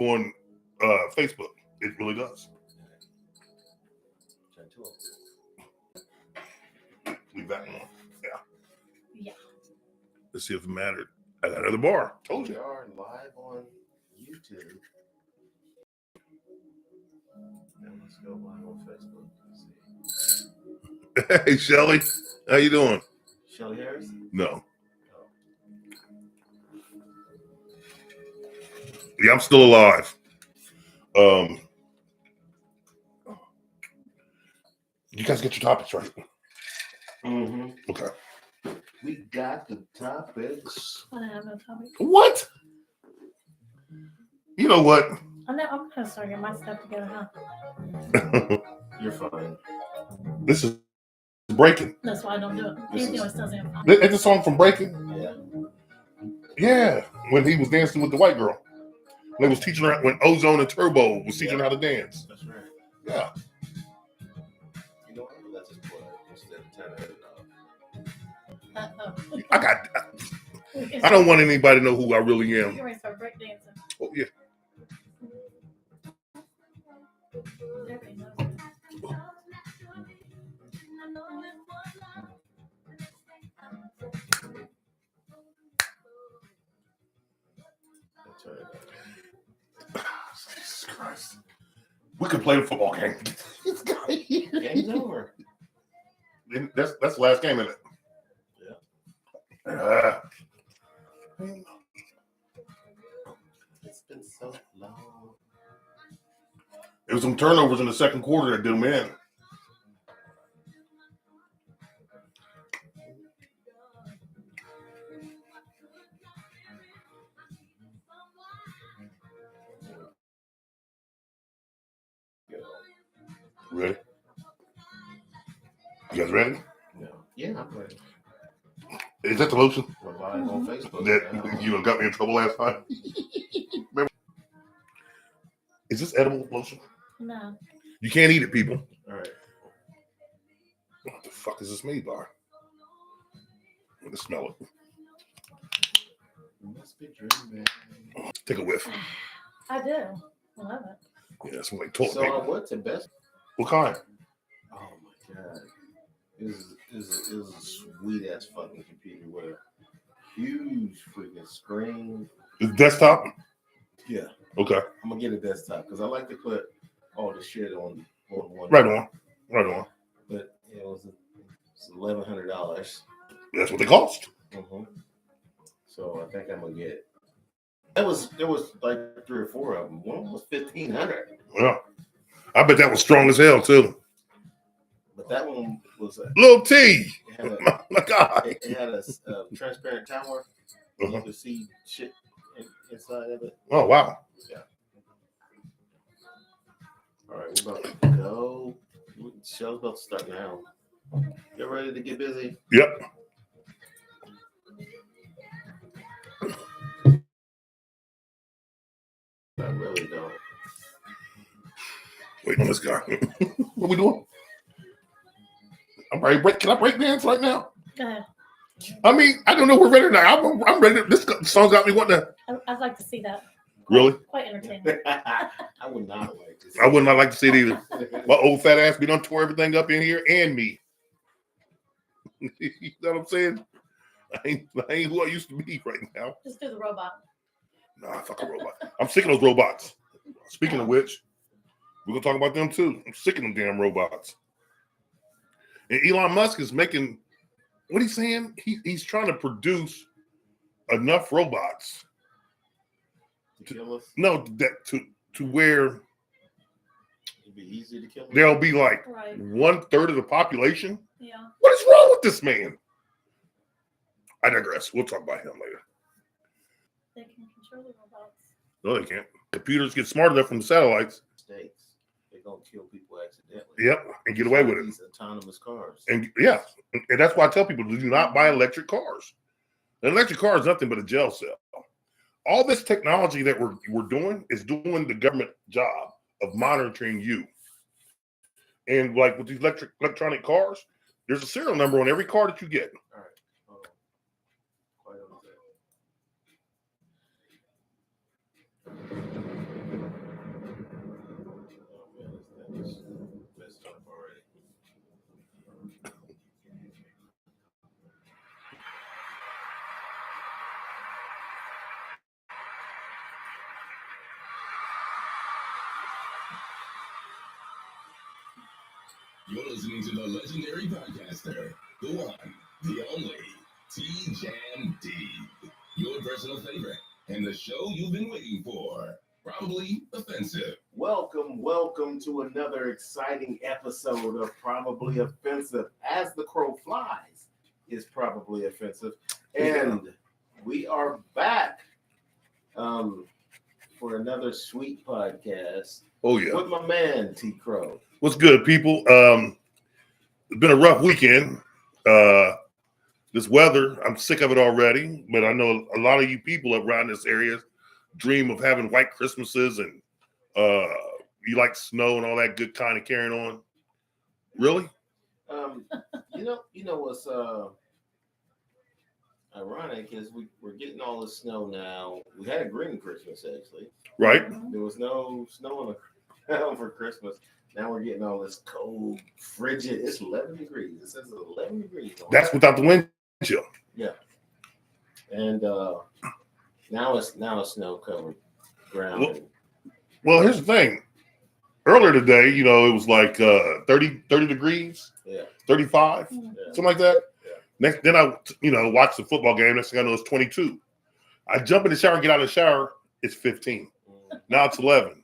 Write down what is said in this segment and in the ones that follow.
on Facebook. It really does. Leave that one. Yeah. Let's see if it mattered. I got another bar. Told you. We are live on YouTube. And let's go live on Facebook. Let's see. Hey, Shelly. How you doing? Shelly Harris? No. Yeah, I'm still alive. You guys get your topics right. Mm-hmm. Okay. We got the topics. I don't have no topic. What? You know what? I'm gonna start getting my stuff together, huh? You're fine. This is Breaking. That's why I don't do it. Anything always tells me I'm fine. It's a song from Breaking. Yeah. Yeah, when he was dancing with the white girl. They was teaching her when Ozone and Turbo was teaching her how to dance. That's right. Yeah. You know what? That's just what instead of 10 I don't want anybody to know who I really am. You're ready to start breakdancing. Oh yeah. Everybody knows it. That's right. Jesus Christ. We could play the football game. This guy here. Game's over. That's the last game, isn't it? Yeah. It's been so long. There was some turnovers in the second quarter that did them in. Ready? You guys ready? No. Yeah, I'm ready. Is that the lotion We're live on Facebook. that you got me in trouble last time? Remember? Is this edible lotion? No. You can't eat it, people. All right. What the fuck is this made by? Let me smell it. You must be dreaming. Take a whiff. I do. I love it. Yeah, it's like toilet So paper. what's the best? What kind? Oh my god. It was a sweet ass fucking computer with a huge freaking screen. Is it desktop? Yeah. Okay. I'm gonna get a desktop because I like to put all the shit on one. Right on. Right on. But it was $1,100. That's what they cost. Mm-hmm. So I think I'm gonna get. There was like 3 or 4 of them. One was $1,500. Yeah. I bet that was strong as hell too. But that one was Little T. it had a, My God. it had a transparent tower. Uh-huh. You could see shit inside of it. Oh wow. Yeah. All right, we're about to go. The show's about to start now. Get ready to get busy. Yep. I really don't. Wait on this guy. What we doing? I'm ready. Can I break dance right now? Go ahead. I mean, I don't know. We're ready now. I'm ready. This song got me wanting to. I'd like to see that. Really? Quite entertaining. I would not like to see I would not like to see it either. My old fat ass be done tore everything up in here and me. You know what I'm saying? I ain't who I used to be right now. Just do the robot. Nah, fuck a robot. I'm sick of those robots. Speaking of which, we're gonna talk about them too. I'm sick of them damn robots. And Elon Musk is making what he's saying. He's trying to produce enough robots to kill us. No, that to where It'd be easy to kill us. there'll be like Right. 1/3 of the population. Yeah. What is wrong with this man? I digress. We'll talk about him later. They can control the robots. No, they can't. Computers get smart enough from the satellites. Mistakes. They're gonna kill people accidentally. Yep, and get away with it. These autonomous cars. And yeah, and that's why I tell people do not buy electric cars. An electric car is nothing but a jail cell. All this technology that we're doing is doing the government job of monitoring you. And like with these electronic cars, there's a serial number on every car that you get. All right. Hold on. Quiet on You're listening to the legendary podcaster, the one, the only, T-Jam D. Your personal favorite, and the show you've been waiting for. Probably Offensive. Welcome to another exciting episode of Probably Offensive. As the Crow flies is Probably Offensive. And we are back for another sweet podcast. Oh, yeah. With my man, T. Crowe. What's good, people? It's been a rough weekend. This weather, I'm sick of it already, but I know a lot of you people around this area dream of having white Christmases and you like snow and all that good kind of carrying on. Really? You know what's ironic is we're getting all the snow now. We had a green Christmas actually. Right. There was no snow on the ground for Christmas. Now we're getting all this cold, frigid. It's 11 degrees. It says 11 degrees. That's without the wind chill. Yeah. And now it's snow covered ground. Well, here's the thing. Earlier today, it was like 30 degrees. Yeah. 35, Yeah. something like that. Yeah. Then I watched the football game. Next thing I know, it's 22. I jump in the shower, get out of the shower. It's 15. Now it's 11.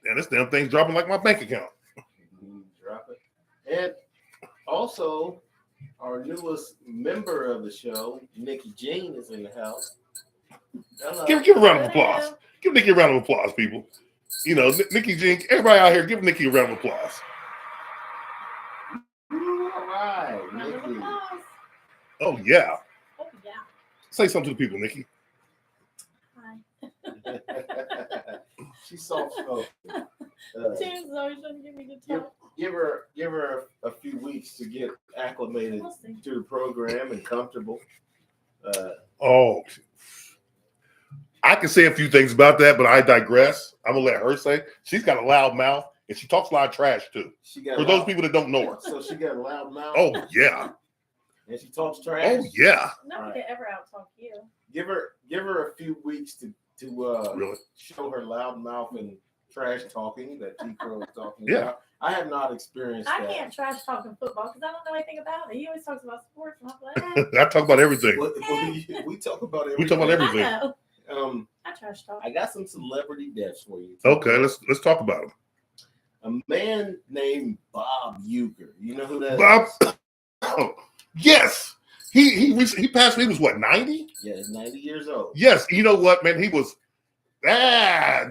And this damn thing's dropping like my bank account. Drop it. And also, our newest member of the show, Nikki Jean, is in the house. Hello. Give a round of applause. Give Nikki a round of applause, people. Nikki Jean, everybody out here, give Nikki a round of applause. All right, Round of Nikki. applause. Oh, yeah. Oh, yeah. Say something to the people, Nikki. Hi. She's soft spoken. Cheers, Zoe. Shouldn't give me the talk. Give her a few weeks to get acclimated We'll see. to the program and comfortable. I can say a few things about that, but I digress. I'm gonna let her say. She's got a loud mouth and she talks a lot of trash too. For those people that don't know her. So she got a loud mouth. Oh yeah. And she talks trash. Oh yeah. Nobody could ever out-talk you. Give her a few weeks to Really? show her loud mouth and trash talking that T. Crowe is talking Yeah. about. I have not experienced I that. can't trash talk in football because I don't know anything about it. He always talks about sports, and I'm like, I talk about everything. We talk about everything. We talk about everything. I know. I I trash talk. got some celebrity deaths for you. Okay, let's talk about him. A man named Bob Uecker. You know who that Bob. is? Oh, yes. He passed. He was what, 90? Yeah, he's 90 years old. Yes. You know what, man? He was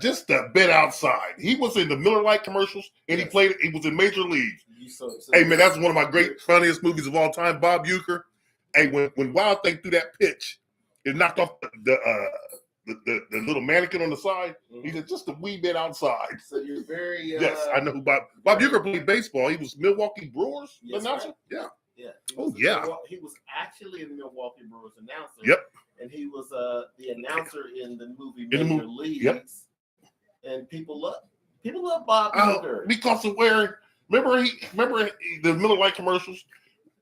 just a bit outside. He was in the Miller Lite commercials, and Yes. he was in Major League. So Hey, man, that's one of my great, funniest movies of all time, Bob Uecker. Hey, when Wild Thing threw that pitch, it knocked off the little mannequin on the side. He said, just a wee bit outside. So you're very Yes, I know who Bob Uecker played baseball. He was Milwaukee Brewers Yes, announcer. right. Yeah. Yeah. He was actually the Milwaukee Brewers announcer. Yep. And he was the announcer in the movie In the Major movie, Leagues. yep. And people love Bob Uecker. Because of wearing. Remember the Miller Lite commercials?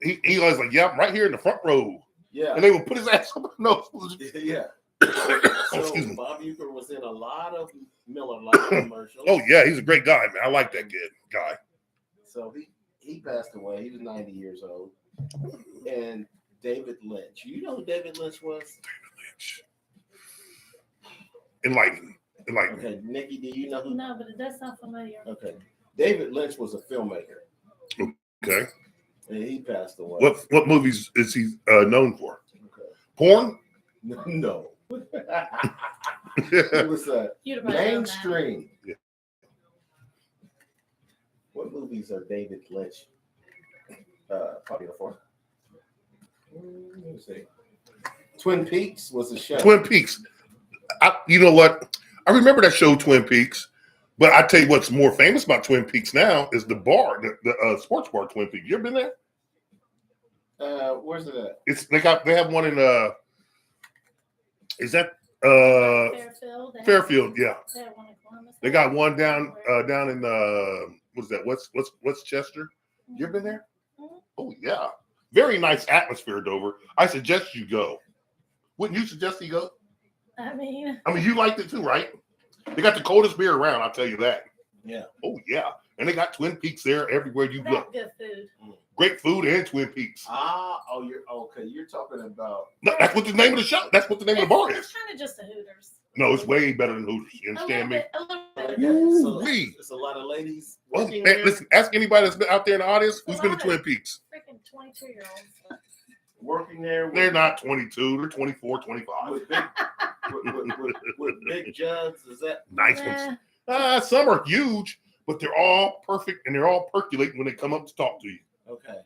He was like, yeah, I'm right here in the front row. Yeah. And they would put his ass on the nose. Yeah. So Excuse me. Bob Uecker was in a lot of Miller Lite commercials. Oh yeah, he's a great guy, man. I like that guy. So he passed away. He was 90 years old. And David Lynch. You know who David Lynch was? Enlighten. Okay, Nikki, do you know who? No, but it does sound familiar. Okay. David Lynch was a filmmaker. Okay. And he passed away. What movies is he known for? Okay. Porn? No. He was You'd have probably known that. mainstream. Yeah. What movies are David Lynch popular for? Let me see. Twin Peaks was a show. Twin Peaks. You know what? I remember that show, Twin Peaks. But I tell you what's more famous about Twin Peaks now is the bar, the sports bar, Twin Peaks. You ever been there? Where's it at? They have one in is that Fairfield. Fairfield? Yeah, They have one in Columbus. they got one down in what's that? Westchester? You ever been there? Mhm. Oh yeah, very nice atmosphere, Dover. I suggest you go. Wouldn't you suggest you go? I mean, I mean, you liked it too, right? They got the coldest beer around. I'll tell you that. Yeah. Oh yeah, and they got Twin Peaks there everywhere you That's go. good food. Great food and Twin Peaks. You're okay. You're talking about. No, that's what the name of the show. That's what the name of the bar It's is. kind of just a Hooters. No, it's way better than Hooters. You A understand me? little bit. Okay, so Ooh-wee. it's a lot of ladies Well, working man, there. listen, ask anybody that's been out there in the audience who's been to Twin Peaks. Freaking 22-year-olds. Working there. They're not 22. They're 24, 25. with big, with big jugs. Is that Nice ones. Some are huge, but they're all perfect and they're all percolating when they come up to talk to you. okay?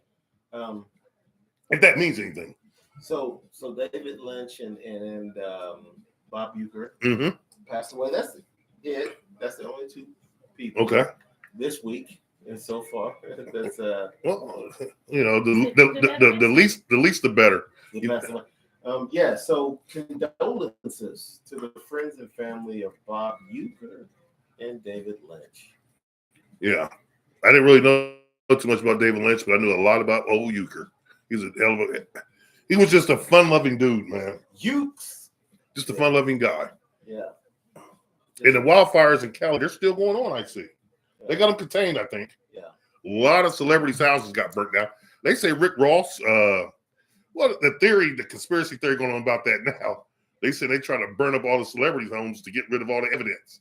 If that means anything. So David Lynch and Bob Uecker Mm-hmm. passed away. That's it. That's the only two people. Okay. This week and so far. That's Well, you know, the least the better. the passed away. Yeah. So condolences to the friends and family of Bob Uecker and David Lynch. Yeah. I didn't really know too much about David Lynch, but I knew a lot about old Euchre. He was just a fun-loving dude, man. Ukes. Just a fun-loving guy. Yeah. And the wildfires in Cali, they're still going on, I see. They got them contained, I think. Yeah. A lot of celebrities' houses got burnt down. They say Rick Ross, the conspiracy theory going on about that now, they say they try to burn up all the celebrities' homes to get rid of all the evidence.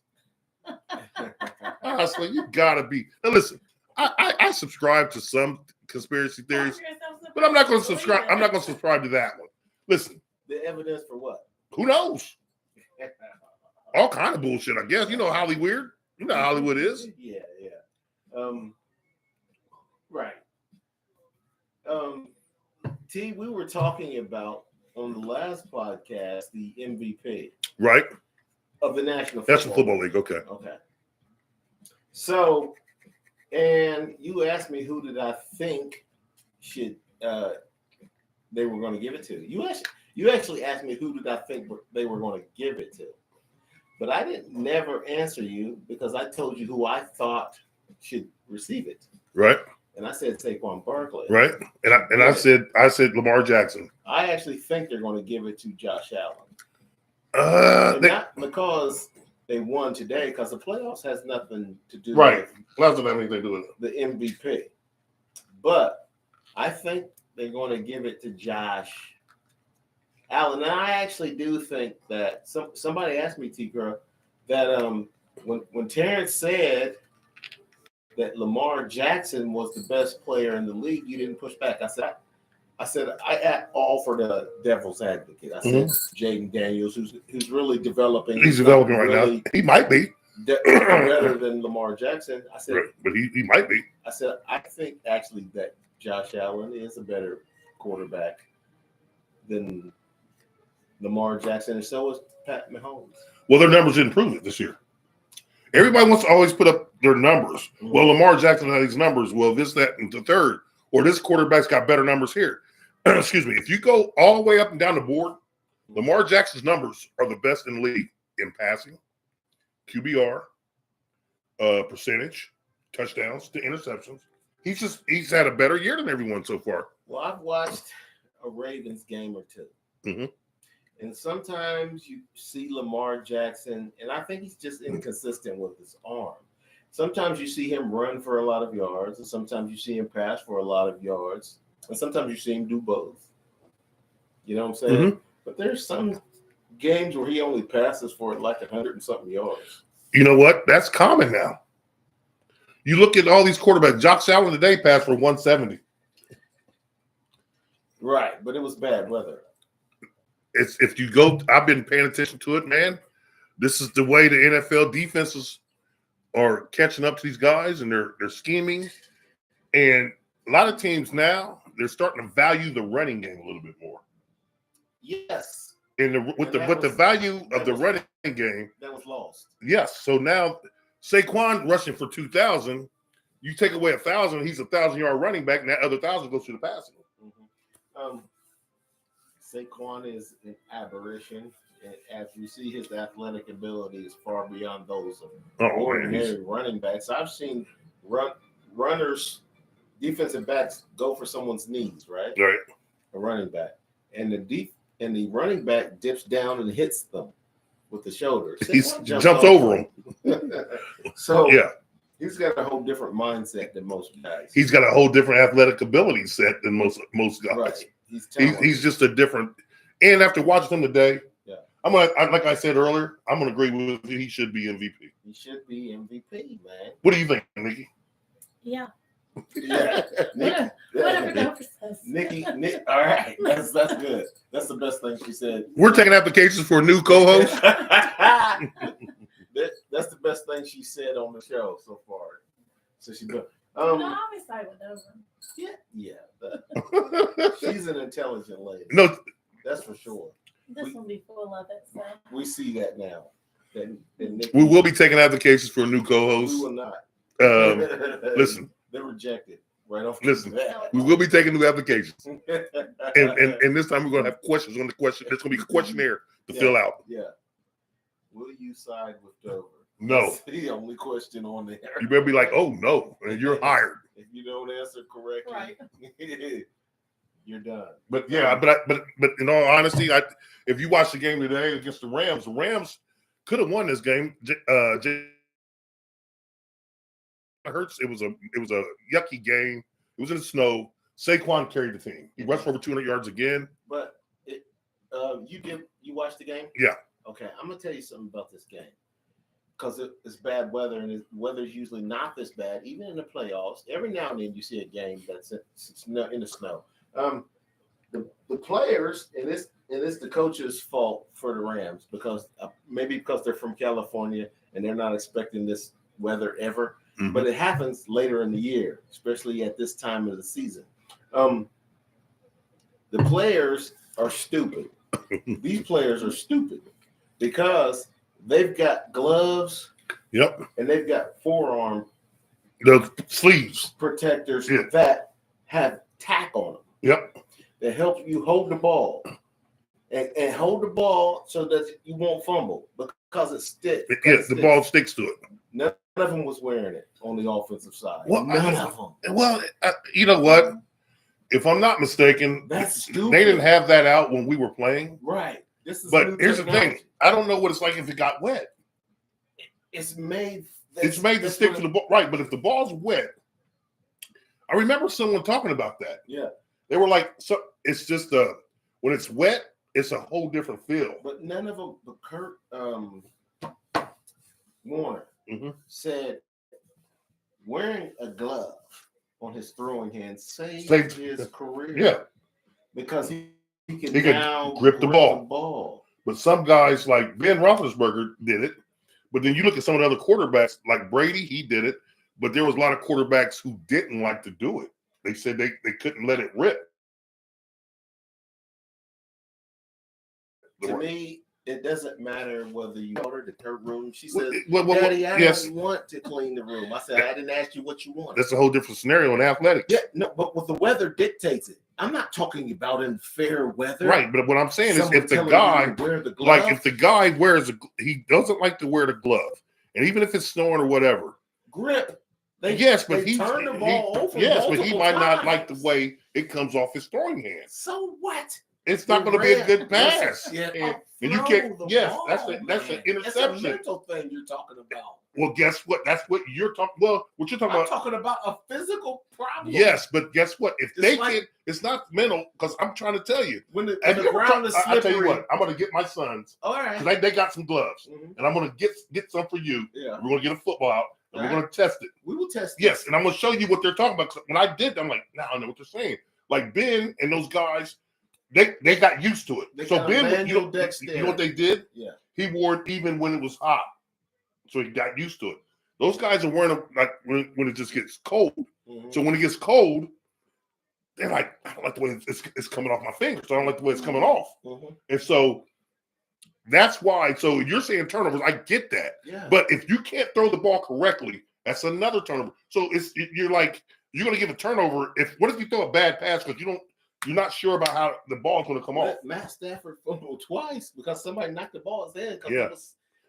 Honestly, you gotta be. Now listen, I subscribe to some conspiracy theories, but I'm not going to subscribe. I'm not going to subscribe to that one. Listen, The evidence for what? who knows? All kind of bullshit, I guess. You know Hollywood. You know how Hollywood is. Yeah. Right. T, we were talking about on the last podcast the MVP Right. of the National National Football League. Okay. Okay. So, and you asked me who did I think should they were going to give it to. You actually asked me who did I think they were going to give it to, but I didn't never answer you because I told you who I thought should receive it, Right. and I said Saquon Barkley. Right. And I said Lamar Jackson. I actually think they're going to give it to Josh Allen. Not because they won today, because the playoffs has nothing to do right. Doesn't have anything to do with it. the MVP. But I think they're going to give it to Josh Allen. And I actually do think that somebody asked me, T-Girl, that when Terrence said that Lamar Jackson was the best player in the league, you didn't push back. I said I all for the devil's advocate. I said Jaden Daniels, who's really developing. He's developing right now. He might be better than Lamar Jackson. I said, but he might be. I said I think actually that Josh Allen is a better quarterback than Lamar Jackson, and so is Pat Mahomes. Well, their numbers didn't prove it this year. Everybody wants to always put up their numbers. Mm-hmm. Well, Lamar Jackson had these numbers. Well, this, that, and the third. Or this quarterback's got better numbers here. Excuse me. If you go all the way up and down the board, Lamar Jackson's numbers are the best in the league in passing, QBR, percentage, touchdowns to interceptions. He's had a better year than everyone so far. Well, I've watched a Ravens game or two. Mm-hmm. And sometimes you see Lamar Jackson, and I think he's just inconsistent with his arm. Sometimes you see him run for a lot of yards, and sometimes you see him pass for a lot of yards, and sometimes you see him do both. You know what I'm saying? Mm-hmm. But there's some games where he only passes for like 100 and something yards. You know what? That's common now. You look at all these quarterbacks. Josh Allen today passed for 170. Right, but it was bad weather. It's if you go. I've been paying attention to it, man. This is the way the NFL defenses are catching up to these guys, and they're scheming. And a lot of teams now, they're starting to value the running game a little bit more. Yes. And with the value of the running game. That was lost. Yes. So now Saquon rushing for 2,000, you take away 1,000, he's a 1,000-yard running back, and that other 1,000 goes to the passing. Mm-hmm. Saquon is an aberration. And as you see, his athletic ability is far beyond those of ordinary running backs. I've seen runners, defensive backs go for someone's knees, right? Right. A running back, and the running back dips down and hits them with the shoulders. He jumps over them. So yeah, He's got a whole different mindset than most guys. He's got a whole different athletic ability set than most guys. right. He's just a different. And after watching him today, Yeah. Like I said earlier, I'm gonna agree with you. He should be MVP. He should be MVP, man. What do you think, Nikki? Yeah. Yeah. Whatever Dover says. Nikki, all right. That's good. That's the best thing she said. We're taking applications for a new co-host. That's the best thing she said on the show so far. So she done. I always side with Dover. Yeah. She's an intelligent lady. No, That's for sure. This will be full of it. So. We see that now. That Nikki, we will be taking applications for a new We co-host. will not. Listen, They're rejected right off. Listen. the bat. we will be taking new applications, and this time we're gonna have questions on the question. There's gonna be a questionnaire to fill out. Yeah. Will you side with Dover? No, That's the only question on there. you better be like, oh no, and you're hired. If you don't answer correctly, you're done. But yeah, but in all honesty, if you watch the game today against the Rams could have won this game. Hurts. It was a yucky game. It was in the snow. Saquon carried the team. He rushed for over 200 yards again. But you watched the game? Yeah. Okay, I'm gonna tell you something about this game because it's bad weather and the weather's usually not this bad. Even in the playoffs, every now and then you see a game that's in the snow. The players, and it's the coach's fault for the Rams because maybe because they're from California and they're not expecting this weather ever. Mm-hmm. But it happens later in the year, especially at this time of the season. The players are stupid. These players are stupid because they've got gloves. Yep. And they've got forearm The sleeves. protectors Yeah. that have tack on them. Yep. That help you hold the ball and hold the ball so that you won't fumble because it sticks. Yes, the ball sticks to it. None of them was wearing it on the offensive side. Well, None of them. Well, you know what? If I'm not mistaken, That's stupid. they didn't have that out when we were playing. Right. This is But new here's the technology. thing: I don't know what it's like if it got wet. It's made. It's made to stick to the ball, right? But if the ball's wet, I remember someone talking about that. Yeah. They were like, "So it's just when it's wet, it's a whole different feel." But none of them. But Kurt Warner said wearing a glove on his throwing hand saved his career. Yeah, because he can now now grip the ball. But some guys like Ben Roethlisberger did it. But then you look at some of the other quarterbacks, like Brady, he did it. But there was a lot of quarterbacks who didn't like to do it. They said they couldn't let it rip. To me, it doesn't matter whether you ordered the third room. She said, Well, Daddy, I yes. don't want to clean the room. I said, I didn't ask you what you want. That's a whole different scenario in athletics. Yeah, no, but what the weather dictates it. I'm not talking about in fair weather. Right, but what I'm saying is Someone if the telling guy, you to wear the glove, like if the guy he doesn't like to wear the glove, and even if it's snowing or whatever, grip. but They turn the ball over. but he might not like the times. way it comes off his throwing hand. So what? It's not going to be a good pass. Yeah, And you can't. Yes, that's an It's a interception. mental thing you're talking about. Well, guess what? That's what you're talking. Well, what you're talking I'm about? talking about a physical problem. Yes, but guess what? If It's they like- can, it's not mental. Because I'm trying to tell you. When the Have you ever ground is I slippery. tell you what. I'm going to get my sons All right. because they got some gloves, Mhm. and I'm going to get some for you. Yeah. We're going to get a football out, and we're All going to test it. We will test. Yes, and I'm going to show you what they're talking about. 'Cause when I did, I'm like, now I know what they're saying. Like Ben and those guys, they got used to it. They So got a Ben, manual you know dexterity. what they did? Yeah. He wore it even when it was hot, so he got used to it. Those guys are wearing them like when it just gets cold. Mhm. So when it gets cold, they're like, I don't like the way it's coming off my fingers. I don't like the way it's coming off. Mhm. And so that's why. So you're saying turnovers. I get that. Yeah. But if you can't throw the ball correctly, that's another turnover. So you're like, you're going to give a turnover. What if you throw a bad pass because you're not sure about how the ball's going to come off? Matt Stafford fumbled twice because somebody knocked the ball in his head.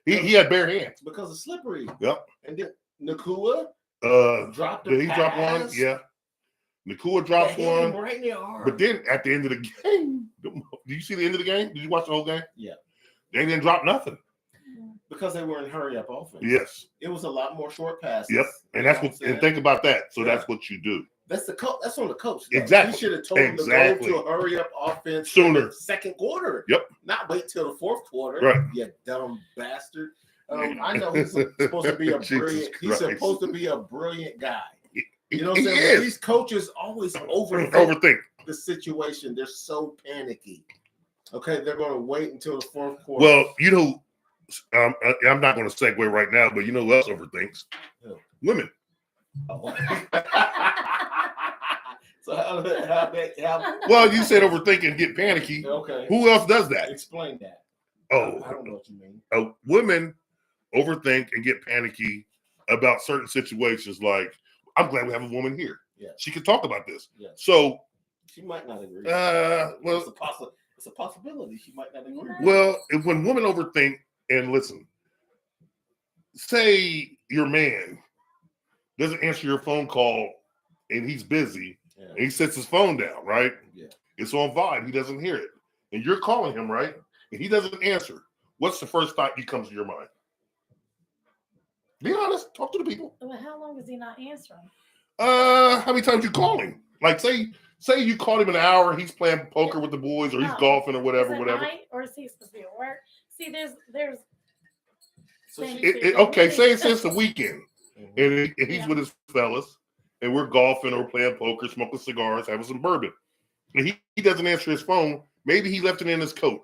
Yeah. He had bare hands. Because it's slippery. Yep. And then Nakua dropped a Did he pass. drop one? Yeah. Nakua dropped That hit him one. right in the arm. But then at the end of the game, did you see the end of the game? Did you watch the whole game? Yeah. They didn't drop nothing. Because they were in hurry up offense. Yes. It was a lot more short passes. Yep. And that's what. And think about that. So that's what you do. That's the coach. That's on the coach. Though. Exactly. He should have told him to go to a hurry up offense sooner. Second quarter. Yep. Not wait till the fourth quarter. Right. You dumb bastard. I know he's supposed to be a brilliant. He's supposed to be a brilliant guy. You know what I'm saying? These coaches always overthink the situation. They're so panicky. Okay, they're going to wait until the fourth quarter. Well, you know, I'm not going to segue right now, but you know who else overthinks? Yeah. Women. Oh. So how well, you said overthink and get panicky. Okay. Who else does that? Explain that. Oh, I don't know what you mean. Women overthink and get panicky about certain situations. Like, I'm glad we have a woman here. Yeah. She can talk about this. Yeah. So she might not agree. Well, it's a possibility she might not agree. Well, when women overthink, and listen, say your man doesn't answer your phone call and he's busy, and he sets his phone down, right? Yeah. It's on vibe. He doesn't hear it. And you're calling him, right? And he doesn't answer. What's the first thought that comes to your mind? Be honest. Talk to the people. Well, how long is he not answering? How many times you call him? Like, say you called him an hour, he's playing poker with the boys, or he's golfing, or whatever, is it whatever. Night, or is he supposed to be at work? See, there's. So okay, say it's the weekend, and he's with his fellas, and we're golfing or playing poker, smoking cigars, having some bourbon, and he doesn't answer his phone. Maybe he left it in his coat,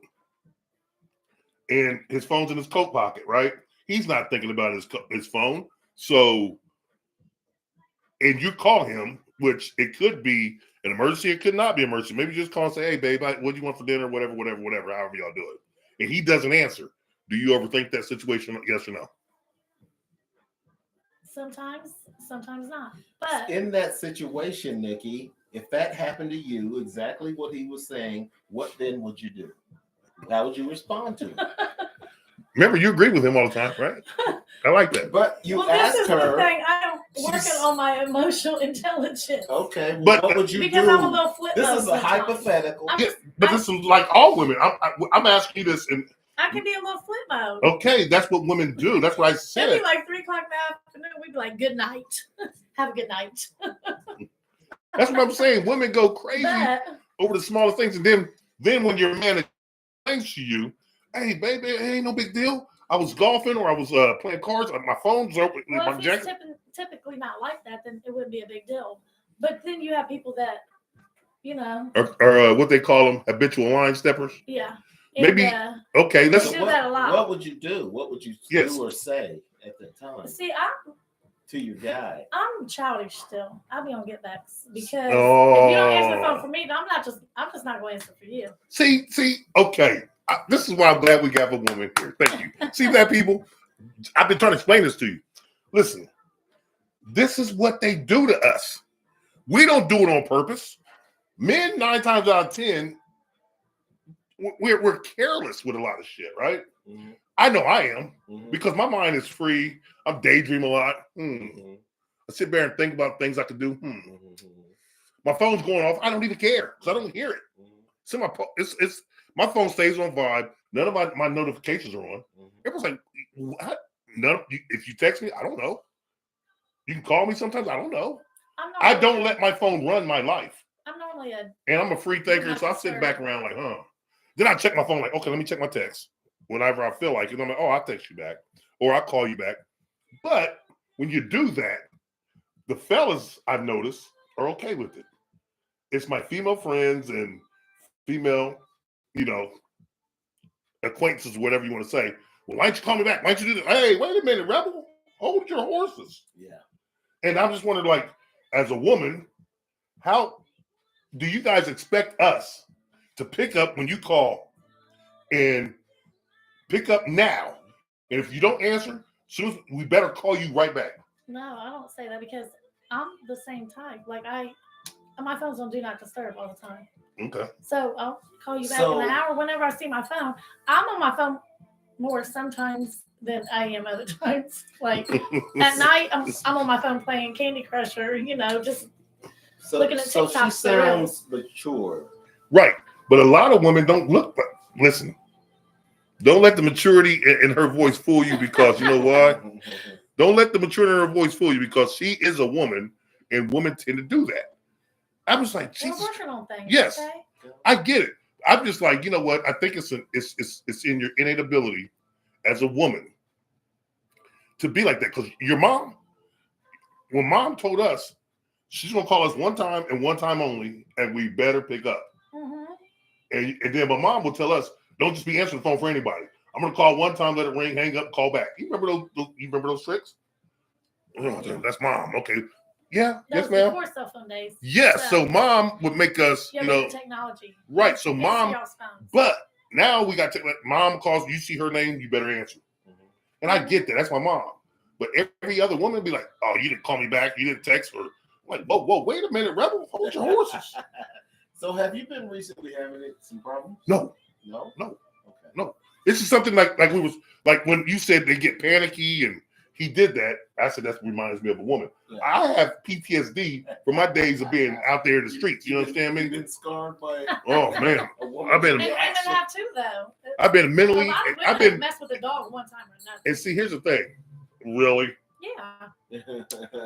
and his phone's in his coat pocket, right? He's not thinking about his phone, so. And you call him, which it could be an emergency, it could not be an emergency. Maybe just call and say, "Hey, babe, what do you want for dinner?" Whatever, however y'all do it. And he doesn't answer. Do you overthink that situation? Yes or no? Sometimes not. But in that situation, Nikki, if that happened to you, exactly what he was saying, what then would you do? How would you respond to it? Remember, you agree with him all the time, right? I like that. But you this is her. The thing. I'm working on my emotional intelligence. Okay, but what would you because do? I'm a little flip. This is a hypothetical. But this is like all women. I'm asking you this, and I can be a little flip mode. Okay, that's what women do. That's what I said. It'd be like 3:00 in the afternoon. We'd be like, "Good night, have a good night." That's what I'm saying. Women go crazy over the smaller things, and then when your man explains to you, "Hey, baby, it ain't no big deal. I was golfing or I was playing cards. My phone's open." Well, if it's typically not like that, then it wouldn't be a big deal. But then you have people that, or what they call them, habitual line steppers. Yeah. Maybe okay. Let's do that a lot. What would you do? What would you do or say at that time? See, to your guy. I'm childish still. I'll be on get backs because if you don't answer the phone for me, I'm just not going to answer for you. See, okay. This is why I'm glad we got a woman here. Thank you. See that, people? I've been trying to explain this to you. Listen, this is what they do to us. We don't do it on purpose. Men, 9 times out of 10, we're careless with a lot of shit, right? Mm-hmm. I know I am because my mind is free. I'm daydreaming a lot. I sit there and think about things I could do. My phone's going off. I don't even care because I don't hear it. So my phone stays on vibe. None of my notifications are on. Everyone's like, what? If you text me, I don't know. You can call me sometimes. I don't know. I don't let my phone run my life. I'm normally and I'm a free thinker, so I sit back around like, Then I check my phone like, okay, let me check my text. Whenever I feel like it, I'm like, I'll text you back. Or I'll call you back. But when you do that, the fellas I've noticed are okay with it. It's my female friends and female, acquaintances, whatever you want to say. Well, why don't you call me back? Why don't you do this? Hey, wait a minute, rebel. Hold your horses. Yeah. And I'm just wondering, like, as a woman, how do you guys expect us to pick up when you call and pick up now? And if you don't answer, soon we better call you right back. No, I don't say that because I'm the same type. Like my phone's on Do Not Disturb all the time. Okay. So I'll call you back in an hour whenever I see my phone. I'm on my phone more sometimes than I am other times. Like at night, I'm on my phone playing Candy Crush or just looking at TikTok. So she sounds mature, right? But a lot of women don't look. But listen, Don't let the maturity in her voice fool you, because you know what? Don't let the maturity in her voice fool you, because she is a woman and women tend to do that. I was like, Jesus. We're working on things. Yes, Okay? I get it. I'm just like, you know what? I think it's in your innate ability as a woman to be like that. Because your mom, when mom told us she's gonna call us one time and one time only, and we better pick up. Mm-hmm. And then my mom will tell us, don't just be answering the phone for anybody. I'm gonna call one time, let it ring, hang up, call back. You remember those tricks? Oh, that's mom. Okay. Yeah. Yes, ma'am. Before cell phone days. Yes. So mom would make us, technology. right. So mom, but now we got to, mom calls, you see her name, you better answer. Mm-hmm. And I get that. That's my mom. But every other woman would be like, oh, you didn't call me back. You didn't text her. I'm like, whoa, wait a minute, Rebel. Hold your horses. So have you been recently having some problems? No. Okay. No. This is something like we was like when you said they get panicky and he did that. I said that reminds me of a woman. Yeah. I have PTSD from my days of being out there in the streets. You understand me? You've been scarred by. Oh man, I've been. And women have too, though. I've been mentally. I've been messed with a dog one time or another. And see, here's the thing. Really? Yeah.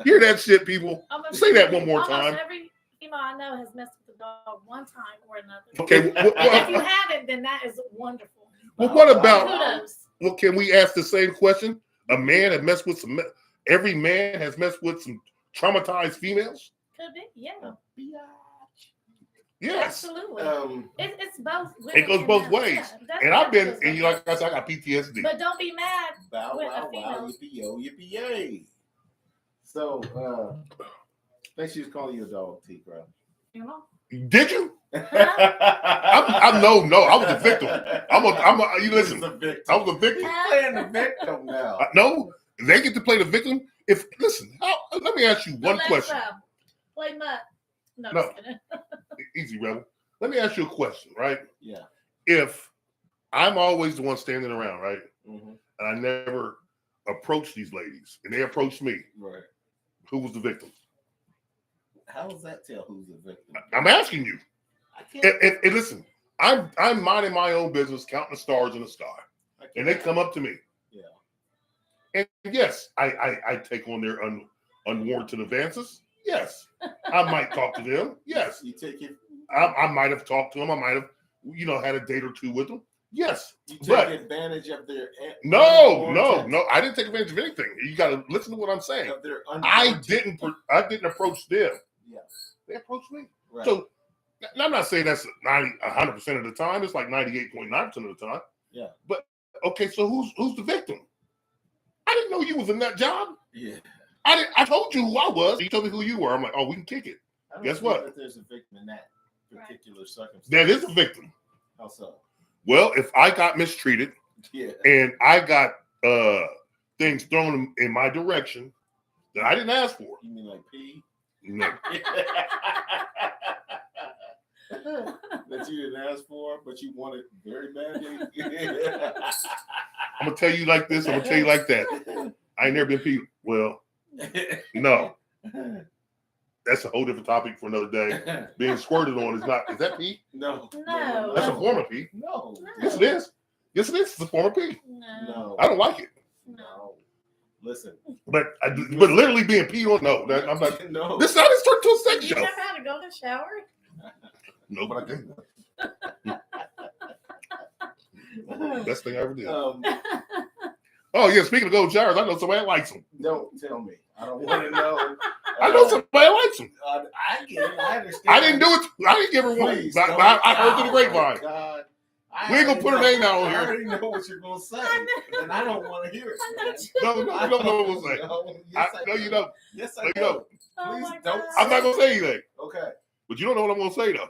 Hear that shit, people? Say that one more time. Every female I know has messed with a dog one time or another. Okay. If you haven't, then that is wonderful. Well, what about? Kudos. Well, can we ask the same question? A man has messed with some. Every man has messed with some traumatized females. Could be, yeah. Yes, absolutely. It's both. It goes both ways. Yeah, and I've been, and you like I said, I got PTSD. But don't be mad. Bow wow wow yippee-yo yippee-yay. So, I think she was calling you a dog, T. Crowe. You know? Did you? I'm no. I was a victim. You listen. I was a victim. You're playing the victim now. No, they get to play the victim. Listen, let me ask you one question. Play mutt. No. Easy, Rebel. Let me ask you a question, right? Yeah. If I'm always the one standing around, right? Mm-hmm. And I never approach these ladies, and they approach me. Right. Who was the victim? How does that tell who's the victim? I'm asking you. And listen, I'm minding my own business, counting the stars in the sky, and they come up to me. Yeah. And yes, I take on their unwarranted advances. Yes, I might talk to them. Yes, you take it. I might have talked to them. I might have, had a date or two with them. Yes, you take advantage of their. No. I didn't take advantage of anything. You got to listen to what I'm saying. I didn't approach them. Yes, they approached me. Right. So I'm not saying that's 100% of the time. It's like 98.9% of the time. Yeah. But okay, so who's the victim? I didn't know you was in that job. Yeah. I told you who I was. You told me who you were. I'm like, oh, we can kick it. Guess what? That there's a victim in that particular circumstance. That is a victim. How so? Well, if I got mistreated, and I got things thrown in my direction that I didn't ask for. You mean like pee? No. That you didn't ask for, but you wanted very badly. I'm gonna tell you like this. I'm gonna tell you like that. I ain't never been peed. Well, no. That's a whole different topic for another day. Being squirted on is not. Is that pee? No. That's a form of pee. No. Yes, it is. Yes, it is. It's a form of pee. No. I don't like it. No. Listen. But literally being peed on. No, I'm not. No. This turned to a sex show. You never had to go to the shower? No, but I did. Best thing I ever did. Oh yeah, speaking of gold showers, I know somebody that likes them. Don't tell me. I don't want to know. I know somebody that likes them. I get it. I understand. I didn't do it. I didn't give her one. I heard through the grapevine. God. We ain't gonna put her name out on I here. already know what you're gonna say, and I don't want to hear it. No, you don't know what I'm saying. No, you don't. Yes, I do. do. Oh Please my don't. God. I'm not gonna say anything. Okay. But you don't know what I'm gonna say though.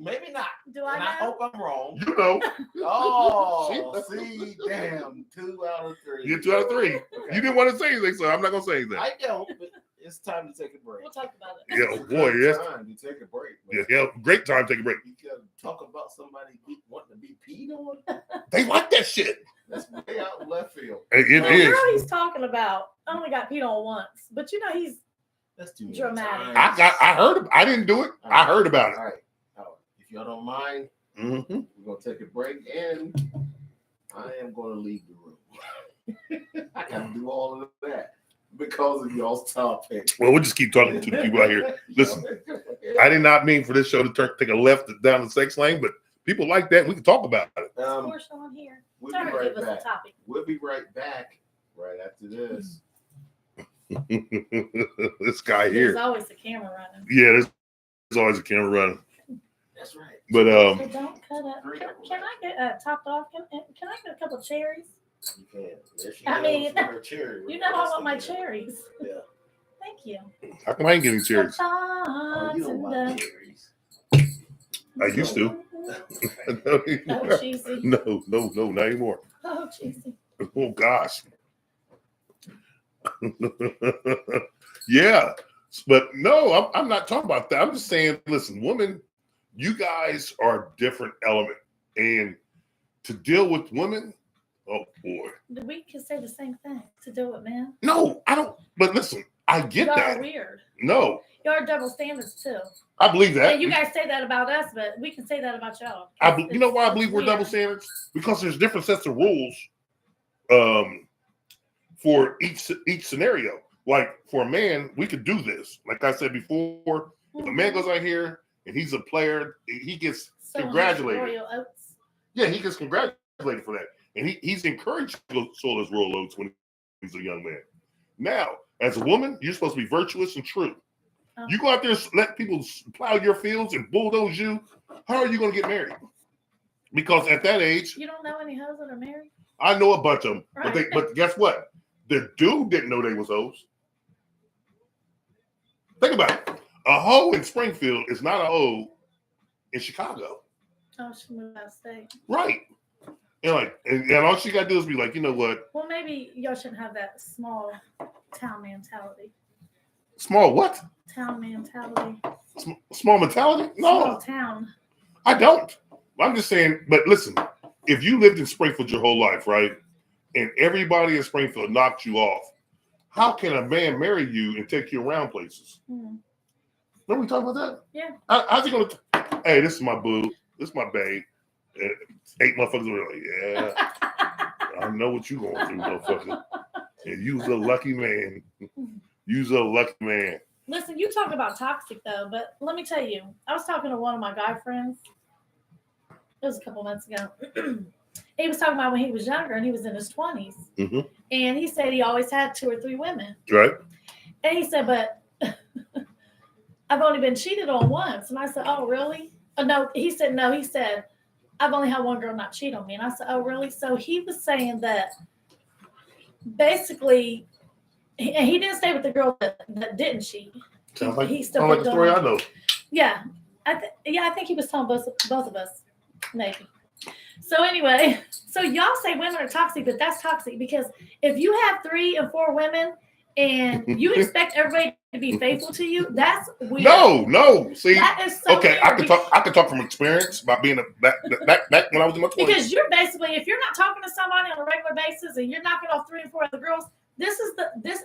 Maybe not. Do I and know? I hope I'm wrong. You know. Oh, see, damn, 2 out of 3. You're 2 out of 3. Okay. You didn't want to say anything, so I'm not gonna say anything. I don't. But it's time to take a break. We'll talk about it. Yeah, It's boy, yes. time to take a break. Yeah, great time to take a break. You gotta talk about somebody wanting to be peed on. They like that shit. That's way out in left field. It is. The girl he's talking about only got peed on once, but he's That's too dramatic. I heard. I didn't do it. I heard about it. All right. If y'all don't mind, Mm-hmm. we're gonna take a break and I am going to leave the room. I got to do all of that because of y'all's topic. Well, we'll just keep talking to the people out here. Listen, I did not mean for this show to take a left down the sex lane, but people like that. We can talk about it. Of course, on here. We'll be right back. We'll be right back right after this. This guy here. There's always a camera running. Yeah, there's always a camera running. That's right. But So don't cut up. Can I get topped off? Can I get a couple of cherries? You can. I mean, cherry you know I want my cherries. Yeah. Thank you. How come I ain't getting cherries? Oh, you don't like cherries. I used to. Oh, cheesy. No, not anymore. Oh, cheesy. Oh gosh. Yeah, but no, I'm not talking about that. I'm just saying, listen, women, you guys are a different element, and to deal with women, oh boy. We can say the same thing to deal with men. No, I don't. But listen, I get Y'all that. are weird. No, Y'all are double standards too. I believe that. And you guys say that about us, but we can say that about y'all. You know why I believe we're double standards? Because there's different sets of rules for each scenario. Like for a man, we could do this. Like I said before, if a man goes out here and he's a player, he gets congratulated. Royal oats. Yeah, he gets congratulated for that. And he's encouraged to sow his royal oats when he's a young man. Now, as a woman, you're supposed to be virtuous and true. Oh. You go out there and let people plow your fields and bulldoze you. How are you going to get married? Because at that age, you don't know any hoes that are married? I know a bunch of them. Right. But guess what? The dude didn't know they was hoes. Think about it. A hoe in Springfield is not a hoe in Chicago. Oh, she moved out of state. Right. And all she got to do is be like, you know what? Well, maybe y'all shouldn't have that small town mentality. Small what? Town mentality. Small mentality? No. Small town. I don't. I'm just saying, but listen, if you lived in Springfield your whole life, right, and everybody in Springfield knocked you off, how can a man marry you and take you around places? Remember we talked about that? Yeah. How's he going to, hey, this is my boo. This is my babe. 8 motherfuckers were like, yeah, I know what you going through, motherfucker. And you's a lucky man. You's a lucky man. Listen, you talk about toxic though, but let me tell you, I was talking to one of my guy friends. It was a couple months ago. He was talking about when he was younger and he was in his 20s. Mm-hmm. And he said he always had 2 or 3 women. Right. And he said, but I've only been cheated on once. And I said, oh, really? Oh, no. He said, no. He said, I've only had one girl not cheat on me. And I said, oh, really? So he was saying that basically, and he didn't stay with the girl that didn't cheat. Sounds like he still the story I know. Yeah. I think he was telling both of us, maybe. So anyway, so y'all say women are toxic, but that's toxic because if you have 3 and 4 women and you expect everybody to be faithful to you, that's weird. No. See, that is so okay. weird. I can talk from experience about being back when I was in my 20s. Because you're basically, if you're not talking to somebody on a regular basis and you're knocking off 3 and 4 other girls, this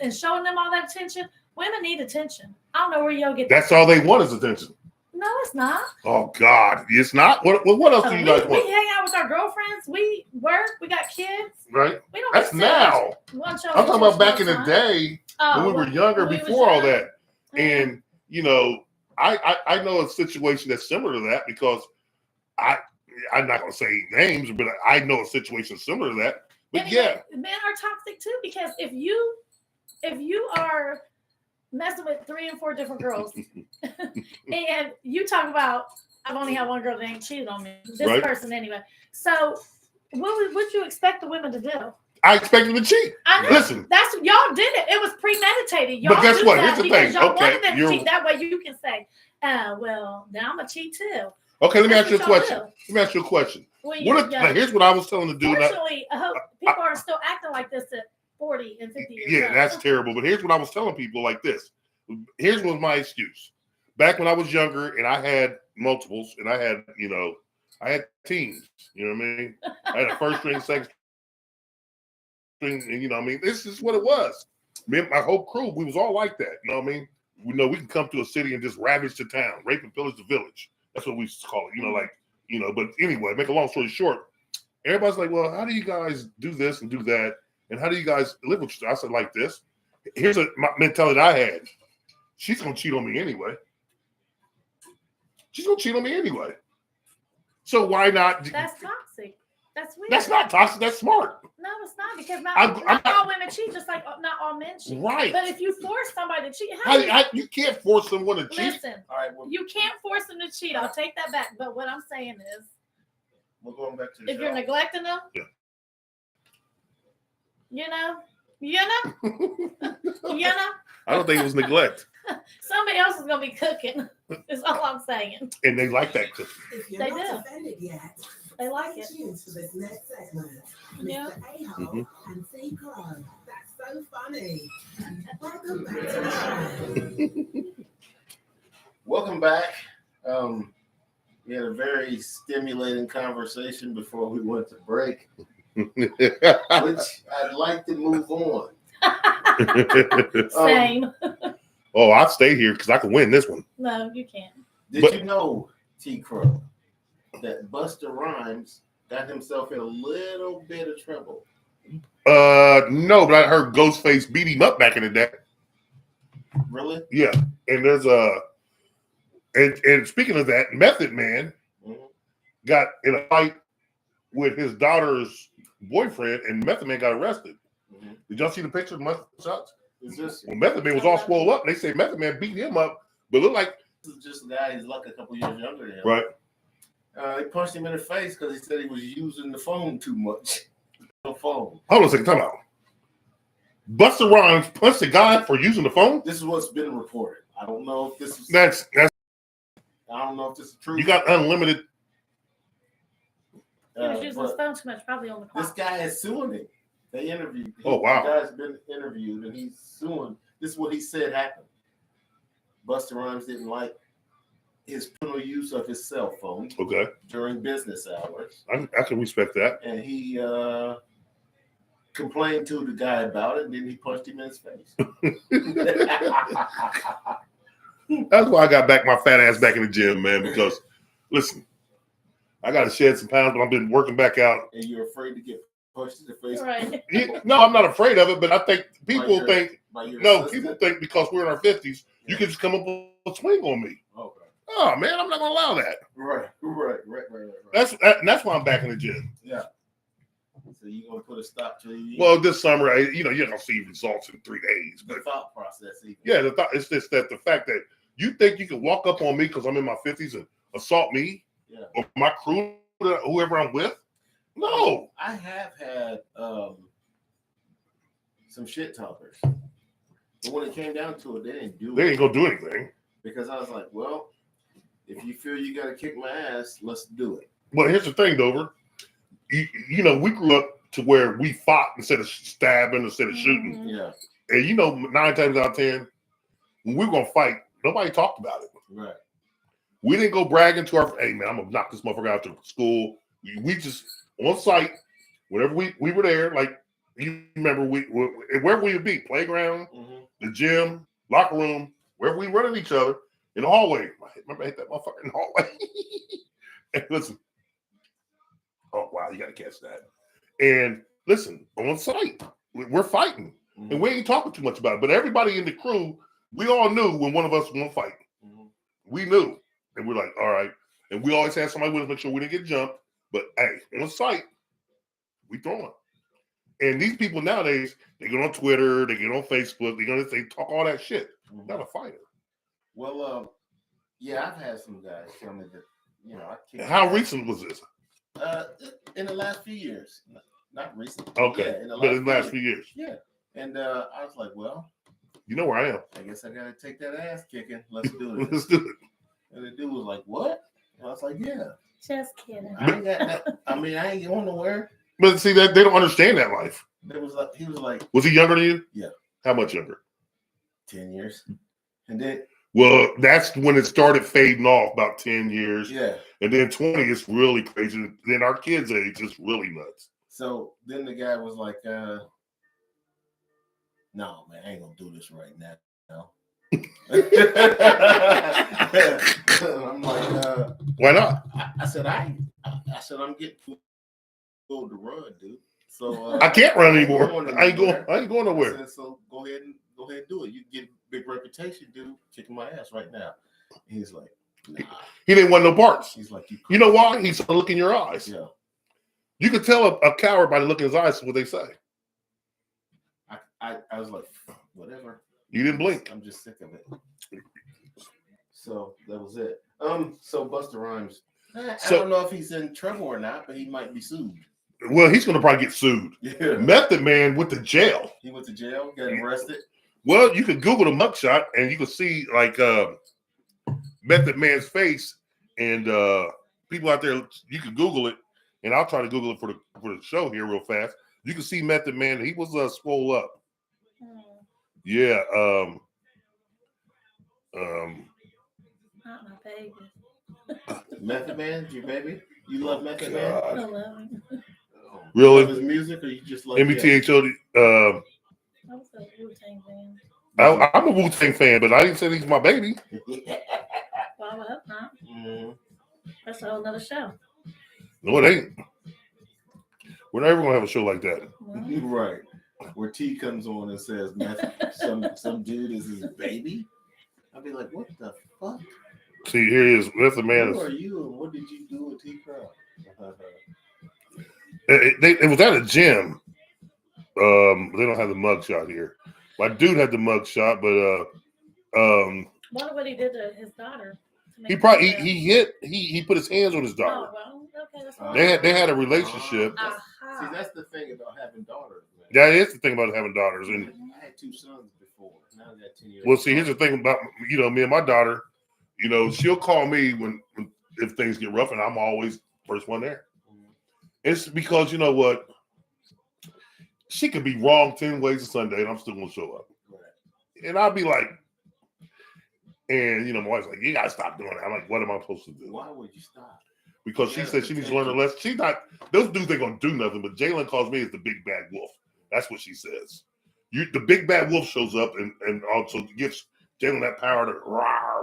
and showing them all that attention. Women need attention. I don't know where y'all get. That's all they want is attention. No, it's not. Oh God, it's not. What else do you guys want? We hang out with our girlfriends. We work. We got kids. Right. We don't. That's now. I'm talking about back in the day when we were younger, before all that. And you know, I know a situation that's similar to that because I'm not going to say names, but I know a situation similar to that. But anyway, men are toxic too because if you are messing with 3 and 4 different girls, and you talk about I've only had one girl that ain't cheated on me, this person anyway. So what would you expect the women to do? I expect them to cheat. I know. Listen, that's y'all did it. It was premeditated. Y'all but guess what? Here's the thing. Y'all Okay, wanted them to cheat. That way you can say, well, now I'm gonna cheat too. Okay, let me ask you a question. Here's what I was telling the dude. Fortunately, I hope people are still acting like this at 40 and 50 years old. Yeah, that's terrible. But here's what I was telling people like this. Here's what my excuse. Back when I was younger and I had multiples and I had teams, you know what I mean? I had a first string, second string, and you know what I mean? This is what it was. Me and my whole crew, we was all like that, you know what I mean? We know we can come to a city and just ravage the town, rape and pillage the village. That's what we used to call it, but anyway, make a long story short, Everybody's like, well, how do you guys do this and do that? And how do you guys live with you? I said, like this. Here's my mentality I had. She's going to cheat on me anyway. She's going to cheat on me anyway. So why not? That's toxic. That's weird. That's not toxic. That's smart. No, it's not, because not all women cheat, just like not all men cheat. Right. But if you force somebody to cheat, you can't force someone to cheat. Listen, All right, well, you can't force them to cheat. I'll take that back. But what I'm saying is, we're going back to the if show. you're neglecting them, you know, I don't think it was neglect. somebody else is gonna be cooking. Is all I'm saying. And they like that cooking. If you're They not do. offended yet, They like stay it. tuned for this next segment. Yeah. Mr. A-Hole and C. Crowe. That's so funny. Welcome back to the show. Welcome back. We had a very stimulating conversation before we went to break, which I'd like to move on. Same. Oh, I'll stay here because I can win this one. No, you can't. Did you know, T. Crowe, that Busta Rhymes got himself in a little bit of trouble? No, but I heard Ghostface beat him up back in the day. Really? Yeah, and there's and speaking of that, Method Man got in a fight with his daughter's boyfriend, and Method Man got arrested. Did y'all see the picture of Method shots? Is this? Well, Method Man was all swole up, and they say Method Man beat him up, but looked like This is just a guy. He's like a couple years younger than him. right. They punched him in the face because he said he was using the phone too much. The phone. Hold on a second, time out. Busta Rhymes punched a guy for using the phone. This is what's been reported. I don't know if this is. That's I don't know if this is true. you got unlimited. He was using his But phone too much, probably on the this clock. guy is suing him. They interviewed. Oh, wow. The guy's been interviewed and he's suing. This is what he said happened. Busta Rhymes didn't like his personal use of his cell phone Okay, during business hours, I can respect that. and he complained to the guy about it, and then he punched him in his face. That's why I got back my fat ass back in the gym, man. Because listen, I got to shed some pounds, but I've been working back out. And you're afraid to get punched in the face. Right. No, I'm not afraid of it, but I think people By think your no, assistant? people think because we're in our 50s, you can just come up with a swing on me. Okay. Oh man, I'm not gonna allow that. Right. That's why I'm back in the gym. Yeah. So you're gonna put a stop to you. Well, this summer, you're gonna see results in 3 days. The But thought process, even. yeah, it's just that the fact that you think you can walk up on me because I'm in my 50s and assault me Yeah. or my crew, whoever I'm with. No. I have had some shit talkers, but when it came down to it, they didn't do They it ain't gonna do anything. because I was like, well, if you feel you gotta kick my ass, let's do it. But here's the thing, Dover. We grew up to where we fought instead of stabbing, instead of shooting. Mhm. Yeah. And 9 times out of 10, when we were gonna fight, nobody talked about it. Right. We didn't go bragging to our, hey man, I'm gonna knock this motherfucker out to school. We just on site, whenever we were there, like you remember wherever we would be, playground, the gym, locker room, wherever we run at each other, in the hallway. Remember I hit that motherfucker in the hallway. And listen. Oh wow, you gotta catch that. And listen, on site, we're fighting. And we ain't talking too much about it. But everybody in the crew, we all knew when one of us was gonna fight. We knew. And we're like, all right. And we always had somebody with us, make sure we didn't get jumped. But hey, on site, we throwing. And these people nowadays, they get on Twitter, they get on Facebook, they talk all that shit. Not a fighter. Well, yeah, I've had some guys tell me that, I kicked How ass. recent was this? In the last few years. Not recent. Okay. Yeah, But in the last few years. Yeah. And I was like, well, You know where I am. I guess I gotta take that ass kicking. Let's do it. Let's do it. And the dude was like, what? And I was like, yeah. Just kidding. I ain't got that. I mean, I ain't going nowhere. But see that they don't understand that life. He was like Was he younger than you? Yeah. How much younger? 10 years. And then Well, that's when it started fading off, about 10 years. yeah. And then 20 is really crazy. Then our kids' age is really nuts. So then the guy was like, no, man, I ain't gonna do this right now. No. I'm like, Why not? I said I'm getting able to run, dude. So I can't run anymore. going I ain't going I nowhere. said, so go ahead and do it. You can get a big reputation, dude. Kicking my ass right now. And he's like, nah. He didn't want no parts. He's like, You know why? He saw the look in your eyes. Yeah. You could tell a coward by the look in his eyes. Is what they say. I was like, whatever. You didn't blink. I'm just sick of it. So that was it. So Busta Rhymes. I don't know if he's in trouble or not, but he might be sued. Well, he's going to probably get sued. Yeah. Method Man went to jail. He went to jail, got arrested. Well, you could Google the mugshot and you can see like Method Man's face and people out there. You can Google it, and I'll try to Google it for the show here real fast. You can see Method Man. He was swole up. Yeah. Not my baby. Method Man, your baby? You love Method Man? I love him. Really? You love his music, or you just like MBTHOD. I was a Wu-Tang fan. I'm a Wu-Tang fan, but I didn't say he's my baby. Well, I hope not. Mm-hmm. That's a whole nother show. No, it ain't. We're never gonna have a show like that. Well, Right. Where T comes on and says some dude is his baby. I'll be like, what the fuck? See, here he is. Method Man. Who are you and what did you do with T Crowe? It was at a gym. They don't have the mugshot here. My dude had the mugshot, but wonder what he did to his daughter. he probably he put his hands on his Oh daughter. well, okay. That's fine. They had a relationship. See, that's the thing about having daughters, man. That is the thing about having daughters. And I had 2 sons before. Now I got 10 years. well, see, here's the thing about me and my daughter. She'll call me when if things get rough, and I'm always first one there. It's because you know what? She could be wrong 10 ways a Sunday, and I'm still gonna show up. Right. And I'll be like, and my wife's like, you gotta stop doing that. I'm like, what am I supposed to do? Why would you stop? Because she said she needs to learn a lesson. She's not; those dudes ain't gonna do nothing. But Jalen calls me as the big bad wolf. That's what she says. The big bad wolf shows up and also gives Jalen that power to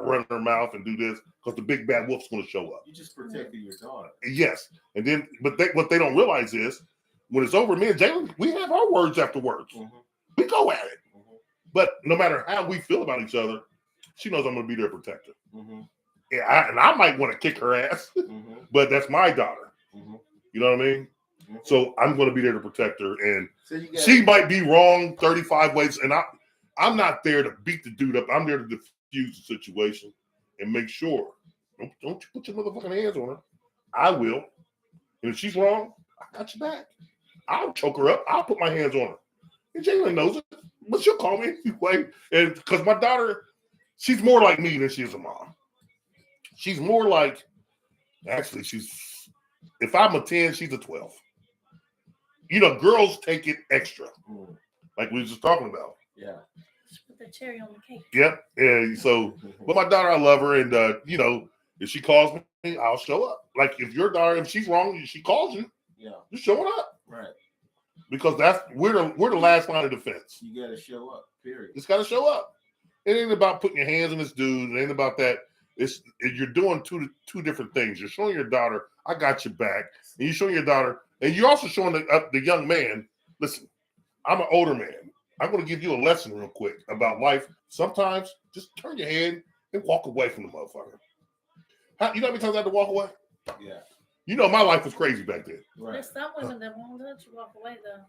run her mouth and do this because the big bad wolf's gonna show up. You just protected your daughter. Yes, and then what they don't realize is when it's over, me and Jalen, we have our words after words. Mm-hmm. We go at it. Mm-hmm. But no matter how we feel about each other, she knows I'm gonna be there to protect her. Mm-hmm. And I might want to kick her ass, but that's my daughter. Mm-hmm. You know what I mean? Mm-hmm. So I'm going to be there to protect her. And so she might be wrong 35 ways. And I'm not there to beat the dude up. I'm there to diffuse the situation and make sure. Don't you put your motherfucking hands on her. I will. And if she's wrong, I got your back. I'll choke her up. I'll put my hands on her. And Jalen knows it. But she'll call me anyway. And because my daughter, she's more like me than she is a mom. She's more like, actually, if I'm a 10, she's a 12. Girls take it extra. Like we were just talking about. Yeah. Put the cherry on the cake. Yep. And so, but my daughter, I love her. And, if she calls me, I'll show up. Like if your daughter, if she's wrong, she calls you. Yeah. You're showing up. Right. Because we're the last line of defense. You got to show up, period. Just got to show up. It ain't about putting your hands on this dude. It ain't about that. You're doing two different things. You're showing your daughter, I got your back. And you're showing your daughter, and you're also showing the young man, listen, I'm an older man. I'm going to give you a lesson real quick about life. Sometimes just turn your head and walk away from the motherfucker. You know how many times I had to walk away? Yeah. My life was crazy back then. Right. There's some women that won't let you walk away, though.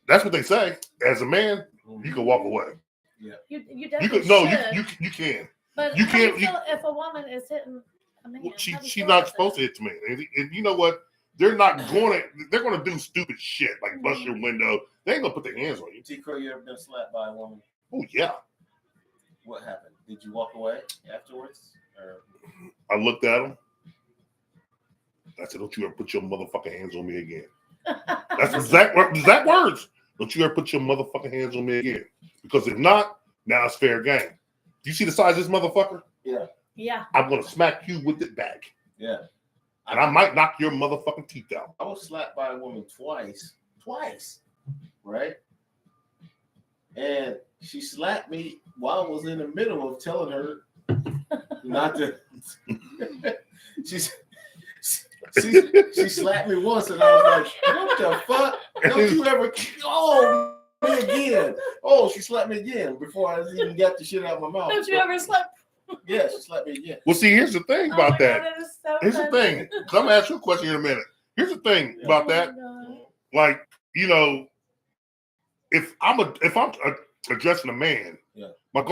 That's what they say. As a man, you can walk away. Yeah. You definitely should. You can. But you can't. If a woman is hitting a man, she's not supposed to hit the man. And you know what? They're going to do stupid shit like bust your window. They ain't gonna put their hands on you. T. Crowe, you ever been slapped by a woman? Oh yeah. What happened? Did you walk away afterwards? Or? I looked at him. I said, "Don't you ever put your motherfucking hands on me again." That's exact words. Don't you ever put your motherfucking hands on me again? Because if not, now it's fair game. Do you see the size of this motherfucker? Yeah. Yeah. I'm gonna smack you with it back. Yeah. And I might knock your motherfucking teeth out. I was slapped by a woman twice. Right? And she slapped me while I was in the middle of telling her not to. She slapped me once, and I was like, "What the fuck? Don't you ever? Oh, me again! Oh, she slapped me again before I even got the shit out of my mouth." Don't you ever slap? Yeah, she slapped me again. Well, see, here's the thing about that. God, is so Here's the funny. thing. I'm gonna ask you a question in a minute. Here's the thing about that. God. Like, if I'm addressing a man, my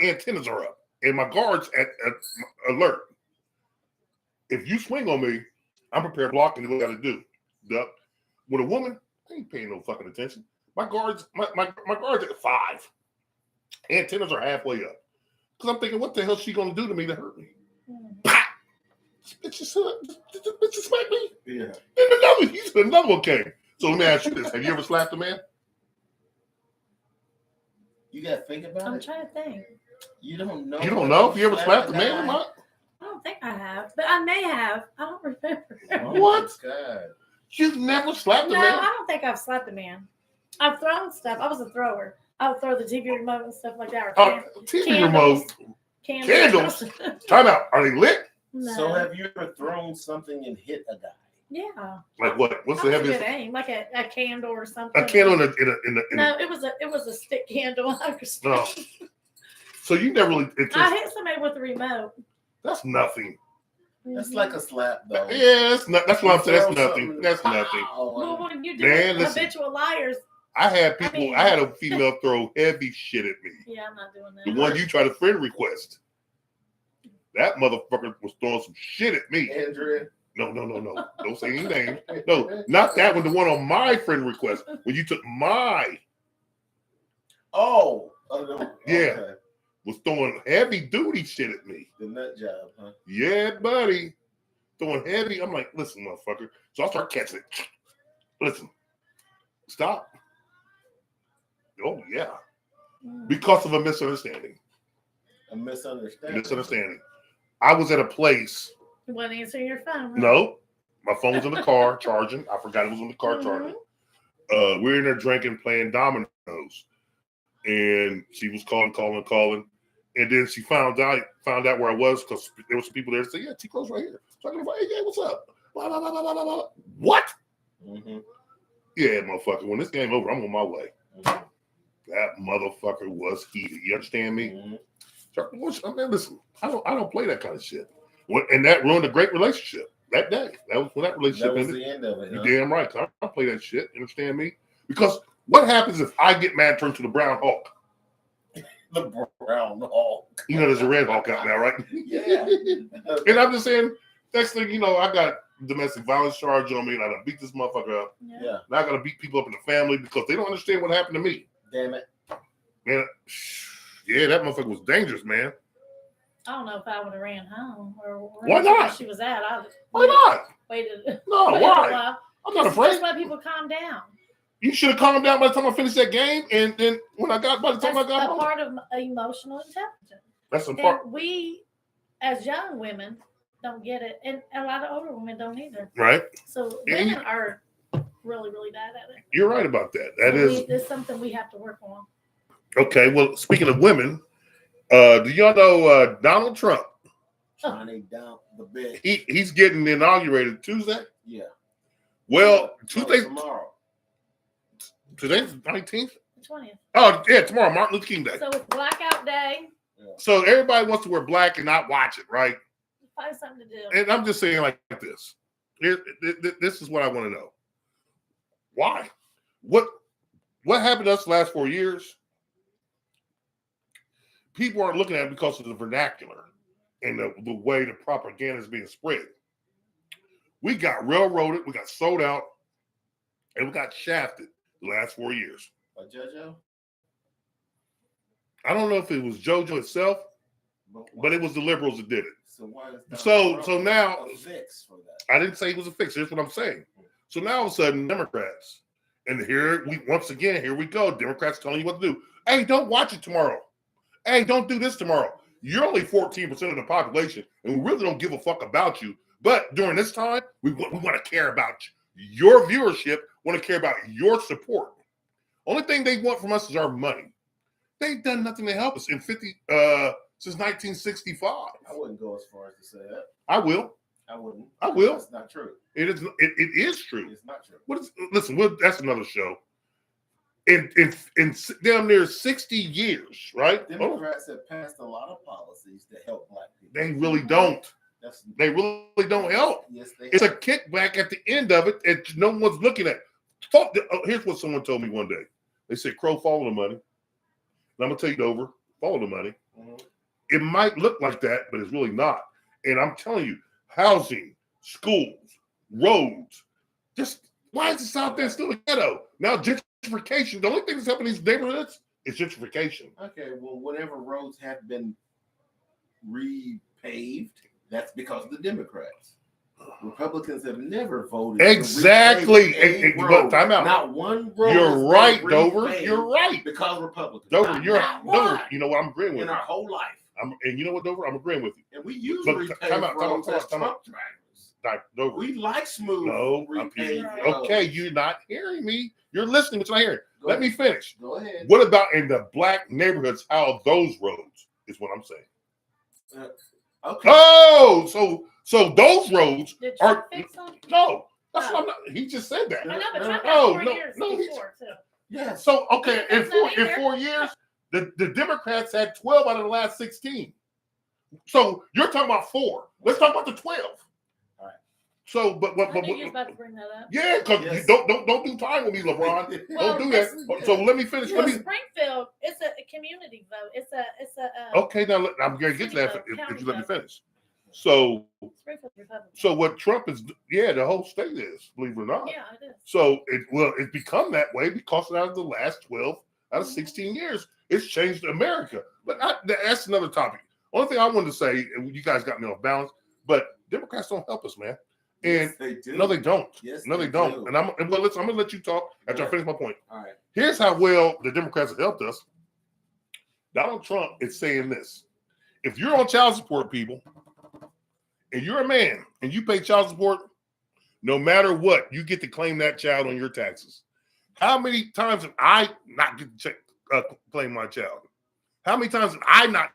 antennas are up, and my guard's at alert. If you swing on me, I'm prepared to block and do what I got to do. With a woman, I ain't paying no fucking attention. My guard's at 5. Antennas are halfway up. Because I'm thinking, what the hell is she gonna do to me to hurt me? Pop! Bitch, you smack me? Yeah. Then another one came. So let me ask you this: have you ever slapped a man? You gotta think about I'm it. trying to think. You don't know. You don't know if you ever slapped a man or not? I don't think I have, but I may have. I don't remember. Oh, What? God. You've never slapped a No, man? I don't think I've slapped a man. I've thrown stuff. I was a thrower. I would throw the TV remote and stuff like that. Or TV remote. Candles? Time out. Are they lit? No. So have you ever thrown something and hit a guy? Yeah. Like what? What's That the was a heaviest? good aim, like a candle or something. A candle in a No, it was a stick candle. No. So you never really. I hit somebody with a remote. That's nothing. That's like a slap, though. Yeah, that's not. That's what I'm saying. That's Throw nothing. something, That's pow. nothing. Well, when you do Man, listen. habitual liars. I had people. I mean- I had a female throw heavy shit at me. Yeah, I'm not doing that. The one you tried to friend request. That motherfucker was throwing some shit at me. Andrea. No. Don't say any names. No, not that one. The one on my friend request. When you took my. Oh. No. Yeah. Okay. Was throwing heavy duty shit at me. The nut job, huh? Yeah, buddy. Throwing heavy. I'm like, listen, motherfucker. So I start catching it. Listen. Stop. Oh, yeah. Because of a misunderstanding. A misunderstanding. Misunderstanding. I was at a place. You wasn't answering your phone. Right? No. My phone was in the car charging. I forgot it was in the car charging. We were in there drinking, playing dominoes. And she was calling. And then she found out where I was because there was some people there that said, yeah, T-Crow's right here. So I go, hey, what's up? Blah, blah, blah, blah, blah, blah. What? Mm-hmm. Yeah, motherfucker. When this game over, I'm on my way. Mm-hmm. That motherfucker was heated. You understand me? Mm-hmm. So, I mean, listen, I don't play that kind of shit. And that ruined a great relationship that day. That was when that relationship That was ended. the end of it. You Huh? damn right. 'Cause I don't play that shit. You understand me? Because what happens if I get mad, turn to the brown Hulk? The brown Hulk. You know, there's a red Hulk out now, right? Yeah. And I'm just saying, next thing you know, I got domestic violence charge on me, and I done beat this motherfucker up. Yeah. Now I got to beat people up in the family because they don't understand what happened to me. Damn it. Man, yeah, that motherfucker was dangerous, man. I don't know if I would have ran home or Why ran to where not? she was at. I Why not? waited. No, waited a why? while. I'm not Just afraid. let people calm down. You should have calmed down by the time I finished that game, and then by the time That's I got a home, part of emotional intelligence. that's the part, And we, as young women, don't get it, and a lot of older women don't either. right? So And women are really, really bad at it. You're right about that. That So is it's something we have to work on. okay. Well, speaking of women, do y'all know Donald Trump? Johnny down the bed. He's getting inaugurated Tuesday. Yeah. Well, No, Tuesday. tomorrow. Today's the 19th. The 20th. Oh yeah, tomorrow, Martin Luther King Day. So it's blackout day. So everybody wants to wear black and not watch it, right? Find something to do. And I'm just saying like this. This is what I want to know. Why? What happened to us the last 4 years? People aren't looking at it because of the vernacular and the way the propaganda is being spread. We got railroaded, we got sold out, and we got shafted the last 4 years. By JoJo? I don't know if it was JoJo itself, but it was the liberals that did it. So why is that So now a fix for that? I didn't say it was a fix. Here's what I'm saying. So now all of a sudden, Democrats, and here we go. Democrats telling you what to do. Hey, don't watch it tomorrow. Hey, don't do this tomorrow. You're only 14% of the population, and we really don't give a fuck about you. But during this time, we want to care about your viewership, want to care about your support. Only thing they want from us is our money. They've done nothing to help us since 1965. I wouldn't go as far as to say that. I will. I wouldn't. I will. That's not true. It is true. It's not true. Listen, that's another show. In damn near 60 years, right? Democrats have passed a lot of policies to help black people. They really don't. They really don't help. Yes, It's a kickback at the end of it, and no one's looking at. Here's what someone told me one day. They said, "Crowe, follow the money." And I'm gonna take it over. Follow the money. Mm-hmm. It might look like that, but it's really not. And I'm telling you, housing, schools, roads, just why is the South End still a ghetto? Now gentrification. The only thing that's helping these neighborhoods is gentrification. Okay, well, whenever roads have been repaved, that's because of the Democrats. Republicans have never voted. Exactly. But time out. Not one road. You're right, Dover. You're right. Because Republicans. Dover, Dover. You know what? I'm agreeing with in you. our whole life. And you know what, Dover? I'm agreeing with you. And we use But repaved roads as truck drivers. Dover. We like smooth. No, okay, you're not hearing me. You're listening, but you're not hearing. Let me finish. Go ahead. What about in the black neighborhoods? How are those roads is what I'm saying. Okay. Oh, so those roads Did are Trump fix them? no. That's what I'm not. He just said that. I know, but Trump No, had 4 years no, before, too. Yeah. So okay, in Either. 4 years, the Democrats had 12 out of the last 16. So you're talking about 4. Let's talk about the 12. All right. So, but I knew you was about to bring that up. yeah, because Yes. don't do time with me, LeBron. Well, Don't do that. So let me finish. Well, Springfield, it's a community vote. It's a Okay, now I'm going to get to that City vote, if you let me county finish. So Springfield Republican. So what Trump is, the whole state is, believe it or not. Yeah, it is. So it's become that way because out of the last 12 out of 16 years, it's changed America. But that's another topic. Only thing I wanted to say, and you guys got me off balance, but Democrats don't help us, man. And yes, they do. no, they don't. Yes, no, they do. don't. And I'm gonna let you talk after I finish my point. All right. Here's how well the Democrats have helped us. Donald Trump is saying this: if you're on child support, people, and you're a man and you pay child support, no matter what, you get to claim that child on your taxes. How many times have I not get to claim my child? How many times have I not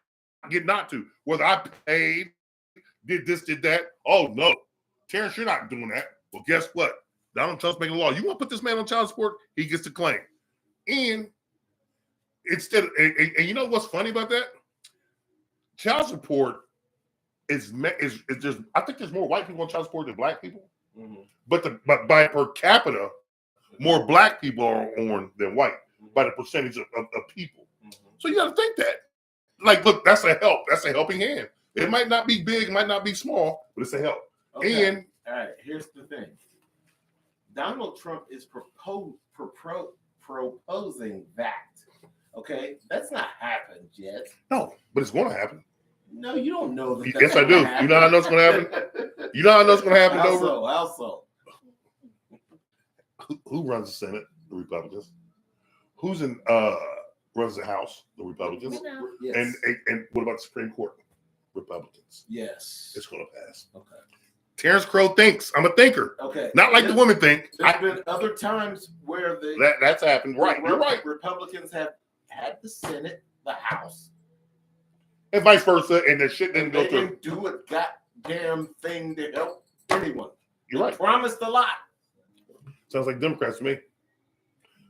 to? Whether I paid, did this, did that? Oh no, Terrence, you're not doing that. Well, guess what? Donald Trump's making a law. You want to put this man on child support? He gets to claim. And instead, and you know what's funny about that? Child support is just, I think there's more white people on child support than black people. Mm-hmm. But by per capita, more black people are on than white by the percentage of people. Mm-hmm. So you got to think that. Like, look, that's a help. That's a helping hand. It might not be big, it might not be small, but it's a help. Okay. And all right, here's the thing. Donald Trump is proposing that. Okay, that's not happened yet. no, but it's going to happen. No, you don't know that. Yes, I do. You know how I know it's going to happen? You know how I know it's going to happen, Dover? Also. Who runs the Senate? The Republicans. Who's in runs the House? The Republicans. No. Yes. And what about the Supreme Court? Republicans. Yes. It's going to pass. Okay. Terrence Crowe thinks. I'm a thinker. Okay. Not like the women think. There's been other times where That's happened. Right. You're right. Republicans have had the Senate, the House, And vice versa. And the shit didn't and go they through. didn't do a goddamn thing to help anyone. You're right. Promised a lot. Sounds like Democrats to me.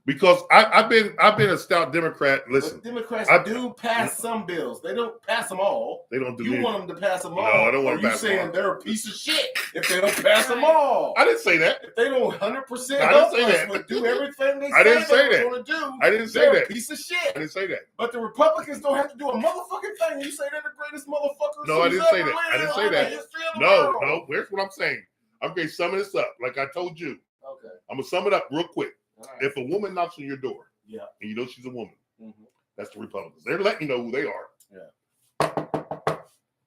Because I've been a stout Democrat. Listen, But Democrats do pass some bills. They don't pass them all. they don't do You anything. want them to pass them No, all. I don't want Or to you pass them saying all. they're a piece of shit if they don't pass them all. I didn't say that. If they don't 100% I didn't help say us that. but do everything they I didn't say say they that. were going to do, I didn't say they're that. a piece of I shit. didn't say that. But the Republicans don't have to do a motherfucking thing. You say they're the greatest motherfuckers. No, I who's didn't say ever that. I didn't lived say in the that. history of the No, world. here's what I'm saying. I'm going to sum this up. Like I told you, Okay. I'm going to sum it up real quick. All right. If a woman knocks on your door, Yeah. and you know she's a woman, Mm-hmm. that's the Republicans. They're letting you know who they are. Yeah.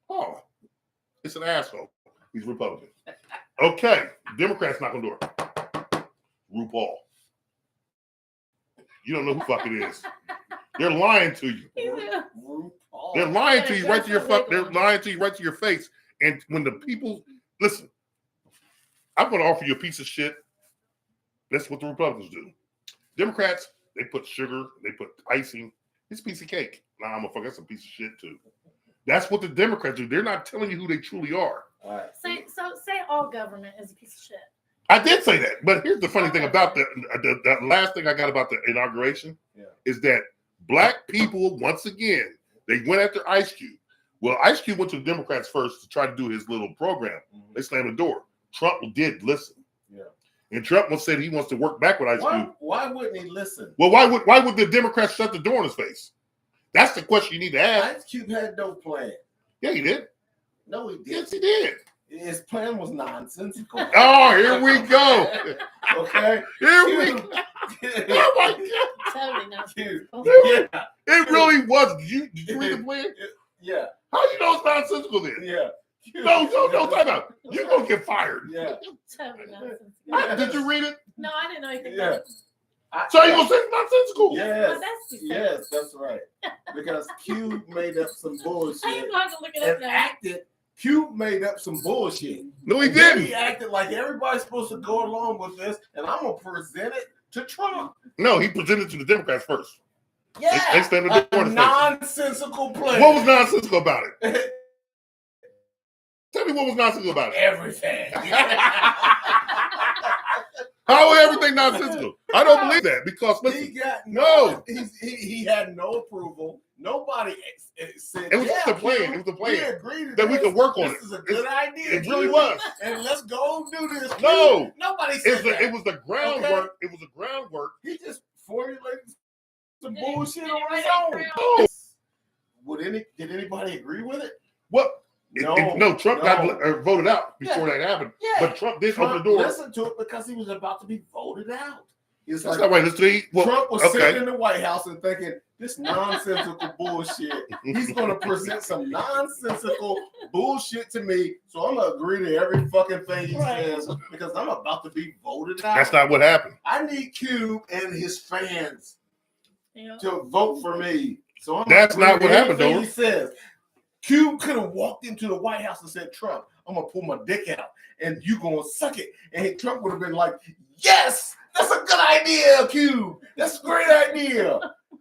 Oh, it's an asshole. He's Republican. Okay, Democrats knock on the door. RuPaul. You don't know who fuck it is. They're lying to you. RuPaul. They're lying to you right to your That's They're illegal. lying to you right to your face. And when the people listen, I'm going to offer you a piece of shit. That's what the Republicans do. Democrats, they put sugar, they put icing. It's a piece of cake. Nah, I'm gonna fuck. That's a piece of shit too. That's what the Democrats do. They're not telling you who they truly are. All right. Say all government is a piece of shit. I did say that, but here's the funny thing about the last thing I got about the inauguration is that black people, once again, they went after Ice Cube. Well, Ice Cube went to the Democrats first to try to do his little program. Mm-hmm. They slammed the door. Trump did listen. Yeah. And Trump once said he wants to work back with Ice Cube. Why wouldn't he listen? Well, why would the Democrats shut the door in his face? That's the question you need to ask. Ice Cube had no plan. Yeah, he did. No, he didn't. Yes, he did. His plan was nonsensical. Oh, here we go. Okay. Here we go. Oh my God. Totally not. Yeah. It really was. Did you read the plan? Yeah. How you know it's nonsensical then? Yeah. No, time out. You're going to get fired. Yeah. Totally nonsensical. Did you read it? No, I didn't know anything Yeah. about it. So you going to say it's nonsensical? Yes. that's Yes, that's right. Because Cube made up some I bullshit didn't know how to look it up and now. acted. Cube made up some bullshit. No, he And then didn't. He acted like everybody's supposed to go along with this, and I'm gonna present it to Trump. No, he presented to the Democrats first. Yeah, They stand the door a in his face. nonsensical plan. What was nonsensical about it? Tell me what was nonsensical about it. Everything. How is everything nonsensical? I don't believe that because He listen, got no. He had no approval. Nobody said It was just a Cube, plan. It was a plan we agreed to that we this. could work on This it. is a good idea. It really Cube, was. And let's go do this. Cube. No. Nobody said that. It was the groundwork. It was the groundwork. He just formulated some Did he- bullshit did he on write his it own. down? Did anybody agree with it? What? No. Trump got voted out before that happened. Yeah. But Trump did Trump open the door. listened to it because he was about to be voted out. It's That's like not right. Let's see. Well, Trump was okay. sitting in the White House and thinking, this nonsensical bullshit. He's going to present some nonsensical bullshit to me, so I'm going to agree to every fucking thing he says because I'm about to be voted out. That's not what happened. I need Cube and his fans Yeah. to vote for me. So I'm That's gonna not agree what to happened, anything though. He says. Cube could have walked into the White House and said, Trump, I'm going to pull my dick out and you going to suck it. And Trump would have been like, yes, that's a good idea, Cube. That's a great idea.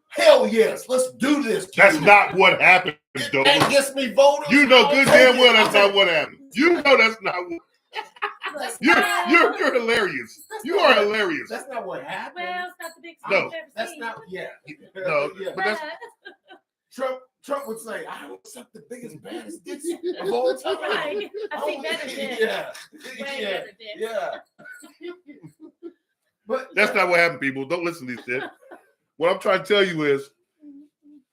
Hell yes, let's do this, Cube. That's not what happened, though. That gets me voted. You know good damn well that's I'll not what happened. You know that's not what. You're hilarious. You are hilarious. That's not what happened. Well, it's not the big No. I've ever That's seen. not, yeah. No, Yeah. but that's Trump would say, I would suck the biggest, baddest dicks of all time. Right. I think better did. Yeah. Way Yeah. better did. Yeah. But that's not what happened, people. Don't listen to this shit. What I'm trying to tell you is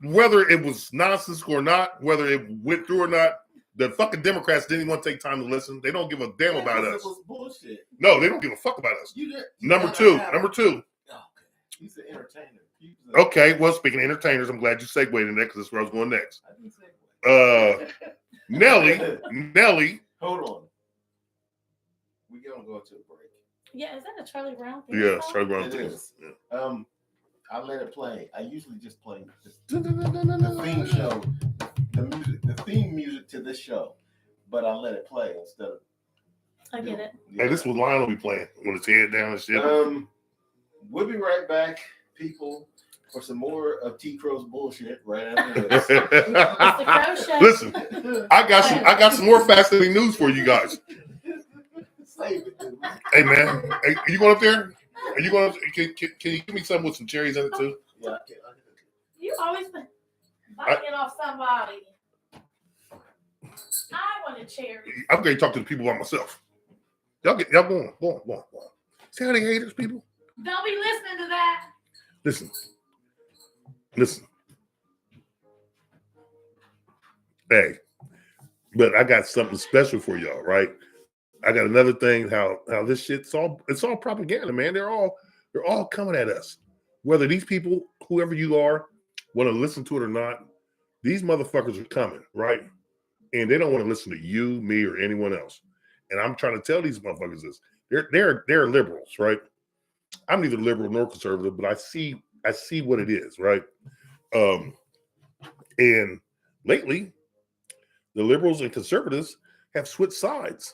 whether it was nonsense or not, whether it went through or not, the fucking Democrats didn't want to take time to listen. They don't give a damn about it us. was bullshit. No, they don't give a fuck about us. You Number gotta two. have- Number two. Okay. He's an entertainer. He's a- Okay, well, speaking of entertainers, I'm glad you segued into that because that's where I was going next. I didn't say what. Nelly. Hold on. We're gonna go to a break. Yeah, is that a Charlie Brown thing? Yeah, Charlie Brown It thing. is. I let it play. I usually just play the theme show, the theme music to this show, but I let it play instead of. I get it. Hey, this was Lionel be playing when his head down and shit. We'll be right back, people, for some more of T Crow's bullshit right after this. It's the Crowe Show. Listen, I got some more fascinating news for you guys. Save it, dude. Hey man, hey, are you going up there? Are you going? Can you give me something with some cherries in it too? Yeah, I can. You always been biting off somebody. I want a cherry. I'm going to talk to the people by myself. Y'all go on. See how they haters, people? Don't be listening to that. Listen. Hey, but I got something special for y'all, right? I got another thing. How this shit's all propaganda, man. They're all coming at us. Whether these people, whoever you are, want to listen to it or not, these motherfuckers are coming, right? And they don't want to listen to you, me, or anyone else. And I'm trying to tell these motherfuckers this. They're liberals, right? I'm neither liberal nor conservative, but I see what it is, right? And lately, the liberals and conservatives have switched sides.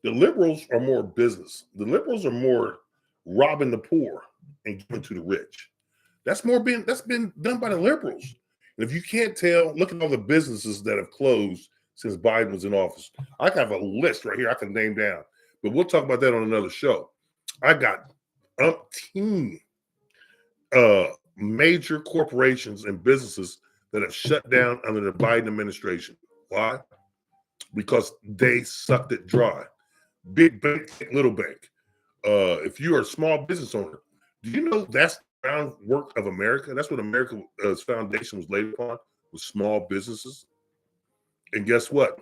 The liberals are more business. The liberals are more robbing the poor and giving to the rich. That's been done by the liberals. And if you can't tell, look at all the businesses that have closed since Biden was in office. I have a list right here I can name down, but we'll talk about that on another show. I got umpteen major corporations and businesses that have shut down under the Biden administration. Why? Because they sucked it dry. Big bank, little bank. If you are a small business owner, do you know that's the groundwork of America? That's what America's foundation was laid upon, was small businesses. And guess what?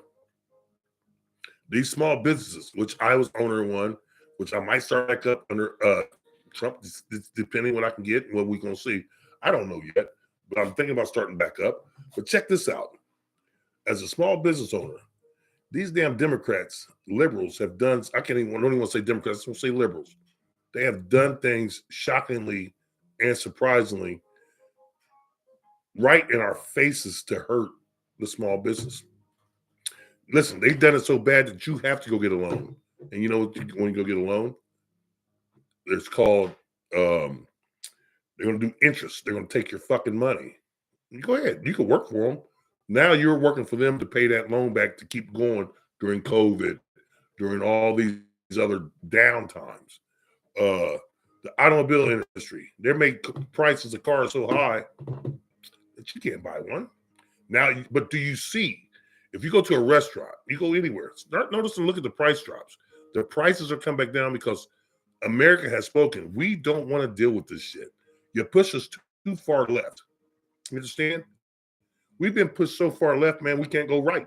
These small businesses, which I was owner of one, which I might start back up under Trump, depending what I can get and what we're going to see. I don't know yet, but I'm thinking about starting back up. But check this out. As a small business owner, these damn Democrats, liberals have done, I don't even want to say Democrats, I want to say liberals. They have done things shockingly and surprisingly right in our faces to hurt the small business. Listen, they've done it so bad that you have to go get a loan. And you know, when you go get a loan, it's called, they're going to do interest. They're going to take your fucking money. You go ahead. You can work for them. Now you're working for them to pay that loan back to keep going during COVID, during all these other downtimes. The automobile industry, they make prices of cars so high that you can't buy one. Now, but do you see, if you go to a restaurant, you go anywhere, start noticing, look at the price drops. The prices are coming back down because America has spoken. We don't want to deal with this shit. You push us too far left. You understand? We've been pushed so far left, man, we can't go right.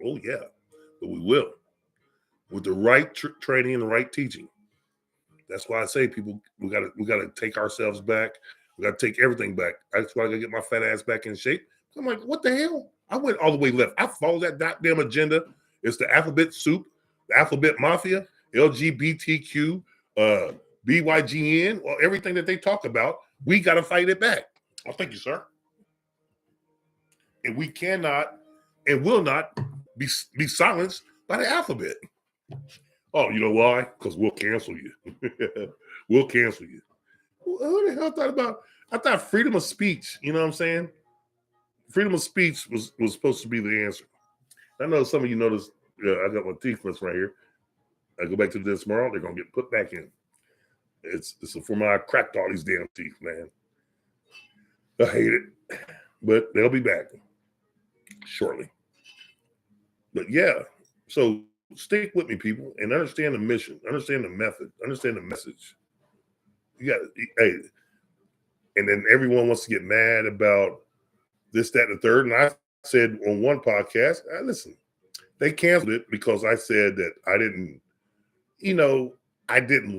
Oh, yeah, but we will. With the right training and the right teaching. That's why I say, people, we gotta take ourselves back. We gotta take everything back. That's why I gotta get my fat ass back in shape. I'm like, what the hell? I went all the way left. I followed that goddamn agenda. It's the alphabet soup, the alphabet mafia, LGBTQ, BYGN, well, everything that they talk about, we gotta fight it back. Oh, thank you, sir. And we cannot and will not be silenced by the alphabet. Oh, you know why? Because we'll cancel you. We'll cancel you. Who the hell thought about? I thought freedom of speech. You know what I'm saying? Freedom of speech was supposed to be the answer. I know some of you noticed. I got my teeth missed right here. I go back to this tomorrow. They're gonna get put back in. It's for my, I cracked all these damn teeth, man. I hate it, but they'll be back shortly. But yeah, so stick with me, people, and understand the mission, understand the method, understand the message. You got to, hey, and then everyone wants to get mad about this, that, and the third. And I said on one podcast, listen, they canceled it because I said that I didn't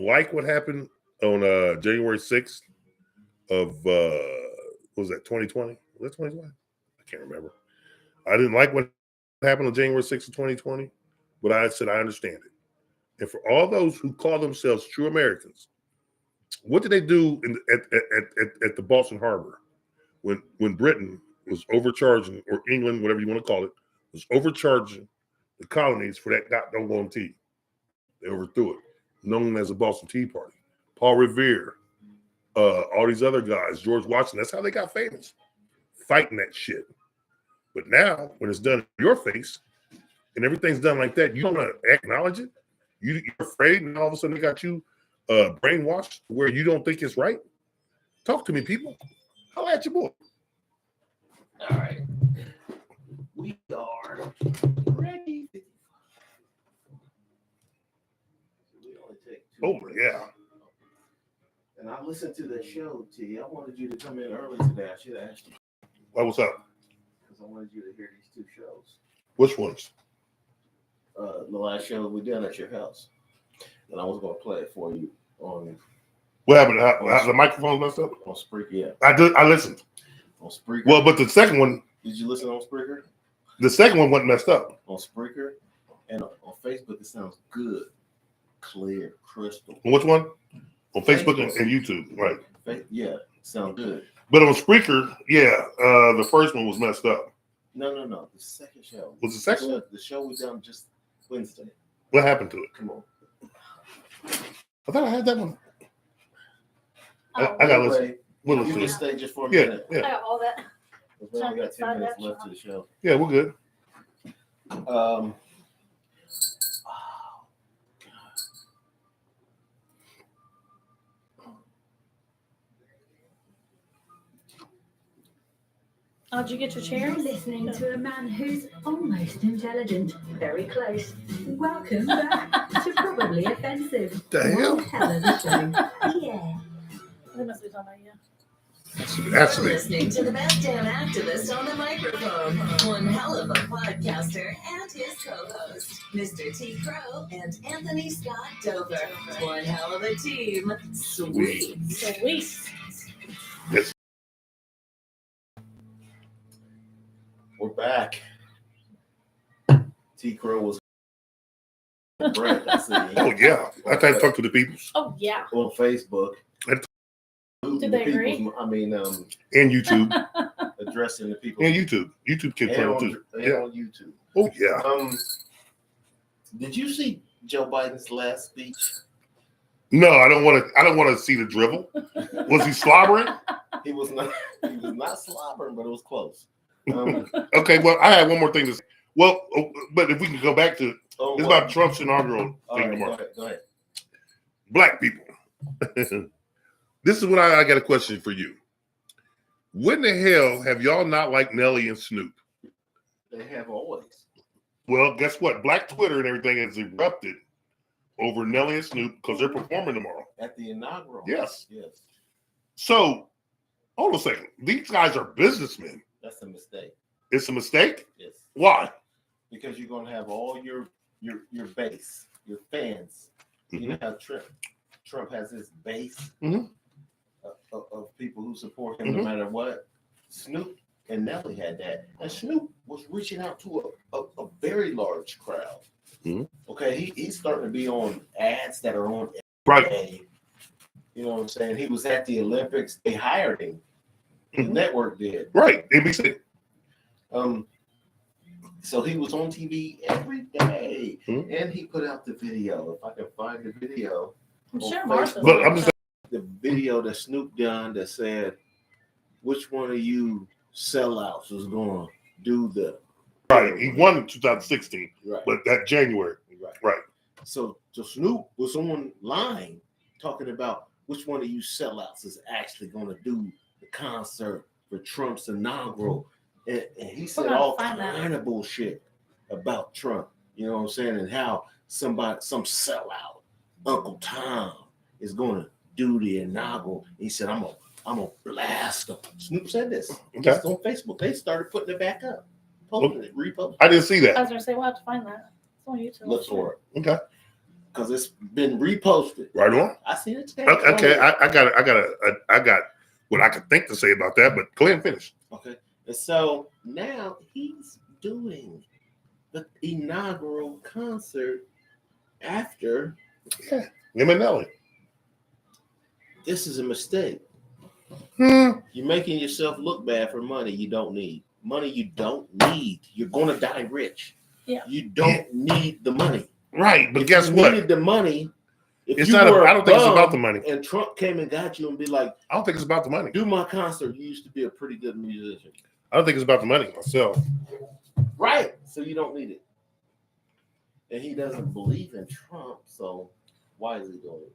like what happened on January 6th of, what was that, 2020? Was that 2020? I can't remember. I didn't like what happened on January 6th of 2020, but I said I understand it. And for all those who call themselves true Americans, what did they do at the Boston Harbor when Britain was overcharging, or England, whatever you want to call it, was overcharging the colonies for that goddamn tea? They overthrew it, known as the Boston Tea Party. Paul Revere, all these other guys, George Washington, that's how they got famous, fighting that shit. But now, when it's done in your face, and everything's done like that, you don't want to acknowledge it. You're afraid, and all of a sudden they got you brainwashed where you don't think it's right. Talk to me, people. How at your boy? All right. We are ready. We only take 2 Oh, minutes. yeah. And I listened to the show, T. I wanted you to come in early today. I should have asked you. What's up? Because I wanted you to hear these 2 shows. Which ones? The last show we did at your house. And I was going to play it for you on What happened? How the microphone messed up? on Spreaker. Yeah, I listened. on Spreaker. Well, but the second one, Did you listen on Spreaker? the second one wasn't messed up. On Spreaker and on Facebook, it sounds good, clear, crystal. On which one? On Facebook and YouTube, right? Yeah, sound good. But on Spreaker, yeah, the first one was messed up. No. The second show. Was the second one? The show we done just Wednesday. What happened to it? Come on. I thought I had that one. Oh, I got to listen. Anyway, We'll you listen. can stay just for a Yeah, minute. I yeah. got all that. We only got 10 minutes left to the show. Yeah, we're good. How'd you get your chair? You're listening to a man who's almost intelligent, very close. Welcome back to Probably Offensive. The hell? One hell of a show. Yeah. They must be talking about you. That's You're me. listening to the best damn activist on the microphone. One hell of a podcaster and his co-host, Mr. T. Crowe and Anthony Scott Dover. One hell of a team. Sweet. Sweet. Yes. We're back. T. Crowe was breath. I see. Oh yeah. I tried to talk to the people Oh yeah. On Facebook. Did they agree? and YouTube. Addressing the people. And YouTube. YouTube can And tell on, too. and Yeah. on YouTube. Oh yeah. Did you see Joe Biden's last speech? No, I don't want to see the drivel. Was he slobbering? He was not slobbering, but it was close. Okay, well, I have one more thing to say. Well, but if we can go back to it's about Trump's inaugural thing tomorrow. Go ahead. Black people. This is what I got a question for you. When the hell have y'all not liked Nelly and Snoop? They have always. Well, guess what? Black Twitter and everything has erupted over Nelly and Snoop because they're performing tomorrow. At the inaugural. Yes. Yes. So, hold on a second. These guys are businessmen. That's a mistake. It's a mistake? Yes. Why? Because you're gonna have all your base, your fans. You know how Trump has his base of people who support him no matter what. Snoop and Nelly had that. And Snoop was reaching out to a very large crowd. Okay, he's starting to be on ads that are on every day. You know what I'm saying? He was at the Olympics. They hired him. The network did. Right, ABC. So he was on TV every day, and he put out the video. If I can find the video, I'm sure Facebook. Martha. But I'm just The video that Snoop done that said, "Which one of you sellouts is going to do the?" right. He won in 2016, Right. but that January. Right. So Snoop was online talking about which one of you sellouts is actually going to do the concert for Trump's inaugural, and he said all kind of bullshit about Trump. You know what I'm saying? And how some sellout, Uncle Tom, is going to do the inaugural. He said, "I'm gonna blast them." Snoop said this. Okay. It's on Facebook. They started putting it back up, posting it, reposting. I didn't see I that. was gonna say we'll have to find that. It's on YouTube. Look for it. Okay. Because it's been reposted. Right on. I seen it today. Okay. I got what I could think to say about that, but go ahead and finish. Okay. And so now he's doing the inaugural concert after. Yeah. Him and Nelly. This is a mistake. Hmm. You're making yourself look bad for money you don't need. Money you don't need. You're gonna die rich. Yeah. You don't need the money. Right, but If guess you what? needed the money. If It's you not. were I don't think it's bum about the money. And Trump came and got you and be like, I don't think it's about the money. "Do my concert." You used to be a pretty good musician, I don't think it's about the money myself. right? So you don't need it. And he doesn't believe in Trump, so why is he doing it?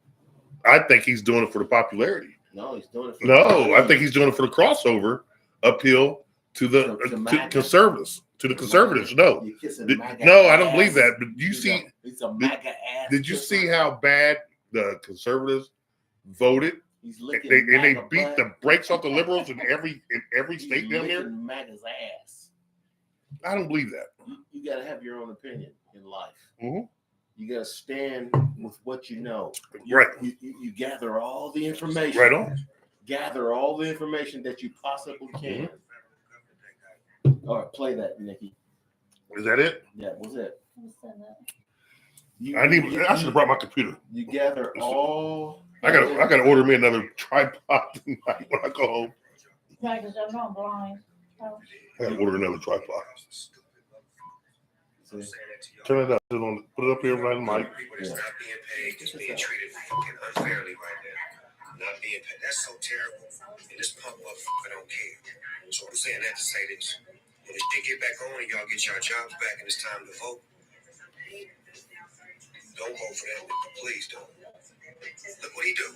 I think he's doing it for the popularity. No, he's doing it for No, I think he's doing it for the crossover appeal to the To to MAGA? conservatives. To the conservatives. No, You're kissing Did- MAGA no, I don't ass. believe that. But you He's see, a, he's a MAGA ass. did you kisser. see how bad the conservatives voted? He's licking They MAGA beat butt. the brakes off the liberals in every He's state down there. licking MAGA's ass. I don't believe that. You got to have your own opinion in life. Mhm. You got to stand with what you know. Right. You gather all the information. Right on. Gather all the information that you possibly can. All right, play that, Nikki. Is that it? Yeah, what's it? I should have brought my computer. You gather all. I gotta order me another tripod tonight when I go home. Right, because I'm not blind. Oh. I gotta order another tripod. See? Turn it up. Put it up here right in the mic. People that's not being paid, just being treated fucking unfairly right now. Not being paid. That's so terrible. And this punk motherfucker don't care. So I'm saying that to say this. When the shit get back on and y'all get your jobs back and it's time to vote, don't vote for them. Please don't. Look what he do.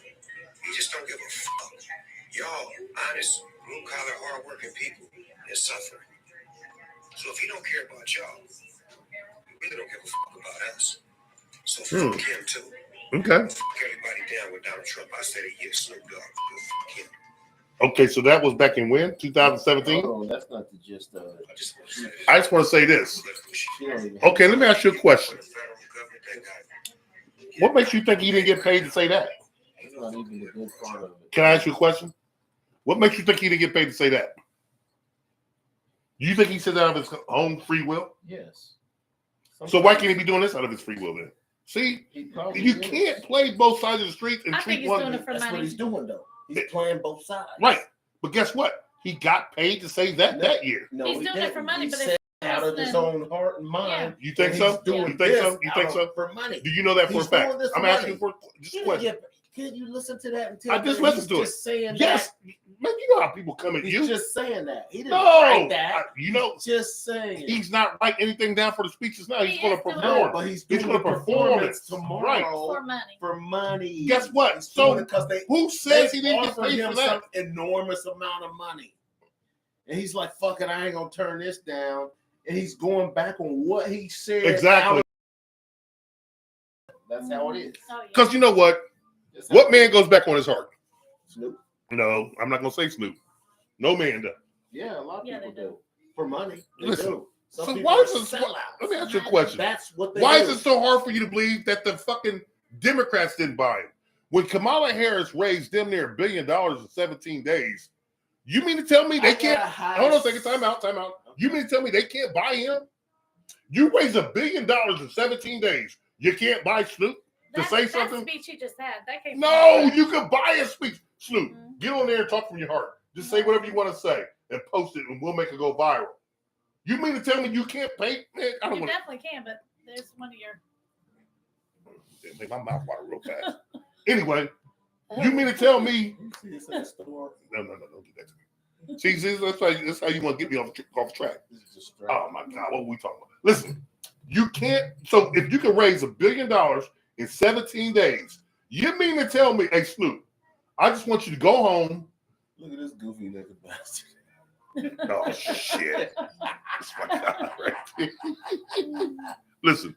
He just don't give a fuck. Y'all, honest, blue-collar, hard-working people is suffering. So if he don't care about y'all, he really don't give a fuck about us. So fuck him too. Okay. Fuck everybody down with Donald Trump. I said it, yes, Snoop Dogg. Fuck him. Okay, so that was back in when? 2017? Oh, that's not the gist of it. I just want to say this. Okay, let me ask you a question. What makes you think he didn't get paid to say that? That's not even the good part of it. Can I ask you a question? What makes you think he didn't get paid to say that? Do you think he said that out of his own free will? Yes. So why can't he be doing this out of his free will then? See, you can't play both sides of the street and I think treat he's one. doing it for That's money. what he's doing, though. He's playing both sides. Right. But guess what? He got paid to say that that year. No, He's he doing it didn't. for money, He but said it's out of his own heart and mind. You think and so? he's doing You think so? this You think out so? of- for money. Do you know that for a He's doing fact? this for I'm asking money. for just a question. Can you listen to that and tell I just listened to it. Just saying Yes. that. Man, you know how people come at He's you. just saying that. He didn't No. write that. You know, He's just saying. he's not writing anything down for the speeches now. He's He going is to doing perform. No, but he's He's doing going the to perform it performance tomorrow Right. for money. for money. Guess what? He's So doing it 'cause who says he didn't get offered paid him for that? some enormous amount of money. And he's like, fuck it, I ain't gonna turn this down. And he's going back on what he said. Exactly. That's how it is. Oh, yeah. Because you know what? That's how What it man is. goes back on his heart? Snoop. No, I'm not going to say Snoop. No man does. Yeah, a lot of Yeah, people they do. For money. They Listen, do. Some so people why are is this? sellouts. Let me ask you a question. That's what they Why do. is it so hard for you to believe that the fucking Democrats didn't buy him? When Kamala Harris raised them near $1 billion in 17 days, you mean to tell me they can't? Hold on a second. Time out. You mean to tell me they can't buy him? You raised $1 billion in 17 days. You can't buy Snoop to say something? That speech he just had. That came No, you can buy a speech. Snoop, Mhm. get on there and talk from your heart. Just say whatever you want to say and post it, and we'll make it go viral. You mean to tell me you can't pay? Man, I don't You want definitely can, but there's one of your. to make my mouth water real fast. Anyway, you mean to tell me? You see this in the store? No, don't do that to me. See, that's how you want to get me off track. This is just Oh my God, what are we talking about? Listen, you can't. So if you can raise $1 billion in 17 days, you mean to tell me, hey Snoop, I just want you to go home. Look at this goofy looking bastard. Oh shit! That's my God, right there. Listen,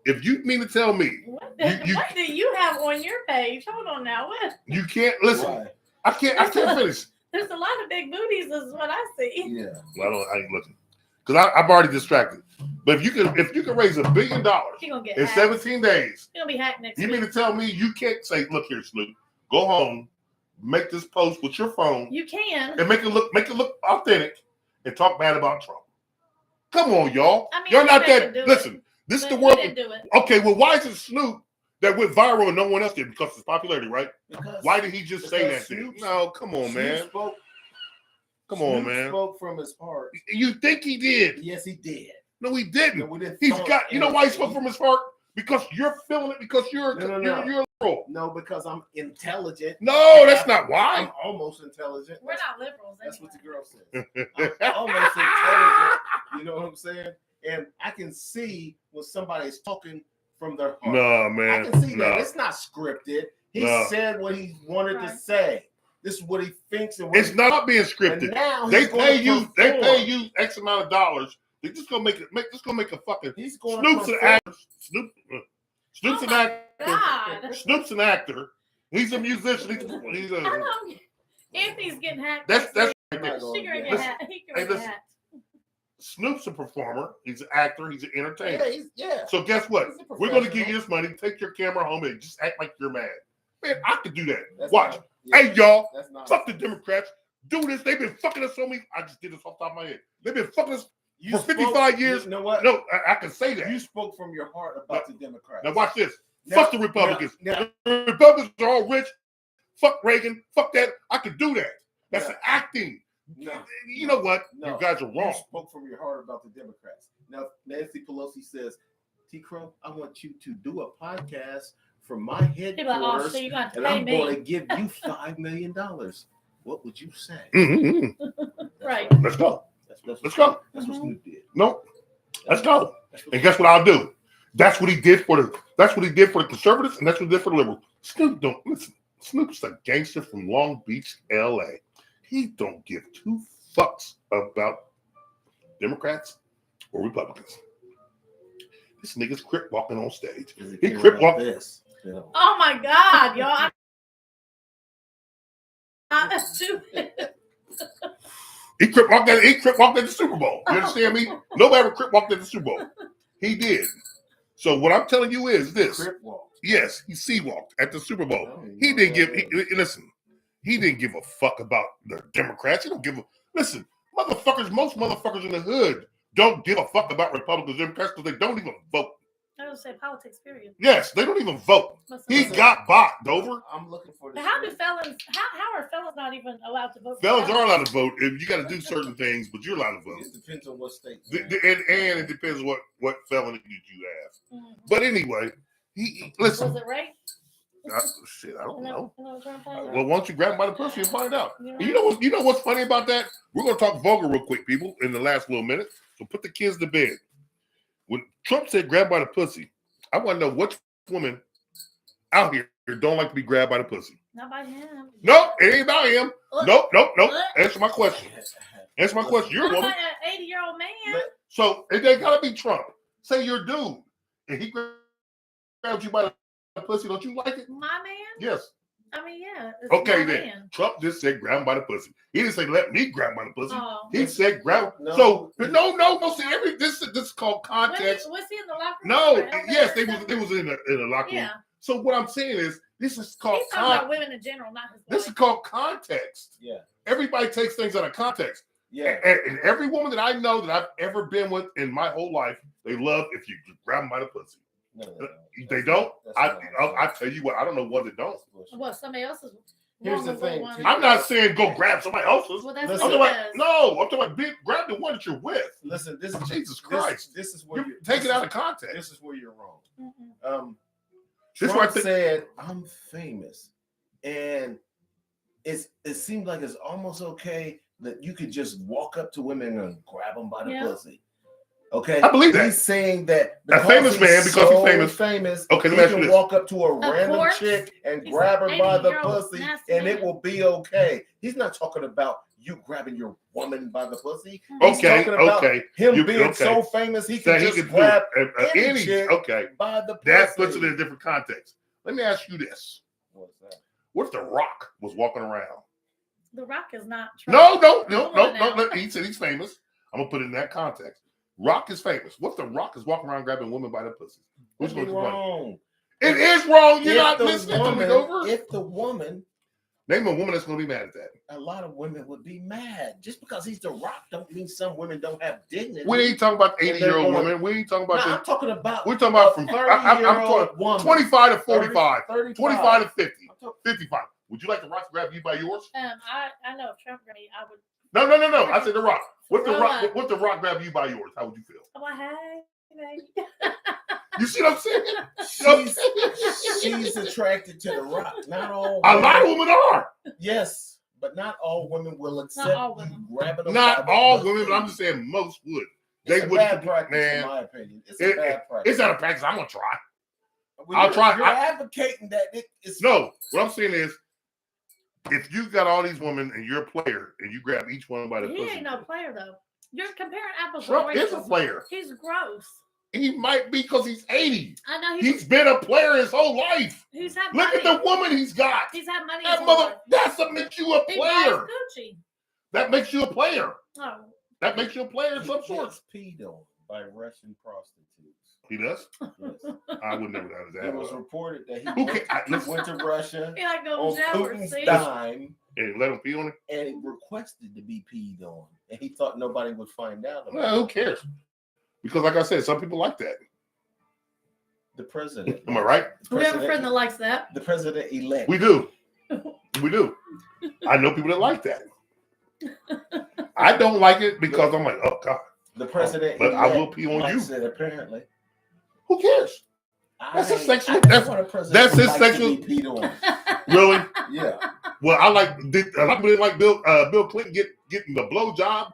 if you mean to tell me What You- do you have on your page? Hold on now. What? you can't listen, Why? I can't finish. There's a lot of big booties, is what I see. Yeah. Well, I ain't looking because I'm already distracted. But if you can raise $1 billion You're gonna get in hacked. 17 days, You're gonna be hacked next you week. mean to tell me you can't say, look here, Snoop, go home, make this post with your phone, You can. and make it look authentic, and talk bad about Trump? Come on, y'all. I mean, You're I not think I that. could do Listen, this is But the you world. didn't do it. Okay, well, why is it Snoop that went viral and no one else did? Because of his popularity, right? Because Why did he just say because that? Snoop- No, come on, Snoop man. spoke- Come on, Snoop man. spoke from his heart. You think he did? Yes, he did. No, he didn't. No, we didn't He's thought- got. You know why he spoke from his heart? Because you're feeling it. Because you're No. you're liberal. No, because I'm intelligent. No, that's not I'm why. almost intelligent. We're not liberals. That's what the anyway. girl says. I'm almost intelligent. You know what I'm saying? And I can see when somebody's talking from their heart. No, I man. can see that. No. It's not scripted. He No. said what he wanted to Right. say. This is what he thinks and what It's not being and scripted. now They he's gonna pay you. They perform. pay you X amount of dollars. They're just gonna make it. Just gonna make a fucking. He's going Snoop's to an actor. Snoop's Oh an my actor. God. Snoop's an actor. He's a musician. He's How a. long? Anthony's getting hacked. That's next right week. there. Not She gonna gonna get Listen. hacked. He can Hey, get listen. hacked. Snoop's a performer. He's an actor. He's an entertainer. Yeah. So guess what? He's a We're going to give professional. you this money. Take your camera home and just act like you're mad. Man, I could do that. That's Watch. not- yeah, Hey, y'all. That's not. Fuck the Democrats. Do this. They've been fucking us so many. I just did this off the top of my head. They've been fucking us You for spoke- 55 years. You know what? No, I can say that. You spoke from your heart about the Democrats. Now watch this. Now- Fuck the Republicans. now- The Republicans are all rich. Fuck Reagan. Fuck that. I could do that. That's No. acting. No. You know what? No. You guys are You wrong. spoke from your heart about the Democrats. Now, Nancy Pelosi says, T. Crowe, I want you to do a podcast from my He'd be like, oh, headquarters, so you got to and pay I'm going me. to give you $5 million. What would you say? Mhm. Right. Let's go. Let's Let's go. That's what Snoop did. No, let's go. And guess what I'll do? That's what he did for the. That's what he did for the conservatives, and that's what he did for the liberals. Snoop don't listen. Snoop's a gangster from Long Beach, L.A. He don't give two fucks about Democrats or Republicans. This nigga's crip walking on stage. He crip walking. This. Oh my God, y'all! I'm stupid. He crip walked at the Super Bowl. You understand me? Nobody ever crip walked at the Super Bowl. He did. So what I'm telling you is this. Crip walk. Yes, he sea walked at the Super Bowl. Oh, He didn't give. Listen, he didn't give a fuck about the Democrats. He don't give a. Listen, motherfuckers. Most motherfuckers in the hood don't give a fuck about Republicans and Democrats because they don't even vote. I don't say politics, period. Yes, they don't even vote. He got bought, Dover. I'm looking for this. But how do felons? How are felons not even allowed to vote? Felons are allowed to vote. If you got to do certain things, but you're allowed to vote. It depends on what state. And it depends what felony you have. Mhm. But anyway, he listen. Was it rape? Shit, I don't know. What I'm talking about? Well, why don't you grab him by the pussy and find out? Yeah. You know what's funny about that? We're gonna talk vulgar real quick, people, in the last little minute. So put the kids to bed. When Trump said grab by the pussy, I want to know which woman out here don't like to be grabbed by the pussy. Not by him. Nope, it ain't about him. What? Nope. What? Answer my question. Answer my question. You're a Not woman. by an 80-year-old man. So it ain't gotta be Trump. Say you're a dude and he grabs you by the pussy. Don't you like it? My man? Yes. I mean, yeah. It's Okay, my then. man. Trump just said grab him by the pussy. He didn't say let me grab him by the pussy. Oh. He said grab. No. So no. See, this is called context. Was he in the locker room? No, Or yes, elevator they or was in the locker room. Yeah. So what I'm saying is this is called He's talking about women in general, not his this wife. is called context. Yeah. Everybody takes things out of context. Yeah. And every woman that I know that I've ever been with in my whole life, they love if you grab them by the pussy. No, They don't. That's I not tell you what, I don't know what they don't. Well, somebody else's. Here's the woman thing, would too. want- I'm not saying go grab somebody else's. Well, that's Listen, I'm what talking he about, does. no, I'm talking about grab the one that you're with. Listen, this is Jesus Christ. This is where You you're take it out of context. This is where you're wrong. Mhm. This Trump why I think- said, "I'm famous," and it seems like it's almost okay that you could just walk up to women and grab them by the Yeah. pussy. Okay, I believe that. He's saying that A famous he's man, because he's famous. Okay, let he me ask you can this. walk up to a random course. chick and He's grab her an by the 80-year-old pussy, nasty and it man. will be okay. He's not talking about you grabbing your woman by the pussy. He's Okay, talking about okay. him You- being okay. so famous he That can he just can do grab any any chick okay. by the pussy. That puts it in a different context. Let me ask you this. What's that? What if The Rock was walking around? The Rock is not. No. Come on now. He said he's famous. I'm gonna put it in that context. Rock is famous. What if The Rock is walking around grabbing women by the pussy? Who's That'd going be to win? wrong. It is wrong. You're If not the listening to me, woman- over. If the woman, Name a woman that's going to be mad at that. a lot of women would be mad. Just because he's The Rock don't mean some women don't have dignity. We ain't talking about And they're 80-year-old gonna- women. We ain't talking No, about I'm talking about we're talking about from 30-year-old woman. 25 to 45, 35. 25 to 50, I'm talking- 55. Would you like The Rock to grab you by yours? I know if Trump grabs me, I would. No. I said The Rock. What The Roll Rock? up. What The Rock grab you by yours? How would you feel? I'm like, hey, baby. You see what I'm saying? She's attracted to The Rock. Not all. A lot of women are. Yes, but not all women will accept all women. you grabbing them. Not by the all pussy. women, but I'm just saying most would. It's They a would. bad practice, in Man, my opinion. It's a bad practice. it's not a practice. I'm gonna try. Well, I'll you're- try. You're advocating that it's No, what I'm saying is, if you got all these women and you're a player and you grab each one by the He pussy, ain't no player though. You're comparing apples to Trump is a oranges. player. He's gross. He might be because he's 80. I know He's been a player his whole life. he's had Look money. at the woman he's got. He's had money. That his whole mother. life. That's what makes you a He player. buys Gucci. That makes you a player. Oh, That makes you a player of some sort. Gets peed on by Russian prostitutes. He does. Yes. I would never know that. It was reported that Who he can- went to Russia he like on goes Jeffers. Putin's See, dime And let him pee on it. and he requested to be peed on, and he thought nobody would find out about Well, who cares? Because, like I said, some people like that. the president. Am I right? we have a friend that likes that. The president elect. We do. We do. I know people that like that. I don't like it because I'm like, oh God. The president. But I will elect pee on likes you. it, apparently. Who cares? That's his sexual- I just that's- want a president that's who his likes sexual- to be peed on. Really? Yeah. Well, a lot of people didn't like Bill Clinton getting the blowjob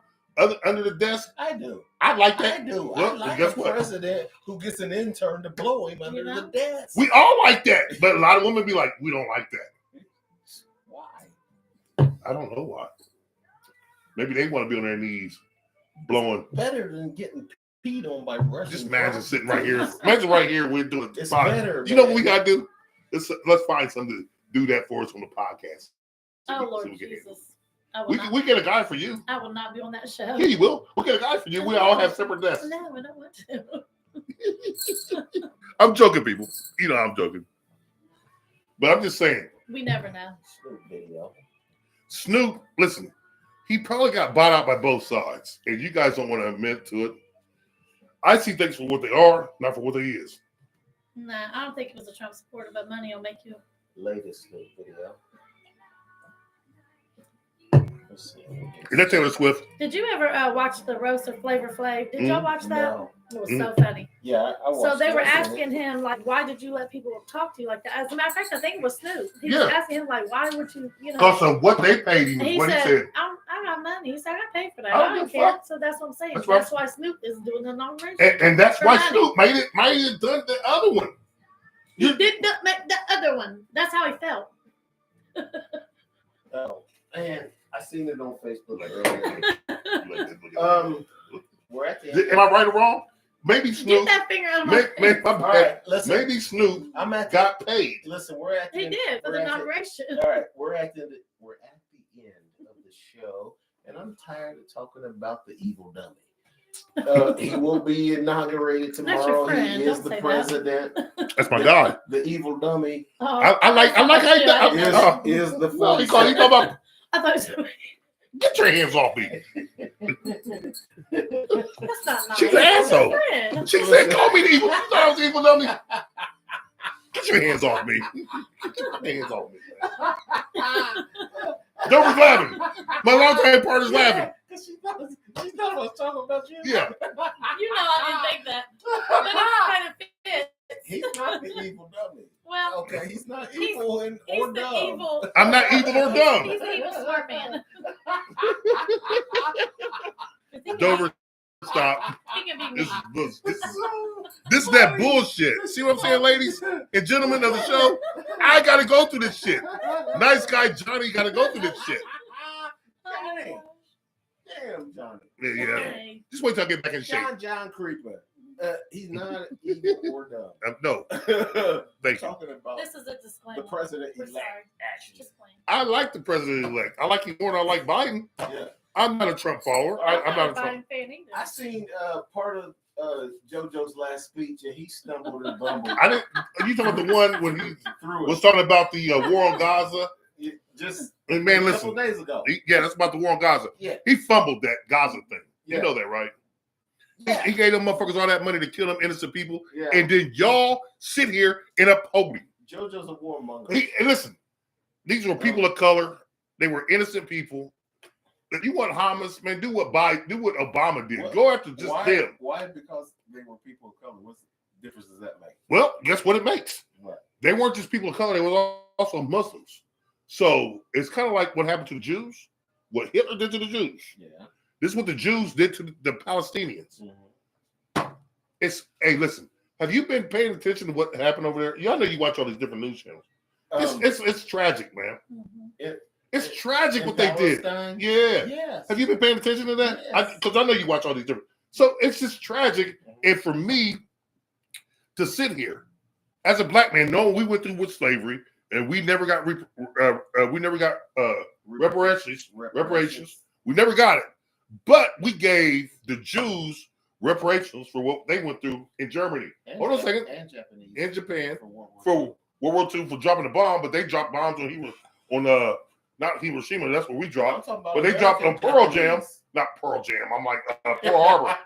under the desk. I do. I like that. I do. Well, I like guess a what? president who gets an intern to blow him under the desk. We all like that, but a lot of women be like, we don't like that. Why? I don't know why. Maybe they want to be on their knees blowing. Better than getting peed on by Russian. Just imagine sitting right here. Imagine right here. We're doing It's fine. better. You know what we gotta do? Let's find something to do that for us on the podcast. Oh Lord Jesus! We get a guy for you. I will not be on that show. Yeah, you will. We'll get a guy for you. We all have separate desks. No, I don't want to. I'm joking, people. You know I'm joking. But I'm just saying. We never know. Snoop, listen, he probably got bought out by both sides, and you guys don't want to admit to it. I see things for what they are, not for what they is. Nah, I don't think it was a Trump supporter, but money will make you. Latest Snoop video. Is that Taylor Swift? Did you ever watch the roast of Flavor Flav? Did y'all watch that? No. It was so funny. Yeah, I watched So they were it. asking him, like, why did you let people talk to you like that? As a matter of fact, I think it was Snoop. He was Yeah. asking him, like, why would you, Because of what they paid him, And is he what said, he said. I got money. He said, I got paid for that. I I don't don't give a care. fuck. So that's what I'm saying. That's That's, right. why Snoop is doing the inauguration. And that's For why money. Snoop might have done the other one. He did not make the other one. That's how he felt. Oh, man, I seen it on Facebook earlier. We're at the end. Am I right or wrong? Maybe Get Snoop. that finger out of my face. All right, listen. Maybe Snoop I'm at got paid. Listen, we're at the He did for we're the at inauguration. All right, we're at the end of the show, and I'm tired of talking about the evil dummy. He will be inaugurated That's your tomorrow. friend. He is Don't the say that. president. That's my guy. The evil dummy Oh, I like how you is the No, he funny. talking about I thought it was, get your hands off me. that's not nice. She's an That's your asshole. friend. She said, call me the evil. You thought I was evil, dummy. Get your hands off me. Get your hands off me. Dover's laughing. My longtime partner's laughing. She thought I was talking about you. Yeah. You know I didn't think that. But it kind of fits. He's not the evil dummy. Well, Okay, he's not He's- evil he's or the dumb. evil. I'm not evil or dumb. He's the evil smart man. Dover, stop. He can be This mean. is this is that bullshit. See what I'm saying, ladies and gentlemen of the show? I gotta go through this shit. Nice guy Johnny gotta go through this shit. Johnny. Damn, Johnny. Yeah. Okay. Just wait till I get back in shape. John Creeper. He's not evil or dumb. No, thank you. Talking about This is a disclaimer. the president We're elect. sorry. Actually, Just playing. I like the president-elect. I like him more than I like Biden. yeah. I'm not a Trump follower. I'm not a Trump. Biden fan either. I seen part of JoJo's last speech, and he stumbled and bumbled. I didn't. Are you talking about the one when he through was talking about the war on Gaza? just And man, a couple listen. days ago. Yeah, that's about the war on Gaza. Yeah. He fumbled that Gaza thing. Yeah. You know that, right? Yeah. He gave them motherfuckers all that money to kill them innocent people, Yeah. and then y'all sit here and uphold him. JoJo's a warmonger. And listen, these were people of color. They were innocent people. If you want Hamas, man, do what Obama did. What? Go after just Why? them. Why? Because they were people of color. What difference does that make? Well, guess what it makes? What? They weren't just people of color. They were also Muslims. So it's kind of like what happened to the Jews, what Hitler did to the Jews. Yeah. This is what the Jews did to the Palestinians. Mm-hmm. Hey, listen, have you been paying attention to what happened over there? Y'all know you watch all these different news channels. It's tragic, man. Mhm. It's tragic in what they did. Palestine? Yeah. Yes. Have you been paying attention to that? Yes. Because I know you watch all these different. So it's just tragic. And for me to sit here as a black man, knowing we went through with slavery and we never got reparations. We never got it. But we gave the Jews reparations for what they went through in Germany. And Hold on a second. And Japanese. In Japan For World War for World War II for dropping the bomb, but they dropped bombs on not Hiroshima, that's where we I'm dropped. talking about But they dropped on American Pearl Jam. Japanese. Not Pearl Jam. I'm like Pearl Harbor.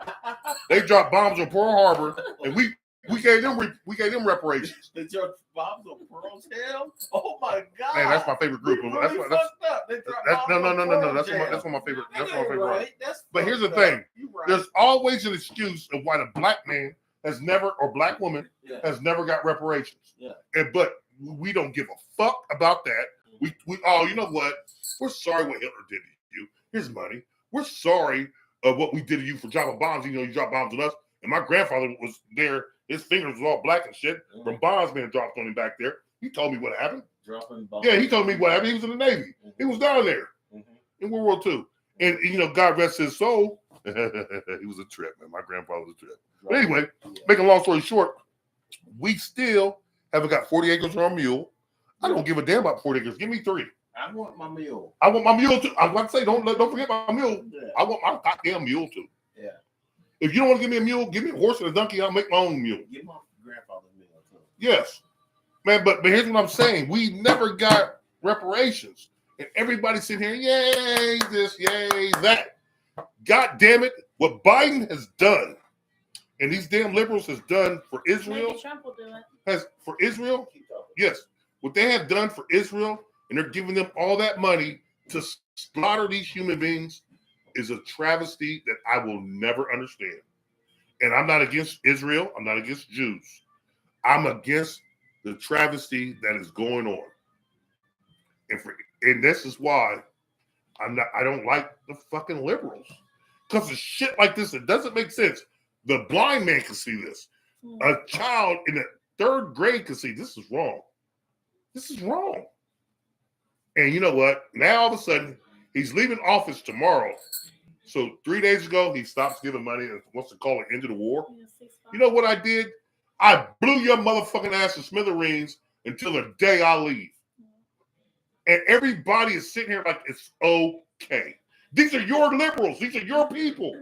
They dropped bombs on Pearl Harbor, and we gave them reparations. They dropped bombs on Pearl Jam? Oh my God! Man, that's my favorite group. We That's really that's fucked up. They dropped that's bombs no. on Pearl That's Jam. one of my favorite. That's That one of my ain't favorite. right. That's But here's the fucked up. thing. You right. There's always an excuse of why the black man has never, or black woman Yeah. has never got reparations. Yeah. But we don't give a fuck about that. We you know what? We're sorry what Hitler did to you. Here's money. We're sorry of what we did to you for dropping bombs. You dropped bombs on us. And my grandfather was there. His fingers was all black and shit from bombs being dropped on him back there. He told me what happened. Dropping bombs. Yeah, he told me what happened. He was in the Navy. He was down there in World War II. And, God rest his soul. He was a trip, man. My grandfather was a trip. But anyway, making a long story short, we still haven't got 40 acres for our mule. I don't give a damn about 40 acres. Give me 3. I want my mule. I want my mule too. I was about to say, don't forget my mule. Yeah. I want my goddamn mule too. Yeah. If you don't want to give me a mule, give me a horse and a donkey. I'll make my own mule. Give my grandfather's mule too. Yes, man. But here's what I'm saying: we never got reparations, and everybody's sitting here, yay this, yay that. God damn it! What Biden has done, and these damn liberals has done for Israel. Maybe Trump will do it. Has for Israel? Yes. What they have done for Israel, and they're giving them all that money to slaughter these human beings, is a travesty that I will never understand. And I'm not against Israel. I'm not against Jews. I'm against the travesty that is going on. And this is why I don't like the fucking liberals. Because of shit like this, it doesn't make sense. The blind man can see this. A child in the 3rd grade can see this is wrong. This is wrong. And you know what? Now all of a sudden, he's leaving office tomorrow. So 3 days ago, he stops giving money and wants to call it end of the war. You know what I did? I blew your motherfucking ass to smithereens until the day I leave. And everybody is sitting here like it's okay. These are your liberals. These are your people.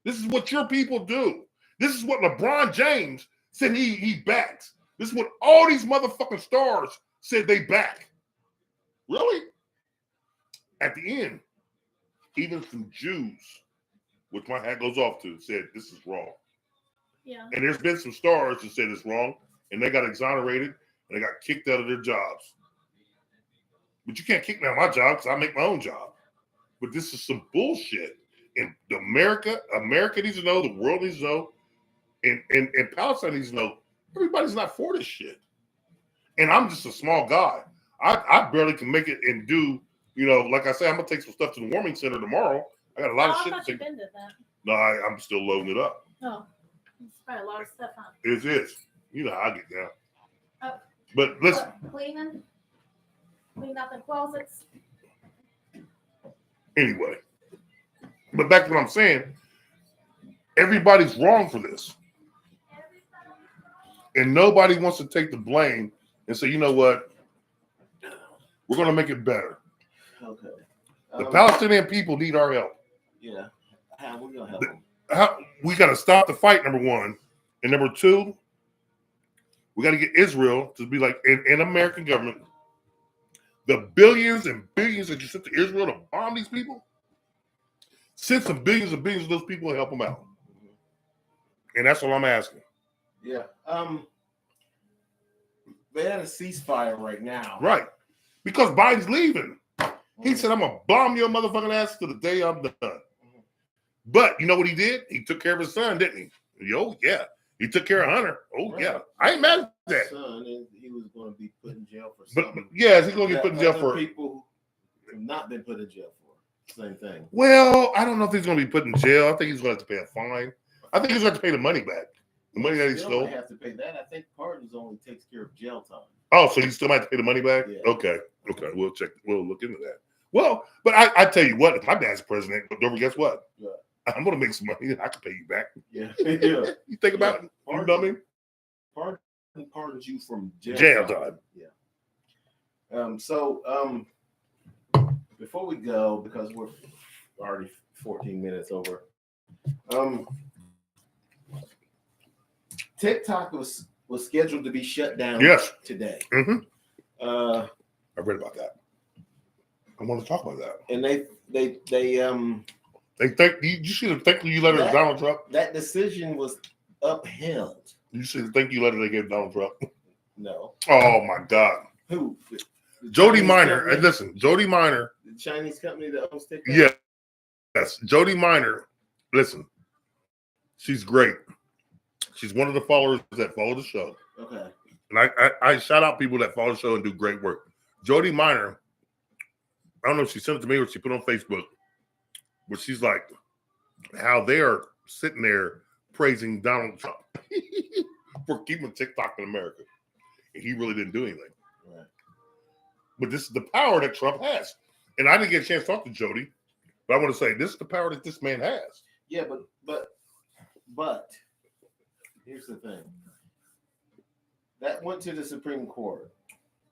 This is what your people do. This is what LeBron James said he backs. This is what all these motherfucking stars said they back. Really? At the end, even some Jews, which my hat goes off to, said this is wrong. Yeah. And there's been some stars that said it's wrong, and they got exonerated, and they got kicked out of their jobs. But you can't kick me out of my job because I make my own job. But this is some bullshit. And America needs to know, the world needs to know, and Palestine needs to know, everybody's not for this shit. And I'm just a small guy. I barely can make it and do, like I say, I'm going to take some stuff to the warming center tomorrow. I got a lot of shit to take. Did that. No, I'm still loading it up. Oh, it's probably a lot of stuff on. It is. You know how I get down. Oh. But listen. Clean out the closets. Anyway. But back to what I'm saying. Everybody's wrong for this. And nobody wants to take the blame and say, you know what? We're going to make it better. Okay. The Palestinian people need our help. Yeah. How we going to help them? We got to stop the fight, number one. And number two, we got to get Israel to be like, in American government, the billions and billions that you sent to Israel to bomb these people, send some billions and billions of those people and help them out. And that's all I'm asking. Yeah. They had a ceasefire right now. Right. Because Biden's leaving. He said, I'm going to bomb your motherfucking ass to the day I'm done. But you know what he did? He took care of his son, didn't he? Oh, yeah. He took care of Hunter. Oh, right. Yeah. I ain't mad at that. Son, he was going to be put in jail for But something. yes, he's going to get put in jail for people who have not been put in jail for. Same thing. Well, I don't know if he's going to be put in jail. I think he's going to have to pay a fine. I think he's going to have to pay the money back. The money that he Still stole. might have to pay that. I think pardons only takes care of jail time. Oh, so he still might have to pay the money back? Yeah. Okay. We'll check. We'll look into that. Well, but I tell you what, if my dad's president, don't guess what? Yeah. I'm going to make some money. I can pay you back. Yeah. Yeah. You think about it? You know what I mean? Pardons you from jail time. Yeah. Before we go, because we're already 14 minutes over, TikTok was scheduled to be shut down today. Mm-hmm. I read about that. I want to talk about that. And they think you see the thank you letter to Donald Trump? That decision was upheld. You see the thank you letter they gave Donald Trump? No. Oh my God. Who? Jody Minor. And listen, Jody Minor. The Chinese company that owns TikTok? Yeah. Yes. Jody Minor. Listen. She's great. She's one of the followers that follow the show. I don't know if she sent it to me or she put it on Facebook, but she's like, how they are sitting there praising Donald Trump for keeping TikTok in America. And he really didn't do anything. Right. But this is the power that Trump has. And I didn't get a chance to talk to Jody, but I want to say this is the power that this man has. Yeah, but here's the thing. That went to the Supreme Court.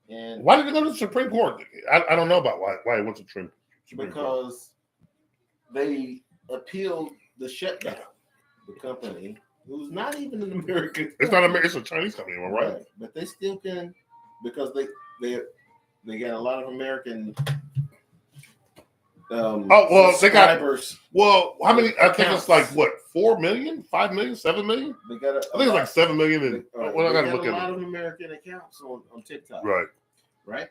And Why did it go to the Supreme Court? I don't know about why it went to the Supreme Court. because they appealed the shutdown. The company, who's not even an American. It's not American, it's a Chinese company, am I right? But they still can, because they got a lot of American They got subscribers. Well, how many? I think Accounts. it's like what, 4 million, 5 million, 7 million? They got I think it's like 7 million. And well, I they got to got look a at lot it. of American accounts on TikTok. Right.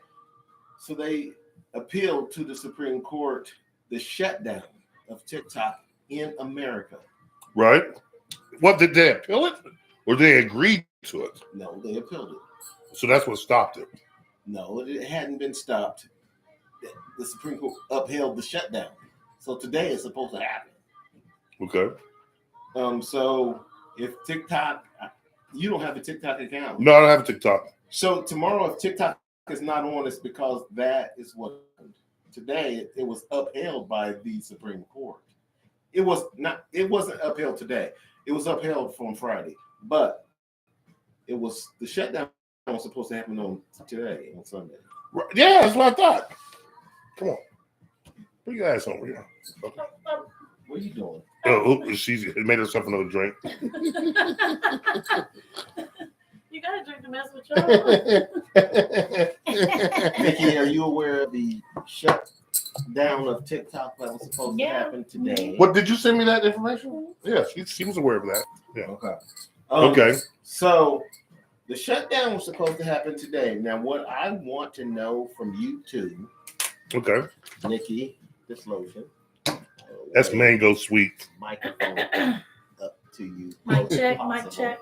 So they appealed to the Supreme Court the shutdown of TikTok in America. Right. What, did they appeal it? Or they agreed to it? No, they appealed it. So that's what stopped it. No, it hadn't been stopped. The Supreme Court upheld the shutdown. So today it's supposed to happen. Okay. So if TikTok, you don't have a TikTok account. No, I don't have a TikTok. So tomorrow, if TikTok is not on, it's because that is what happened. Today it was upheld by the Supreme Court. It wasn't upheld today. It was upheld from Friday, but the shutdown was supposed to happen on today, on Sunday. Right. Yeah, that's what I thought. Come on. Bring your ass over here. Okay. What are you doing? Oh, she made herself another drink. You gotta drink to mess with y'all. Nikki, are you aware of the shutdown of TikTok that was supposed to happen today? What, did you send me that information? Yeah, she was aware of that. Yeah. Okay. Okay. So the shutdown was supposed to happen today. Now, what I want to know from you two, Okay. Nikki, this lotion. That's mango sweet. Microphone up to you. Mic check, Possible. mic check.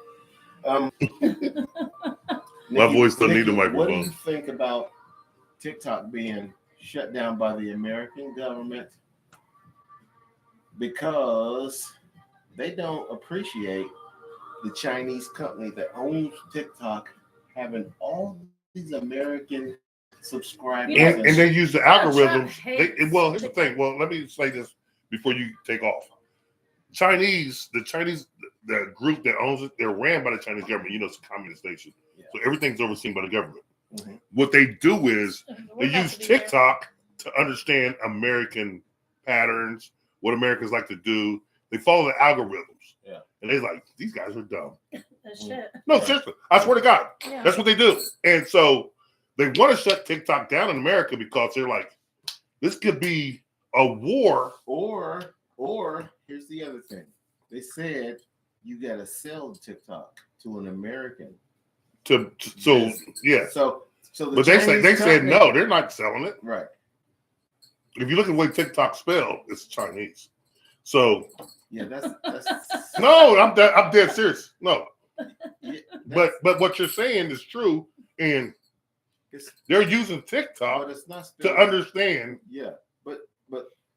My voice don't need a What do microphone. you think about TikTok being shut down by the American government because they don't appreciate the Chinese company that owns TikTok having all these American subscribers? And they use the algorithms. hates Well, here's the thing. Well, let me say this before you take off. The group that owns it, they're ran by the Chinese government. You know, it's a communist nation. Yeah. So everything's overseen by the government. Mhm. What they do is We they have use to be there. TikTok to understand American patterns, what Americans like to do. They follow the algorithms. Yeah. And they're like, these guys are dumb. That shit. No, seriously. I swear to God. Yeah. That's what they do. And so they want to shut TikTok down in America because they're like, this could be a war. Or here's the other thing. They said you gotta sell TikTok to an American. So yeah. So the But they Chinese said company- no, they're not selling it. Right. If you look at the way TikTok spelled, it's Chinese. So Yeah, that's no, I'm dead serious. No. yeah, But what you're saying is true, and it's, they're using but TikTok it's not to spelled. understand. Yeah,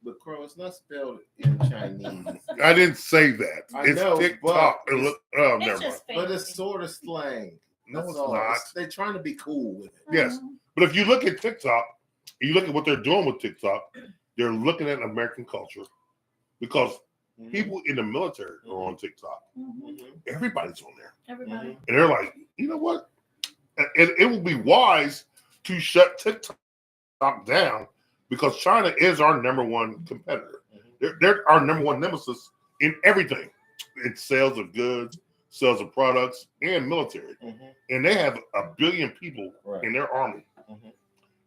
but Crowe, it's not spelled in Chinese. I didn't say that. I It's know, TikTok. but And look, oh, It's never mind. just But it's fancy. sort of slang. No, That's it's all. not. They're trying to be cool with it. Yes. But if you look at TikTok, you look at what they're doing with TikTok, they're looking at American culture because Mhm. people in the military are on TikTok. Mhm. Mhm. Everybody's on there. Everybody. And they're like, you know what? It will be wise to shut TikTok down because China is our number one competitor. They're our number one nemesis in everything. It's sales of goods, sales of products, and military. Mhm. And they have 1 billion people Right. in their army. Mhm.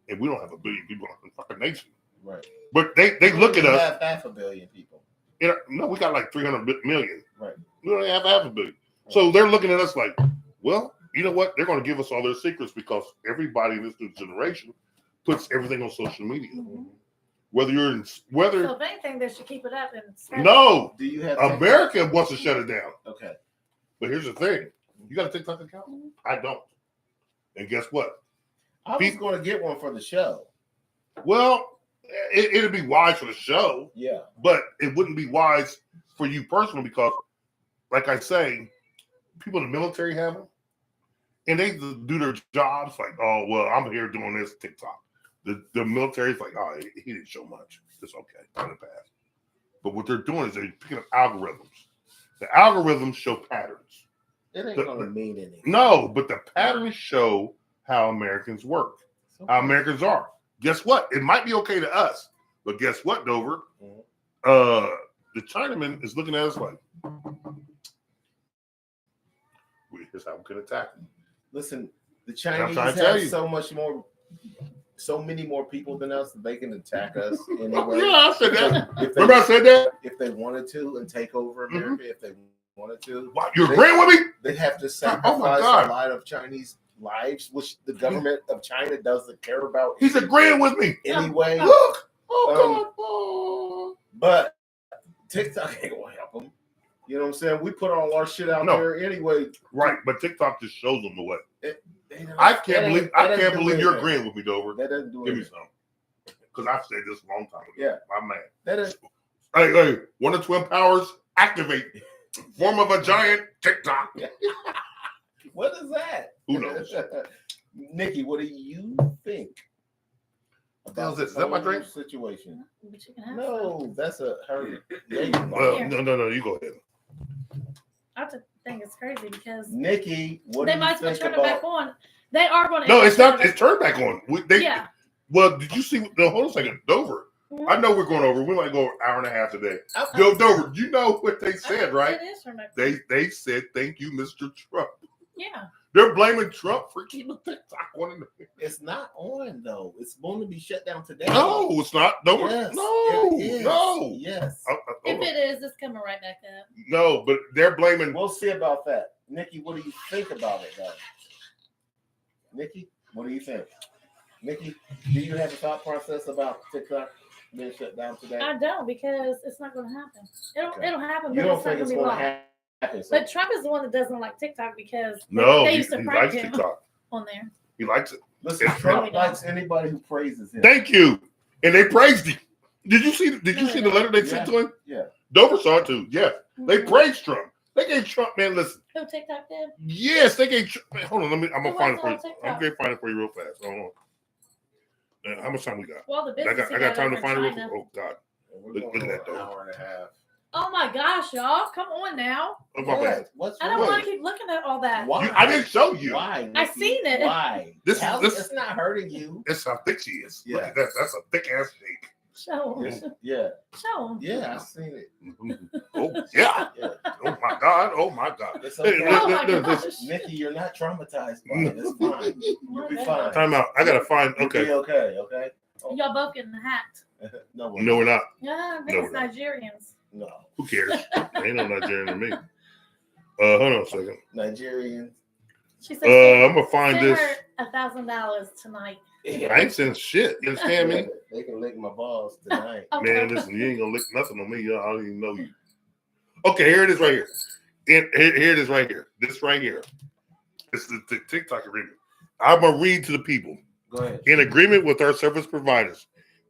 And we don't have 1 billion people in the fucking nation. Right. But they look at We us. have 500 million people. No, we got like 300 million. Right. We only have 500 million. So they're looking at us like, well, you know what? They're going to give us all their secrets because everybody in this new generation puts everything on social media. Mhm. Whether you're So whether if anything, they should keep it up and spread it. no, Do you have America wants to shut it down. Okay. But here's the thing: you got a TikTok account? I don't. And guess what? I was going to get one for the show. Well, It'd be wise for the show, Yeah. but it wouldn't be wise for you personally because, like I say, people in the military have them, and they do their jobs like, oh, well, I'm here doing this TikTok. The military's like, oh, he didn't show much. It's okay. Let it pass. But what they're doing is they're picking up algorithms. The algorithms show patterns. It ain't going to mean anything. No, but the patterns show how Americans work, how Americans are. Guess what? It might be okay to us, but guess what, Dover? The Chinaman is looking at us like, here's how we can attack them. Listen, the Chinese have so many more people than us that they can attack us anyway. Yeah, I said that. Remember I said that? If they wanted to and take over America, if they wanted to. What, you're agreeing with me? They'd have to sacrifice a lot of Chinese lives, which the government of China doesn't care about. He's agreeing with me. Anyway. Look. Oh, God. But TikTok ain't going to help them. You know what I'm saying? We put all our shit out there anyway. Right, but TikTok just shows them the way. I can't believe you're agreeing with me, Dover. That doesn't do it. Give me some. Because I've said this a long time ago. Yeah. I'm mad. That is. Hey, one of the twin powers, activate. Form of a giant TikTok. What is that? Who knows? Nikki, what do you think about this? Is that my drink? Situation? No, that's a her. No, you go ahead. I just think it's crazy because Nikki, what they do you might as well think turn about? it back on. They are going to. No, it's not. It's turned back on. Yeah. Well, did you see? No, hold on a second, Dover. I know we're going over. We might go an hour and a half today. Yo, Dover, you know what they said, right? It is turned back on. They said, "Thank you, Mr. Trump." Yeah. They're blaming Trump for keeping TikTok on. It's not on though. It's going to be shut down today. No, it's not. Dover. Yes, No. Yes. If it is, it's coming right back up. No, but they're blaming. We'll see about that. Nikki, what do you think about it, though? Nikki, what do you think? Nikki, do you have a thought process about TikTok being shut down today? I don't, because it's not going to happen. It'll happen, You but don't it's not think going it's to be going to long. happen? So. But Trump is the one that doesn't like TikTok because No, they used to he prank likes him TikTok. on there. He likes it. Listen, Trump likes anybody who praises him. Thank you, and they praised him. Did you see the letter they sent to him? Yeah. Dover saw it too. Yeah, they praised Trump. They gave Trump, man. Listen. Who TikTok did? Yes, they gave. Man, hold on, I'm gonna find it for you. TikTok? I'm gonna find it for you real fast. Hold on. How much time we got? Well, the business I got time to over find it. China. Oh God! Look at that, An though. hour and a half. Oh my gosh, y'all! Come on now. Oh my bad. What's I don't wrong? want to keep looking at all that. Why? I didn't show you. Why? Nikki? I seen it. Why? This it's not hurting you. That's how thick she is. Yeah. Look at that. That's a thick ass steak. Show them. Yeah. Show them. Yeah, I seen it. Oh yeah. Yeah. Oh my God. Oh my God. It's okay. Oh my gosh. Nikki, you're not traumatized by it. It's fine. You'll be fine. Time out. I gotta find. You'll Okay. be okay. Okay. Oh. Y'all both getting hacked. No. No, we're not. Yeah, I think No, it's we're not. Nigerians. No. Who cares? Ain't no Nigerian to me. Hold on a second. Nigerian. She said, I'm gonna find send this. her $1,000 tonight. I ain't saying shit. You understand me? They can lick my balls tonight. Okay. Man, listen, you ain't gonna lick nothing on me. I don't even know you. Okay, here it is right here. Here it is right here. This right here. It's the TikTok agreement. I'm gonna read to the people. Go ahead. In agreement with our service providers,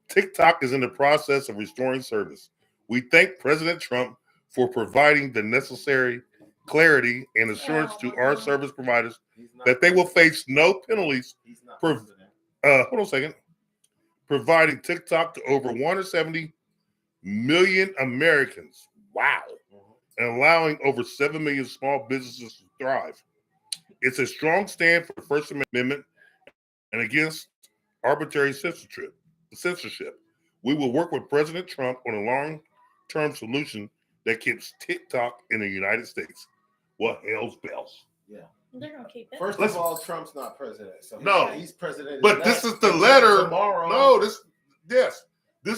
TikTok is in the process of restoring service. We thank President Trump for providing the necessary clarity and assurance to our service providers that they will face no penalties. He's not For- president. Hold on a second. Providing TikTok to over 170 million Americans. Wow. And allowing over 7 million small businesses to thrive. It's a strong stand for the First Amendment and against arbitrary censorship. We will work with President Trump on a long-term solution that keeps TikTok in the United States. What hell's bells? Yeah. They're going to keep it. First of all, Trump's not president. So No. he's president. But this is the letter. Tomorrow. No, this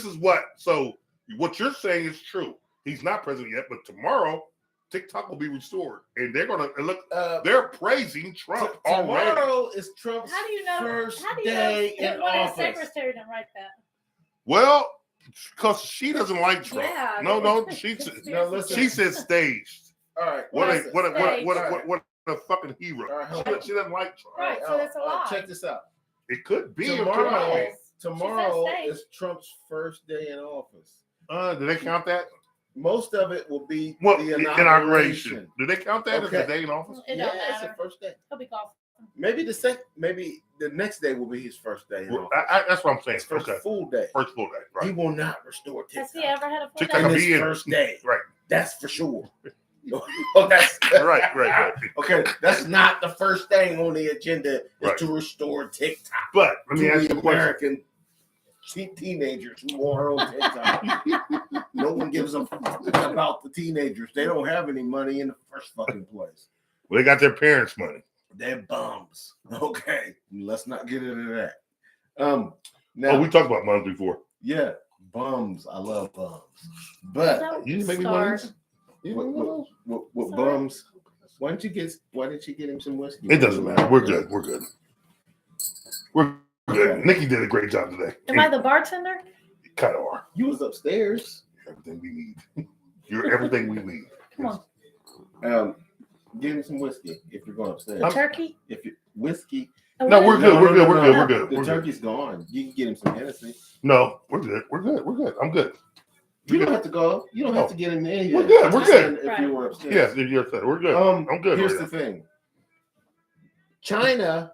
is what. So what you're saying is true. He's not president yet, but tomorrow TikTok will be restored, and they're gonna look. They're praising Trump already. Tomorrow is Trump's How do you know? first How do you day know? in What his office. secretary didn't write that? Well, because she doesn't like Trump. Yeah. No, she No, listen. she said staged. All right. What listen. a fucking hero. All right, hold on. She doesn't like Trump. Right, so that's a lie. Check this out. It could be Tomorrow, tomorrow She said is Trump's first day in office. Do they count that? Most of it will be Well, the inauguration. Do they count that as Okay. a day in office? It Yeah, don't it's the matter. first day. He'll be golfing. Maybe the next day will be his first day in Well, office. that's what I'm saying. His first Okay. full day. First full day. He Right. will not restore Has he TikTok ever had a full TikTok day? in will his be in. first day. Right. That's for sure. Oh, that's Right. Okay, that's not the first thing on the agenda is Right. to restore TikTok But let me to ask the you a question. American teenagers who are on TikTok. No one gives a fuck about the teenagers. They don't have any money in the first fucking place. Well, they got their parents' money. They're bums. Okay, let's not get into that. Now, We talked about money before. yeah, bums. I love bums, but Don't You didn't make me one of start. these? with Sorry. bums, why didn't you get him some whiskey? It doesn't matter. We're good. We're good. Okay. Nikki did a great job today. Am I the bartender? Kind of are. You was upstairs. Everything we need. You're everything we need. Come on. Give him some whiskey if you're going upstairs. The turkey? If you whiskey, Oh, No, what we're is good. it? We're good. We're no, good. no. We're good. The We're good. turkey's gone. You can get him some Hennessy. No, we're good. We're good. We're good. I'm good. You don't have to go. You don't have to get him in here. We're good. We're Just good. If you were upstairs. Yes, you're upset. We're good. I'm good. Here's right the thing. China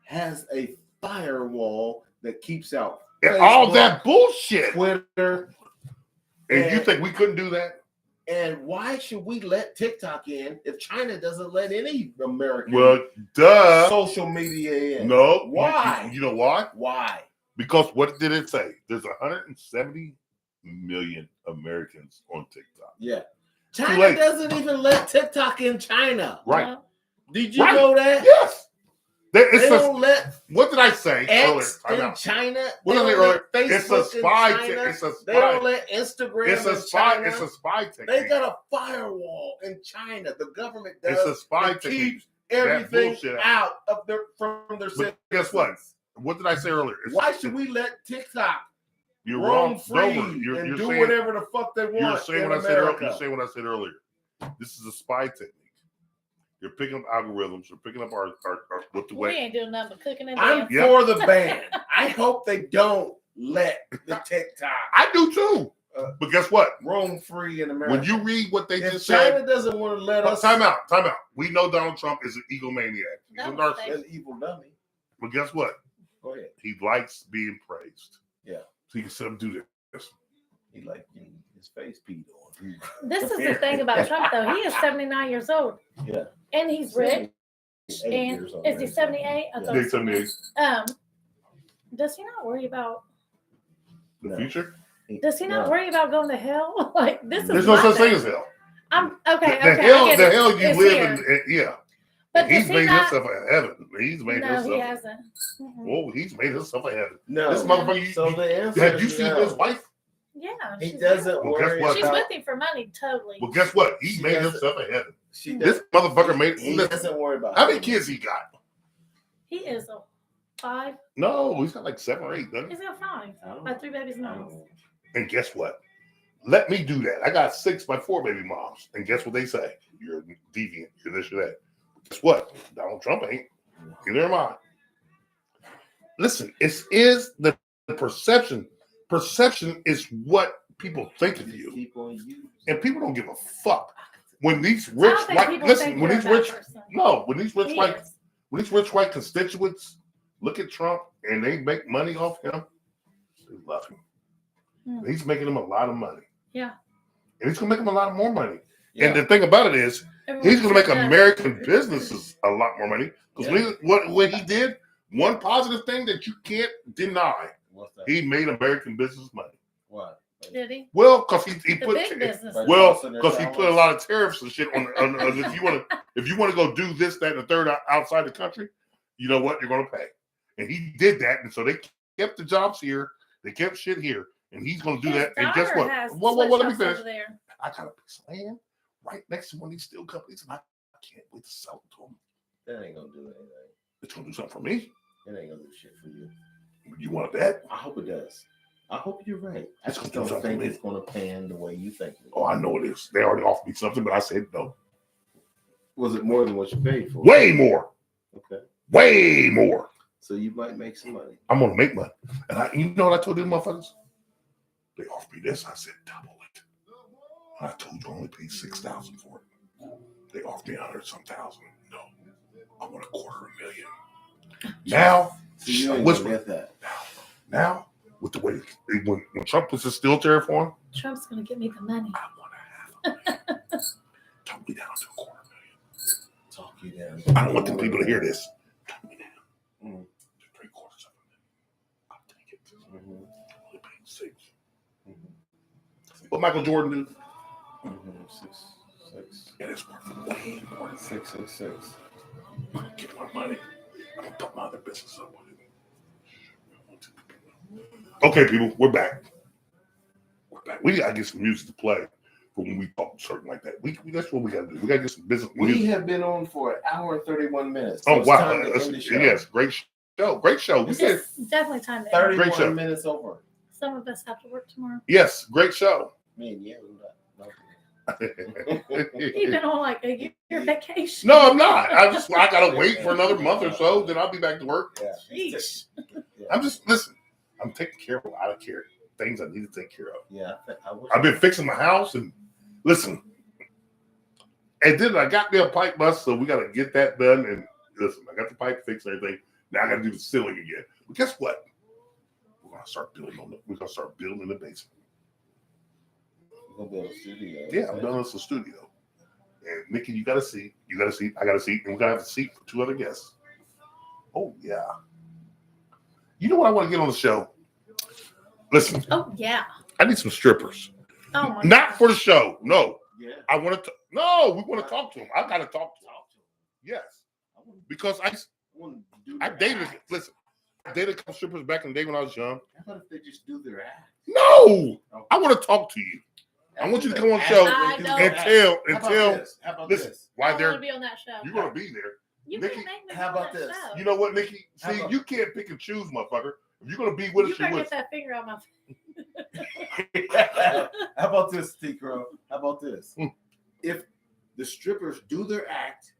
has a firewall that keeps out now. And all Facebook, that bullshit. Twitter. And you think we couldn't do that? And why should we let TikTok in if China doesn't let any American Well, duh. social media in? No. Why? You know why? Why? Because what did it say? There's 170 million Americans on TikTok. Yeah. Too China late. doesn't even let TikTok in China. Right. No. Did you Right. know that? Yes. They It's don't let what did I say X earlier? in China. What They did I say don't let earlier? It's a Facebook in spy. China. It's a They don't spy. let Instagram It's a in spy. China. It's a spy technique. They got a firewall in China. The government does. It's a spy that technique. keeps everything bullshit out of from their But citizens. guess what? What did I say earlier? Why should we let TikTok You're roam wrong. free Dover. and You're do saying, whatever the fuck they want You're saying in what I said earlier. America? You're saying what I said earlier. This is a spy technique. You're picking up algorithms. You're picking up our what the We way. ain't doing nothing but cooking and I'm dancing. Yep. for the ban. I hope they don't let the TikTok I do too. But guess what? roam free in America. When you read what they if just China said, doesn't want to let us, time out. We know Donald Trump is an egomaniac. He's a That was narcissist. an evil dummy. But guess what? Go ahead. He likes being praised. Yeah. So he can sit up and do this. He like his face peed on. This is the thing about Trump, though. He is 79 years old. Yeah. And he's rich. And years old, is he right? 78? I thought He's 78. does he not worry about? The No. future? Does he not No. worry about going to hell? Like this is. There's no my such thing thing. as hell. I'm okay. The Okay. hell, I get the it. hell you It's live here. in, yeah. But He's does he made not? himself a heaven. He's made No, himself. he hasn't. Mm-mm. Whoa, he's made himself a heaven. No. This motherfucker, So the answer have you is seen no. his wife? Yeah. He she's doesn't Well, guess worry what? She's about. with him for money, totally. Well, guess what? He She made doesn't- himself a heaven. She This does, motherfucker made. he Listen, doesn't worry about. how many kids he got? He is a 5. No, he's got like 7 or 8, doesn't he? He's got 5. I don't By 3 babies I moms. don't- And guess what? Let me do that. I got 6 by 4 baby moms. And guess what they say? You're a deviant. You're this or that. Guess what? Donald Trump ain't. Neither am I. Listen, it is the perception. Perception is what people think of you. Keep on you. And people don't give a fuck. When these I rich don't think white people listen, think when you're these a bad rich person. no, when these rich He white is. when these rich white constituents look at Trump and they make money off him, they love him. Hmm. He's making them a lot of money. Yeah. And he's gonna make them a lot more money. Yeah. And the thing about it is, Everyone he's gonna make says that. American businesses a lot more money. Because Yeah. what he did, one positive thing that you can't deny, What's that? he made American business money. What? Did he? Well, because he The put big business. But- well, Tossing their because he put a dollars. lot of tariffs and shit on if you want to go do this, that, and the third outside the country, you know what? You're going to pay. And he did that, and so they kept the jobs here, they kept shit here, and he's going to do His that. And guess daughter what? has Well, let me sweatshops finish. over there. I got a piece of land right next to one of these steel companies, and I can't wait to sell it to them. That ain't gonna do anything. It's going to do something for me. It ain't gonna do shit for you. You want that? I hope it does. I hope you're right. I It's just gonna do don't think something. it's gonna pan the way you think. it Oh, I know it is. They already offered me something, but I said no. Was it more than what you paid for? Way more. Okay. Way more. So you might make some money. I'm gonna make money. And you know what I told these motherfuckers? They offered me this. I said double it. And I told you I only paid $6,000 for it. They offered me 100-some thousand. No, I want $250,000. Now, So you ain't whisper. gonna get that. Now, with the way when Trump puts his steel tariff on, Trump's gonna give me the money. I want to have it. Talk me down to $250,000. Talk you down. I don't want them people to hear this. Talk me down to $750,000. I'll take it. I'm only paying $6. What Michael Jordan do? 6. It is worth way more than 666. I'm gonna get my money. I'm gonna put my other business up with it. Okay, people, we're back. We gotta get some music to play for when we talk something like that. That's what we gotta do. We gotta get some business music. We have been on for 1 hour and 31 minutes. Oh it's wow! time to end the show. Yes, great show. Great show. We get It's definitely time to end. 31 minutes over. Some of us have to work tomorrow. Yes, great show. Me and you. You've been on like a year vacation. No, I'm not. I gotta wait for another month or so, then I'll be back to work. Yeah. Sheesh. Listen. I'm taking care of a lot of things I need to take care of. Yeah. I've been fixing my house and listen. And then I got me a pipe bust, so we gotta get that done. And listen, I got the pipe fixed and everything. Now I gotta do the ceiling again. But guess what? We're gonna start building in the basement. We're gonna build a studio. Yeah, I'm building us a studio. And Nikki, you got a seat. I got a seat, and we're gonna have a seat for 2 other guests. Oh yeah. You know what I want to get on the show? Listen. Oh yeah. I need some strippers. Oh my Not God. for the show. No. Yeah. I want to. No, we want to talk to them. I gotta talk to them. Yes. Because I dated. Listen, I dated a couple strippers back in the day when I was young. How about if they just do their act? No, I want to talk to you. I want you to come on the show and tell. How about Listen, this? why I want to they're be on that show. you're gonna be there. You Nikki, can make me how on about that this? show. You know what, Nikki? How See, about- you can't pick and choose, motherfucker. If you're gonna be with You us, you're better with get us. that finger out my How about this, T. Crowe? How about this? If the strippers do their act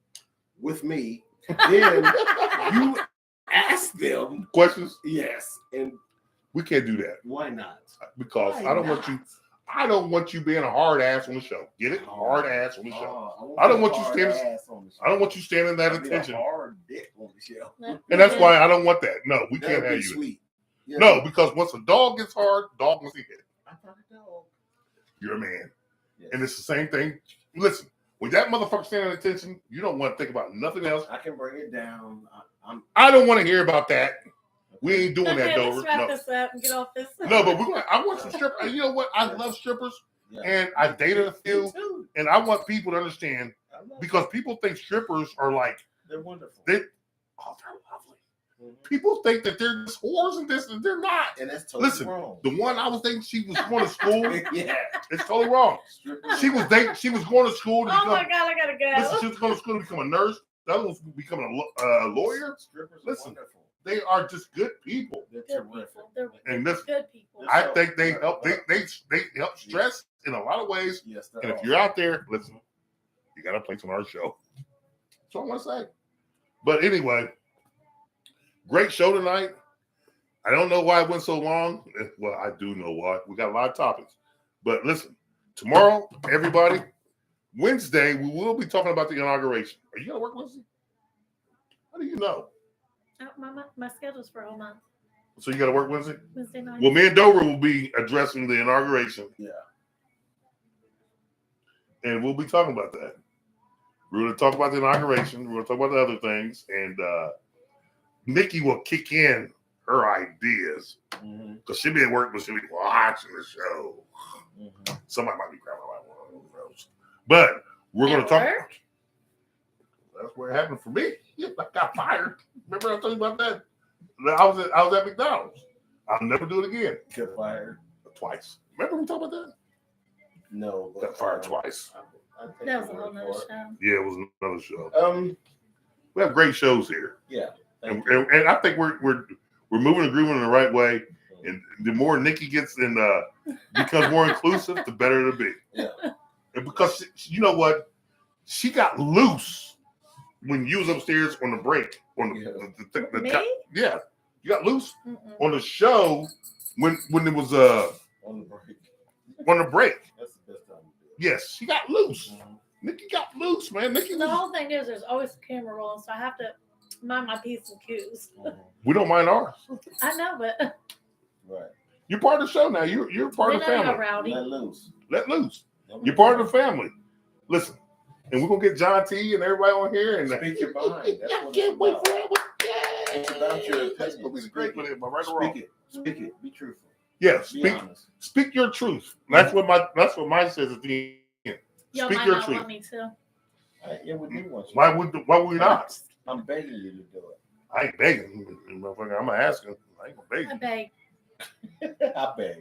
with me, then you ask them Questions? Yes, and We can't do that why not? because Why I don't want not? you. I don't want you being a hard ass on the show. Get it? Hard ass on the show. Oh, I don't want you hard standing- ass on the show. I don't want you standing that I need a attention, hard dick on the show. and that's why I don't want that. No, we can't That'd have be you. sweet. You No, know? because once a dog gets hard, dog wants to hit. I thought a dog. You're a man, Yes. and it's the same thing. Listen, when that motherfucker standing at attention, you don't want to think about nothing else. I can bring it down. I don't want to hear about that. We ain't doing that, Okay, Dover. let's wrap No. this up and get off this. No, but I want some strippers. And you know what? I love strippers, Yeah. and I dated a Me few, too. and I want people to understand I love because people think strippers are like they're wonderful. they're lovely. Mhm. People think that they're just whores and this, and they're not. And that's totally Listen, wrong. the one I was thinking she was going to school, Yeah. it's totally wrong. Strippers. She was going to school to Oh become. my God, I gotta Listen, go. she was going to school to become a nurse. The other one's becoming a lawyer. Strippers are Listen. wonderful. They are just good people, They're Good terrific. people. They're and this good people. I think they help. They help stress in a lot of ways. Yes, And if you're out there, listen, you got to play some our show. That's all I want to say. But anyway, great show tonight. I don't know why it went so long. Well, I do know why. We got a lot of topics. But listen, tomorrow, everybody, Wednesday, we will be talking about the inauguration. Are you going to work Wednesday? How do you know? My schedule's for a whole month. So you got to work Wednesday? Wednesday night. Well, me and Dover will be addressing the inauguration. Yeah. And we'll be talking about that. We're going to talk about the inauguration. We're going to talk about the other things. And Nikki will kick in her ideas. Because she'll be at work, but she'll be watching the show. Somebody might be grabbing my one. Who knows? But we're going to talk. Work? That's where it happened for me. I got fired. Remember I told you about that? I was at McDonald's. I'll never do it again. Get fired? Twice. Remember we talked about that? No. Got fired twice. I think That was a I'm whole ready nother for it. show. Yeah, it was another show. We have great shows here. Yeah. And I think we're moving and grooving in the right way. And the more Nikki gets and becomes more inclusive, the better it'll be. Yeah. And because you know what, she got loose when you was upstairs on the break on the Me? yeah, you got loose Mm-mm. on the show when it was On the break. on the break. That's the best time to do it. Yes, she got loose. Nikki got loose, man. Nikki, The whole thing is there's always a camera rolling, so I have to mind my P's and Q's. we don't mind ours. I know, but Right. You're part of the show now. You're part they of the know you're family. rowdy. Let loose. Let loose. You're part of the family. Listen, and we're gonna get John T and everybody on here and Speak your mind. That's I what can't it's wait about. for it. It's about your That's gonna be opinion. great for it. Am I right or wrong? Speak it. Speak it. Be truthful. Yeah, Be speak honest. speak your truth. That's what mine says at the end. Y'all Speak might your not truth. want me to. Yeah, we do want you. Why would we not? I'm begging you to do I ain't begging, motherfucker. I'm gonna ask him. I ain't gonna beg I you. beg. it. I beg.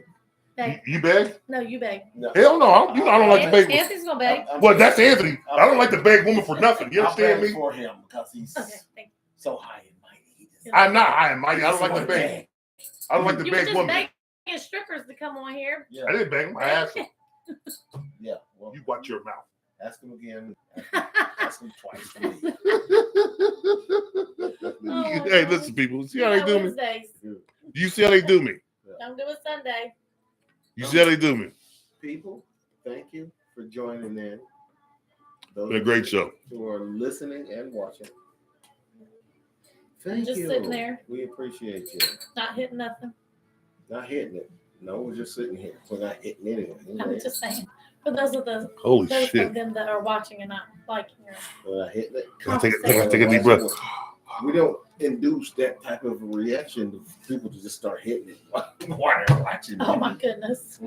Beg. You beg? No, you beg. No. Hell no. I don't like to beg. Anthony's gonna beg. Well, that's Anthony. I don't like to beg women for nothing. You I understand beg me? for him because he's Okay, thank so high and mighty. I'm not high and mighty. I don't like to He beg. I don't like to you. You were beg just women. begging strippers to come on here. Yeah. I didn't beg them. I asked them. Yeah. Well, You watch your mouth. ask him again. Ask him twice. Please. Oh, Hey, listen, people. See how they do me? Wednesdays. You see how they do me? Don't do it Sunday. You see how they do me? People, thank you for joining in. Those Been a great show. who are listening and watching. Thank Just you. sitting there. We appreciate you. Not hitting nothing. Not hitting it. No, we're just sitting here. We're not hitting anything. I'm just saying. For those of Holy those shit. of them that are watching and not liking her. We're not hitting it. Can I take a deep breath? We don't induce that type of reaction to people to just start hitting it while they're watching. Oh my goodness.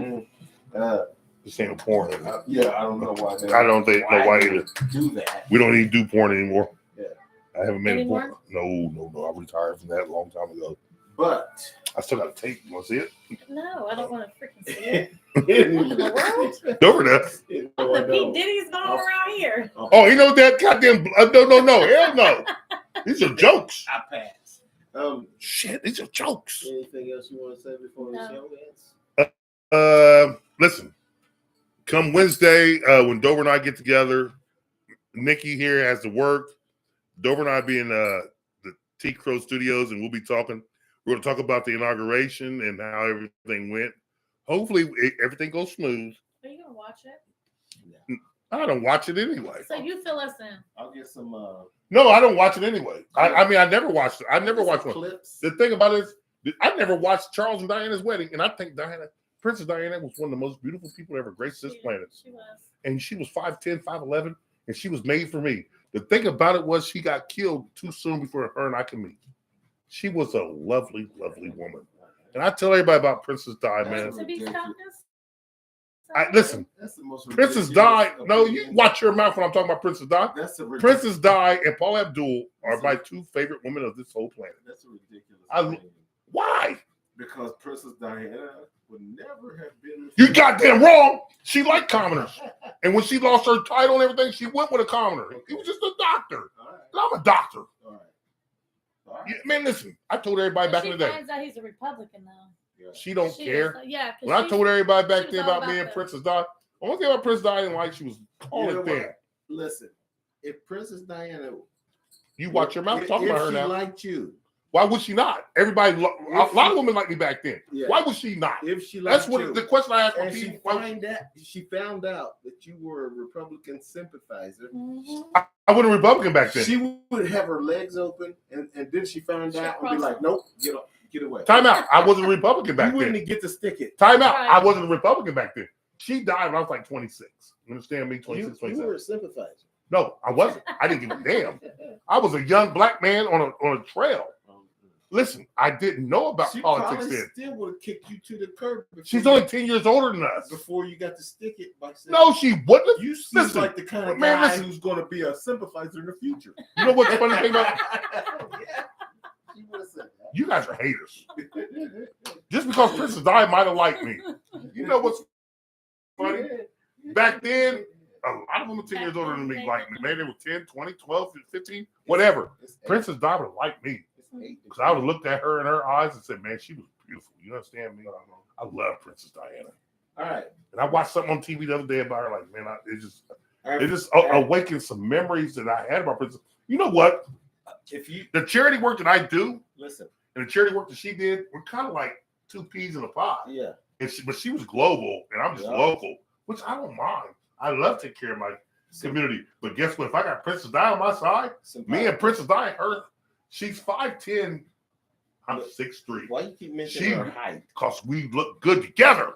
This ain't a porn. Yeah, I don't know why. I don't think no why either. Do that. We don't even do porn anymore. Yeah. I haven't made a porn. Anymore? No. I retired from that a long time ago. But I still got a tape. You want to see it? No, I don't want to freaking see it. What in the world? Over there. The P. Diddy's going around here. Oh, you know that goddamn. No. Hell no. These are jokes. I pass. Shit, these are jokes. Anything else you want to say before the No. show ends? Listen. Come Wednesday, when Dover and I get together, Nikki here has to work. Dover and I be in the T. Crowe Studios, and we'll be talking. We're going to talk about the inauguration and how everything went. Hopefully, everything goes smooth. Are you going to watch it? I don't watch it anyway. So you fill us in. I'll get some No, I don't watch it anyway. I mean, I never watched it. I never watched one. clips. The thing about it is, I never watched Charles and Diana's wedding, and I think Princess Diana was one of the most beautiful people to ever grace this planet. She was. And she was 5'10", 5'11", and she was made for me. The thing about it was she got killed too soon before her and I could meet. She was a lovely, lovely woman. And I tell everybody about Princess Di, man. To be honest. Listen, That's the most Princess ridiculous Di, no, you opinion. watch your mouth when I'm talking about Princess Di. That's a ridiculous. Princess Di and Paul Abdul are my two favorite women of this whole planet. That's a ridiculous. I- opinion. Why? Because Princess Diana would never have been. You goddamn wrong. She liked commoners. And when she lost her title and everything, she went with a commoner. He was just a doctor. All right. And I'm a doctor. All right. All right. Yeah, man, listen, I told everybody back in the She day. finds out he's a Republican though. Yeah. She don't She care. is, yeah. 'cause When I she- told everybody she back was then all about me and that. Princess Di, the only thing about Princess Di I didn't like, she was calling You know it thin. what? Listen, if Princess Diana, You watch your mouth if- talking if about her she now. liked you, Why would she not? Everybody, a lot of women liked me back then. Yeah. Why would she not? if she liked That's what you, the question I asked my and people. Why- she found out that you were a Republican sympathizer, Mhm. I wasn't a Republican back then. she would have her legs open, and then she found She'd out and be cross like, them. "Nope, get away." Time out. I wasn't a Republican back You then. wouldn't get to stick it. Time out. Right. I wasn't a Republican back then. She died when I was like 26. You understand me? 26, You 27. were a sympathizer. No, I wasn't. I didn't give a damn. I was a young black man on a trail. Listen, I didn't know about She politics probably then. still would have kicked you to the curb. before She's you- only 10 years older than us. before you got to stick it by saying, No, she wouldn't have. you seem Listen, like the kind of man, guy listen. who's going to be a sympathizer in the future." You know what's the funny thing about Yeah, she would have said you guys are haters. that. Just because Princess Di might have liked me. You know what's funny? Back then, a lot of women 10 years older than me liked me. Man, they were 10, 20, 12, 15, whatever. It's eight. Princess Di would have liked me. It's eight. Because I would have looked at her in her eyes and said, man, she was beautiful. You understand me? I love Princess Diana. All right. And I watched something on TV the other day about her. Like, man, It just awakened some memories that I had about Princess. You know what? The charity work that I do, listen, and the charity work that she did, we're kind of like two peas in a pod. Yeah. But she was global, and I'm just local, which I don't mind. I love to take care of my community. But guess what? If I got Princess Di on my side, me and Princess Di, she's 5'10", I'm 6'3". Why you keep mentioning her height? Because we look good together.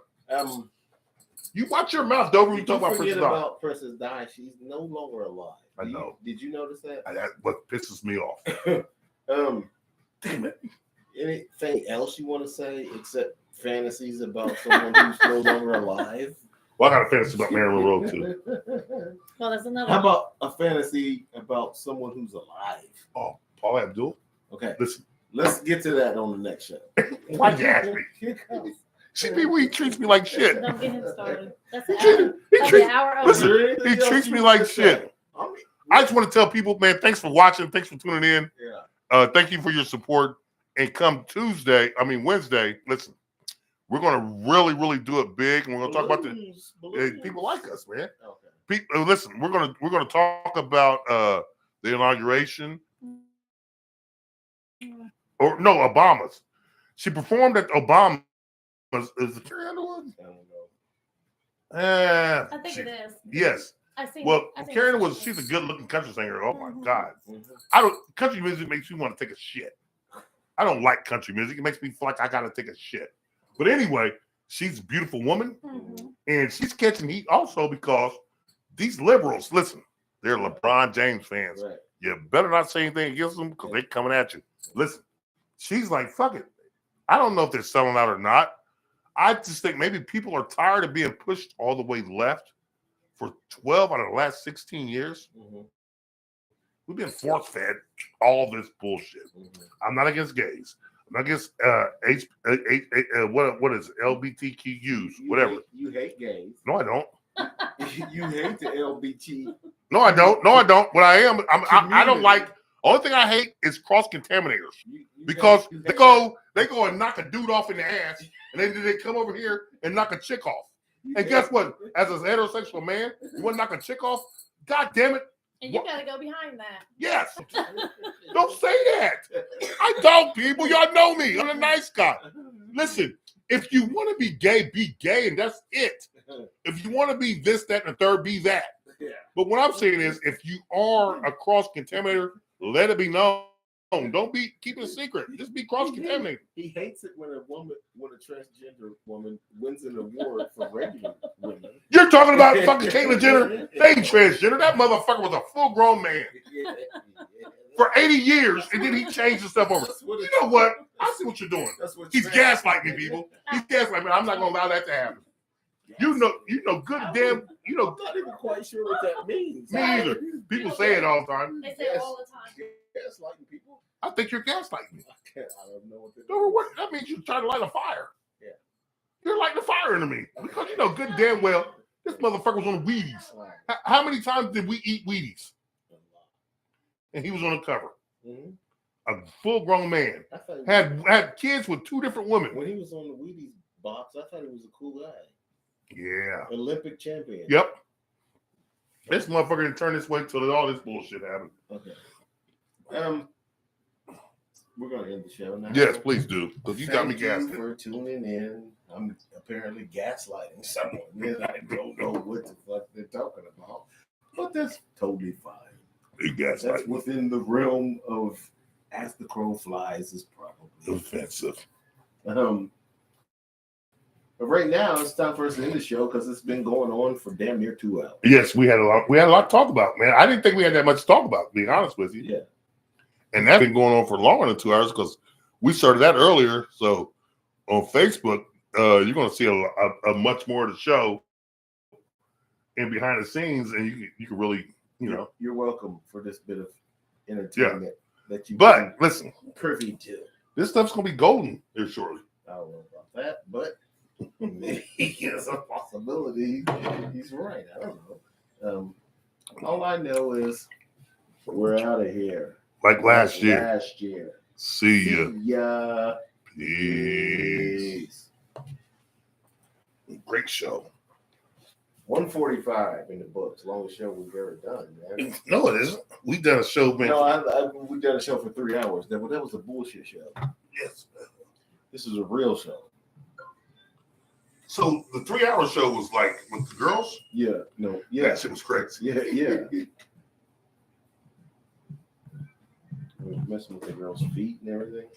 You watch your mouth, Dover, when you talk about Princess Di. About Princess Di, she's no longer alive. I know. Did you notice that? That's what pisses me off. Damn it. Anything else you want to say except fantasies about someone who's no longer alive? Well, I got a fantasy about Marilyn Monroe too. Well, that's another. How about a fantasy about someone who's alive? Oh, Paula Abdul. Okay. Listen. Let's get to that on the next show. Why'd you ask me? He treats me like shit. Don't get him started. That's he treats me like shit. I just want to tell people, man, thanks for watching. Thanks for tuning in. Yeah. Thank you for your support. And come Wednesday, listen, we're going to really, really do it big. And we're going to talk about the people like us, man. Okay. Listen, we're going to talk about the inauguration. Or no, Obama's. She performed at Obama's. Is it Carrie Underwood? I don't know. I think it is. Yes. Carrie Underwood, she's a good-looking country singer. Oh my God. Country music makes me want to take a shit. I don't like country music. It makes me feel like I gotta take a shit. But anyway, she's a beautiful woman, and she's catching heat also because these liberals, listen, they're LeBron James fans. Right. You better not say anything against them because they're coming at you. Listen, she's like, fuck it. I don't know if they're selling out or not. I just think maybe people are tired of being pushed all the way left for 12 out of the last 16 years. We've been force-fed all this bullshit. I'm not against gays. I'm not against what is it? LGBTQs, whatever. You hate gays. No, I don't. You hate the LGBT. No, I don't. No, I don't. What I am, I don't like. Only thing I hate is cross contaminators because they go and knock a dude off in the ass, and then they come over here and knock a chick off. And guess what? As a heterosexual man, you want to knock a chick off? God damn it! And you gotta go behind that. Yes. Don't say that. I don't, people. Y'all know me. I'm a nice guy. Listen, if you want to be gay, and that's it. If you want to be this, that, and the third, be that. Yeah. But what I'm saying is, if you are a cross contaminator, let it be known. Don't keep it a secret. Just be cross contaminated. He hates it when a transgender woman wins an award for regular women. You're talking about fucking Caitlyn Jenner. They ain't transgender. That motherfucker was a full grown man for 80 years, and then he changed himself over. You know what? I see what you're doing. He's gaslighting me, people. He's gaslighting me. I'm not gonna allow that to happen. You know good damn. I'm not even quite sure what that means. Me either. People say it all the time. They say it all the time. Gaslighting people. I think you're gaslighting me. I don't know what that means. You're trying to light a fire. Yeah. You're lighting a fire into me because you know good damn well this motherfucker was on Wheaties. How many times did we eat Wheaties? And he was on the cover. A full-grown man had kids with two different women. When he was on the Wheaties box, I thought he was a cool guy. Yeah. Olympic champion. Yep. This motherfucker didn't turn this way until all this bullshit happened. Okay. We're gonna end the show now. Yes, please do. Because you got me gassed. Thank you for tuning in. I'm apparently gaslighting someone. I don't know what the fuck they're talking about, but that's totally fine. That's within the realm of as the crow flies is probably offensive. But right now it's time for us to end the show because it's been going on for damn near 2 hours. Yes, we had a lot to talk about, man. I didn't think we had that much to talk about, to be honest with you. Yeah. And that's been going on for longer than 2 hours because we started that earlier. So on Facebook, you're going to see a much more of the show and behind the scenes, and you can really, You're welcome for this bit of entertainment that you. But listen, privy to this stuff's going to be golden here shortly. I don't know about that, but maybe it's a possibility. He's right. I don't know. All I know is we're out of here. Like last year. Last year. See ya. Peace. Great show. 145 in the books. Longest show we've ever done, man. No, it isn't. We've done a show, man. No, we done a show for 3 hours. That was a bullshit show. Yes. This is a real show. So the 3-hour show was like with the girls? Yeah. No. Yeah. That shit was crazy. Yeah. Messing with the girls' feet and everything.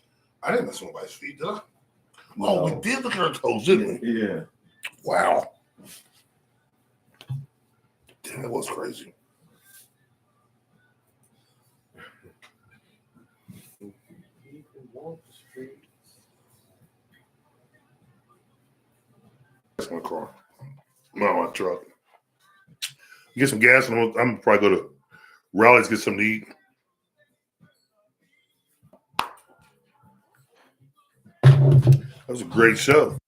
I didn't mess with nobody's feet, did I? No. Oh, we did look at her toes, didn't we? Yeah. Wow. Damn, that was crazy. You can walk the streets. That's my car. Not my truck. Get some gas, and I'm probably go to Rally's, get something to eat. That was a great show.